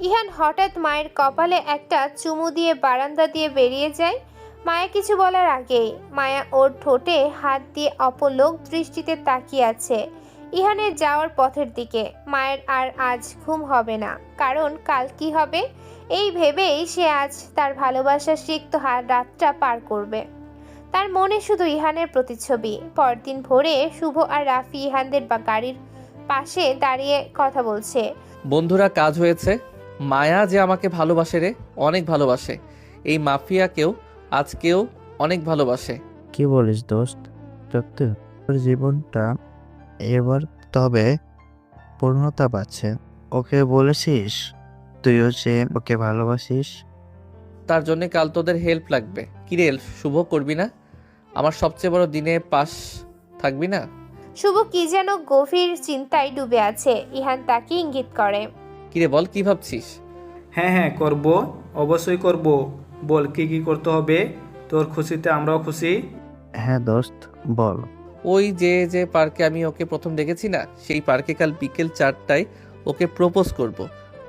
ইহান হঠাৎ মায়ের কপালে একটা চুমু দিয়ে বারান্দা দিয়ে বেরিয়ে যায়। মায়া কিছু বলার আগেই মায়া ওর ঠোঁটে হাত দিয়ে অপলোক দৃষ্টিতে তাকিয়ে আছে ইহানের যাওয়ার পথের দিকে। মায়ের আর আজ ঘুম হবে না, কারণ কাল কি হবে এই ভেবেই সে আজ তার ভালোবাসার সিক্ত রাতটা পার করবে। তার মনে শুধু ইহানের প্রতিচ্ছবি। পরদিন ভোরে শুভ আর রাফি ইহানদের গাড়ির পাশে দাঁড়িয়ে কথা বলছে। বন্ধুরা, কাজ হয়েছে। মায়া যে আমাকে ভালোবাসে রে, অনেক ভালোবাসে। এই মাফিয়াকেও আজকেও অনেক ভালোবাসে। কি বলিস দোস্ত? সত্যি তোর জীবনটা এবার তবে পূর্ণতা পাচ্ছে। ও ওকে বলেছিস তুইও যে ওকে ভালোবাসিস? তার জন্য কাল তোদের হেল্প লাগবে। কিরে শুভ, করবি না? আমার সবচেয়ে বড় দিনে পাশ থাকবি না? শুভ কি যেন গভীর চিন্তায় ডুবে আছে। ইহান তাকে ইঙ্গিত করে। কিরে বল, কি ভাবছিস? হ্যাঁ হ্যাঁ করব, অবশ্যই করব। বল কি কি করতে হবে, তোর খুশিতে আমরাও খুশি। হ্যাঁ দোস্ত, বল। ওই যে পার্কে আমি ওকে প্রথম দেখেছি না, সেই পার্কে কাল বিকেল 4টায় ওকে প্রপোজ করব।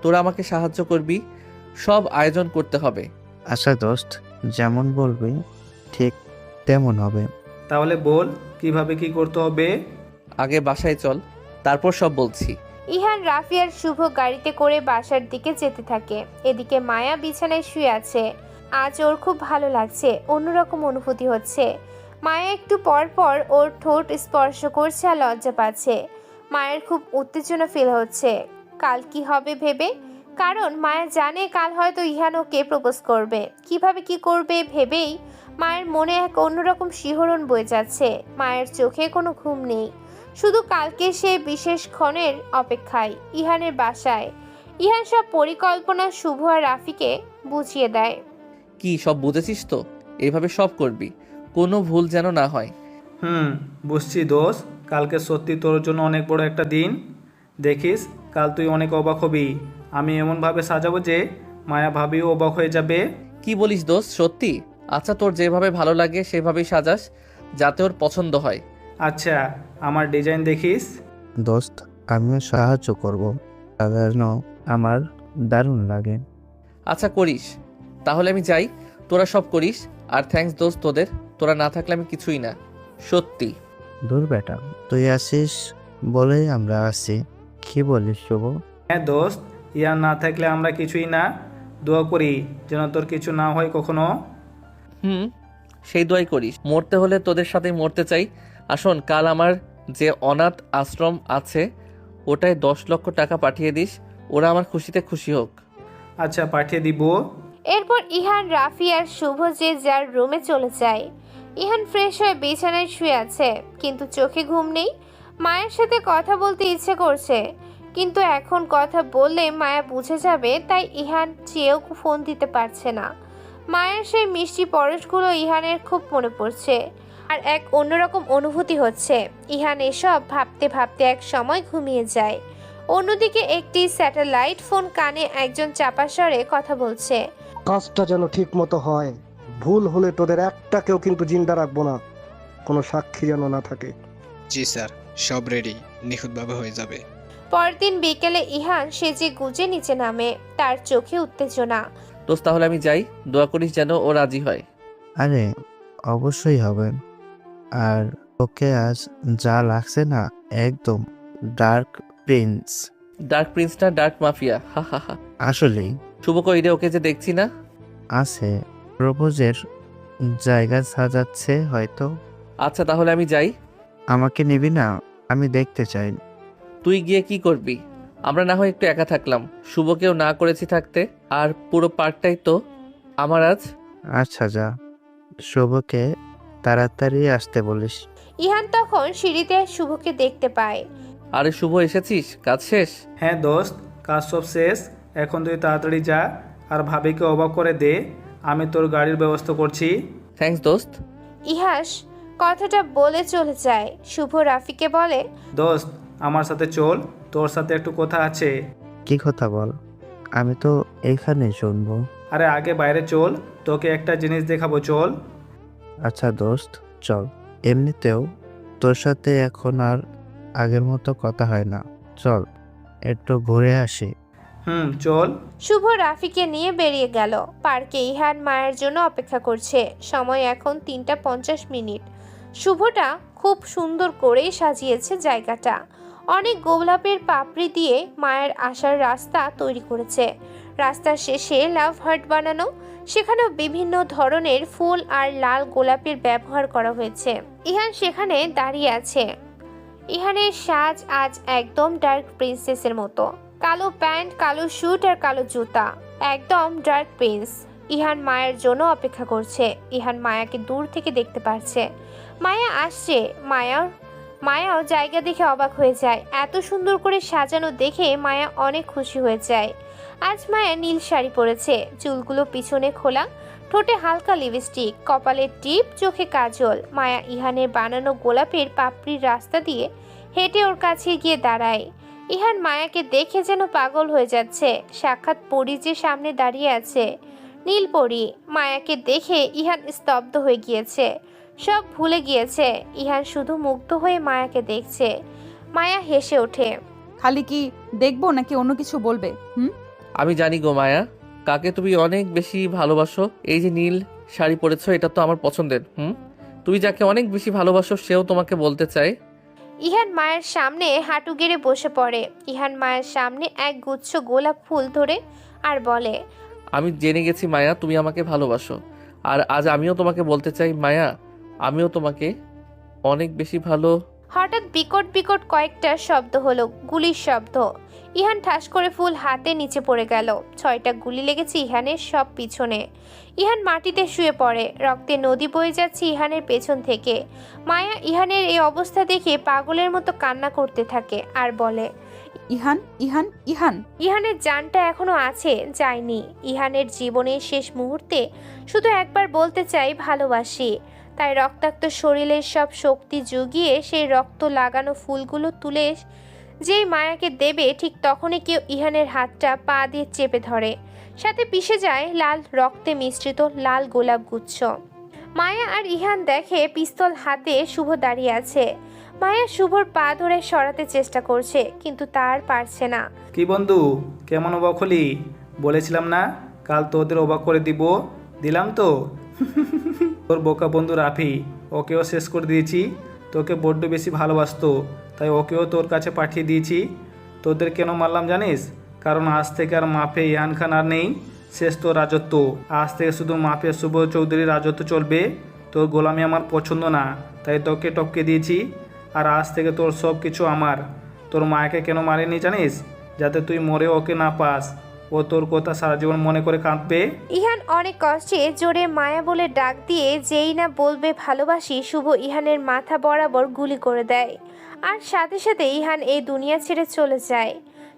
তোরা আমাকে সাহায্য করবি, সব আয়োজন করতে হবে। আচ্ছা দোস্ত, যেমন বলবি ঠিক তেমন হবে। তাহলে বল কিভাবে কি করতে হবে। আগে বাসায় চল, তারপর সব বলছি। ইহান, রাফি আর শুভ গাড়িতে করে বাসার দিকে যেতে থাকে। এদিকে মায়া বিছানায় শুয়ে আছে। আজ ওর খুব ভালো লাগছে, অন্যরকম অনুভূতি হচ্ছে। মায়া একটু পর পর ওর ঠোঁট স্পর্শ করছে আর লজ্জা পাচ্ছে। মায়ের খুব উত্তেজনা ফিল হচ্ছে কাল কি হবে ভেবে। কারণ মায়া জানে কাল হয়তো ইহান ওকে প্রপোজ করবে। কিভাবে কি করবে ভেবেই মায়ের মনে এক অন্যরকম শিহরণ বয়ে যাচ্ছে। মায়ের চোখে কোনো ঘুম নেই, শুধু কালকে সে বিশেষ ক্ষণের অপেক্ষায়। ইহানের বাসায় ইহান সব পরিকল্পনা শুভ আর রাফিকে বুঝিয়ে দেয়। কি সব বুঝেছিস তো? এইভাবে সব করবি, কোনো ভুল যেন না হয়। বুঝছি দোস্ত, কালকে সত্যি তোর জন্য অনেক বড় একটা দিন। দেখিস কাল তুই অনেক অবাক হবি। আমি এমনভাবে সাজাবো যে মায়া ভাবিও অবাক হয়ে যাবে। কি বলিস দোস্ত, সত্যি? আচ্ছা, তোর যেভাবে ভালো লাগে সেভাবেই সাজাস, যাতে ওর পছন্দ হয়। আচ্ছা, আমার ডিজাইন দেখিস। দোস্ত, আমিও সাহায্য করব, সাধারণ আমার দারুণ লাগে। আচ্ছা করিস, তাহলে আমি যাই, তোরা সব করিস। আর থ্যাঙ্কস দোস্ত, তোরা না থাকলে আমি কিছুই না, সত্যি। দূর বেটা, তুই আসিস বলেই আমরা আসি। কি বলিস শুভ? হ্যাঁ দোস্ত, ইয়ার না থাকলে আমরা কিছুই না। দোয়া করি যেন তোর কিছু না হয় কখনো। সেই দোয়াই করিস। মরতে হলে তোদের সাথেই মরতে চাই। আসুন, কাল আমার যে অনাথ আশ্রম আছে ওটায় 10 লক্ষ টাকা পাঠিয়ে দিস, ওরা আমার খুশিতে খুশি হোক। আচ্ছা, পাঠিয়ে দিব। এরপর ইহান, রাফি আর শুভ যে যার রুমে চলে যায়। ইহান ফ্রেশ হয়ে বিছানায় শুয়ে আছে, কিন্তু চোখে ঘুম নেই। মায়ের সাথে কথা বলতে ইচ্ছে করছে, কিন্তু এখন কথা বললে মায়া বুঝে যাবে, তাই ইহান চেয়েও ফোন দিতে পারছে না। মায়ের সেই মিষ্টি পরশগুলো ইহানের খুব মনে পড়ছে, আর এক অন্যরকম অনুভূতি হচ্ছে। ইহান এসব ভাবতে ভাবতে এক সময় ঘুমিয়ে যায়। অন্যদিকে একটি স্যাটেলাইট ফোন কানে একজন চাপা স্বরে কথা বলছে। কাজটা যেন ঠিক মতো হয়, ভুল হলে তোদের একটাকেও কিন্তু জিন্দা রাখবো না, কোনো সাক্ষী যেন না থাকে। জি স্যার, সব রেডি, নিখুঁতভাবে হয়ে যাবে। পরদিন বিকেলে ইহান সেজে গুজে নিচে নামে, তার চোখে উত্তেজনা। দোস্ত, তাহলে আমি যাই, দোয়া করিস যেন ও রাজি হয়। আরে অবশ্যই হবে। আর ওকে আজ যা লাগছে না, একদম ডার্ক প্রিন্স। ডার্ক প্রিন্স না ডার্ক মাফিয়া, হা হা হা। আসলেই শুভ কই রে? ওকে যে দেখছি না। আছে, প্রপোজের জায়গা সাজাচ্ছে হয়তো। আচ্ছা তাহলে আমি যাই। আমাকে নিবি না? আমি দেখতে চাই। তুই গিয়ে কি করবি? আমরা না হয় একটু একা থাকলাম, শুভকেও না করেছি থাকতে, আর পুরো পার্কটাই তো আমার আজ। আচ্ছা যা, শুভকে তাড়াতাড়ি আসতে বলিস। ইহান তখন সিঁড়িতে শুভকে দেখতে পায়। আরে শুভ, এসেছিস? কাজ শেষ? হ্যাঁ দোস্ত, কাজ সব শেষ। এখন তুই তাড়াতাড়ি যা আর ভাবিকে অবাক করে দে। আমি তোর গাড়ির ব্যবস্থা করছি। থ্যাঙ্কস দোস্ত। ইহাস কথাটা বলে চলে যায়। শুভ রাফিকে বলে, দোস্ত আমার সাথে চল, তোর সাথে একটু কথা আছে। কি কথা বল, আমি তো এখানে শুনবো। আরে আগে বাইরে চল, তোকে একটা জিনিস দেখাবো, চল। আচ্ছা দোস্ত চল। এমনিতেও তোর সাথে এখন আর আগের মতো কথা হয় না, চল একটু ঘুরে আসি। চল। শুভ রাফিকে নিয়ে বেরিয়ে গেল। পার্কে ইহান মায়ের জন্য অপেক্ষা করছে। সময় এখন 3:50। শুভটা খুব সুন্দর করেই সাজিয়েছে জায়গাটা। অনেক গোলাপের পাপড়ি দিয়ে মায়ের আসার রাস্তা তৈরি করেছে। রাস্তার শেষে লাভ হার্ট বানানো, সেখানেও বিভিন্ন ধরনের ফুল আর লাল গোলাপের ব্যবহার করা হয়েছে। ইহান সেখানে দাঁড়িয়ে আছে। ইহানের সাজ আজ একদম ডার্ক প্রিন্সেসের মতো। কালো প্যান্ট, কালো স্যুট আর কালো জুতা, একদম ডার্ক প্রিন্স। ইহান মায়ের জন্য অপেক্ষা করছে। ইহান মায়াকে দূর থেকে দেখতে পাচ্ছে। মায়া আসছে। মায়ার মায়াও জায়গা দেখে অবাক হয়ে যায়। এত সুন্দর করে সাজানো দেখে মায়া অনেক খুশি হয়ে যায়। আজ মায়া নীল শাড়ি পরেছে, চুলগুলো পিছনে খোলা, ঠোঁটে হালকা লিপস্টিক, কপালে টিপ, চোখে কাজল। মায়া ইহানের বানানো গোলাপের পাপড়ির রাস্তা দিয়ে হেঁটে ওর কাছে গিয়ে দাঁড়ায়। ইহান মায়াকে দেখে যেন পাগল হয়ে যাচ্ছে। সাক্ষাৎ পরী যে সামনে দাঁড়িয়ে আছে, নীল পরী। মায়াকে দেখে ইহান স্তব্ধ হয়ে গিয়েছে, সব ভুলে গিয়েছে। ইহান শুধু মুগ্ধ হয়ে মায়াকে দেখছে। মায়া হেসে ওঠে। খালি কি দেখবো নাকি অন্য কিছু বলবে? আমি জানি গো মায়া, কাকে তুমি অনেক বেশি ভালোবাসো। এই যে নীল শাড়ি পরেছো, এটা তো আমার পছন্দের। তুমি যাকে অনেক বেশি ভালোবাসো সেও তোমাকে বলতে চায়। ইহান মায়ের সামনে হাঁটু গেড়ে বসে পড়ে। ইহান মায়ের সামনে এক গুচ্ছ গোলাপ ফুল ধরে আর বলে, আমি জেনে গেছি মায়া, তুমি আমাকে ভালোবাসো। আর আজ আমিও তোমাকে বলতে চাই মায়া, আমিও তোমাকে অনেক বেশি ভালো। হঠাৎ বিকট বিকট কয়েকটা শব্দ হলো, গুলির শব্দ। ইহান ঠাস করে ফুল হাতে নিচে পড়ে গেল। 6টা গুলি লেগেছে ইহানের সব পিছনে। ইহান মাটিতে শুয়ে পড়ে, রক্তে নদী বয়ে যাচ্ছে ইহানের পেছন থেকে। মায়া ইহানের এই অবস্থা দেখে পাগলের মতো কান্না করতে থাকে আর বলে, ইহান ইহান ইহান। ইহানের জানটা এখনো আছে, যায়নি। ইহানের জীবনের শেষ মুহূর্তে শুধু একবার বলতে চাই ভালোবাসি। তাই রক্তাক্ত শরীরের সব শক্তি জুগিয়ে সেই রক্ত লাগানো ফুলগুলো তুলে যেই মায়াকে দেবে, ঠিক তখনই কেউ ইহানের হাতটা পা দিয়ে চেপে ধরে। সাথে পিষে যায় লাল রক্তে মিশ্রিত লাল গোলাপ গুচ্ছ। মায়া আর ইহান দেখে পিস্তল হাতে শুভ দাঁড়িয়ে আছে। মায়া শুভর পা ধরে সরাতে চেষ্টা করছে, কিন্তু তার পারছে না। কি বন্ধু, কেমন অবাক হলি? বলেছিলাম না কাল তোদের অবাক করে দিলাম তো। তোর বোকা বন্ধু রাফি, ওকেও শেষ করে দিয়েছি। তোকে বড্ড বেশি ভালোবাসতো, তাই ওকেও তোর কাছে পাঠিয়ে দিয়েছি। তোদের কেন মারলাম জানিস? কারণ আজ থেকে আর মাফিয়া ইহান খান আর নেই, শেষ তোর রাজত্ব। আজ থেকে শুধু মাফিয়া শুভ চৌধুরীর রাজত্ব চলবে। তোর গোলামি আমার পছন্দ না, তাই তোকে টপকে দিয়েছি। আর আজ থেকে তোর সব কিছু আমার। তোর মায়াকে কেন মারেনি জানিস? যাতে তুই মরে ওকে না পাস। ও তোর কথা সারা জীবন মনে করে কাঁদবে। ইহান অনেক কষ্টে জোরে মায়া বলে ডাক দিয়ে যেই না বলবে ভালোবাসি, শুভ ইহানের মাথা বরাবর গুলি করে দেয়। আর সাথে সাথে ইহান এই দুনিয়া ছেড়ে চলে যায়।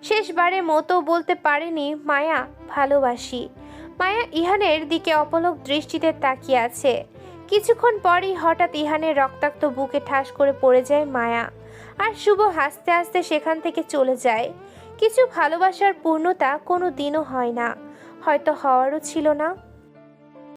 শেষবারের মতো বলতে পারেনি মায়া ভালোবাসি। মায়া ইহানের দিকে অপলক দৃষ্টিতে তাকিয়ে আছে। কিছুক্ষণ পরই হঠাৎ ইহানের রক্তাক্ত বুকে ঠাস করে পড়ে যায় মায়া। আর শুভ হাসতে হাসতে সেখান থেকে চলে যায়। কিছু ভালোবাসার পূর্ণতা কোনো দিনও হয় না, হয়তো হওয়ারও ছিল না।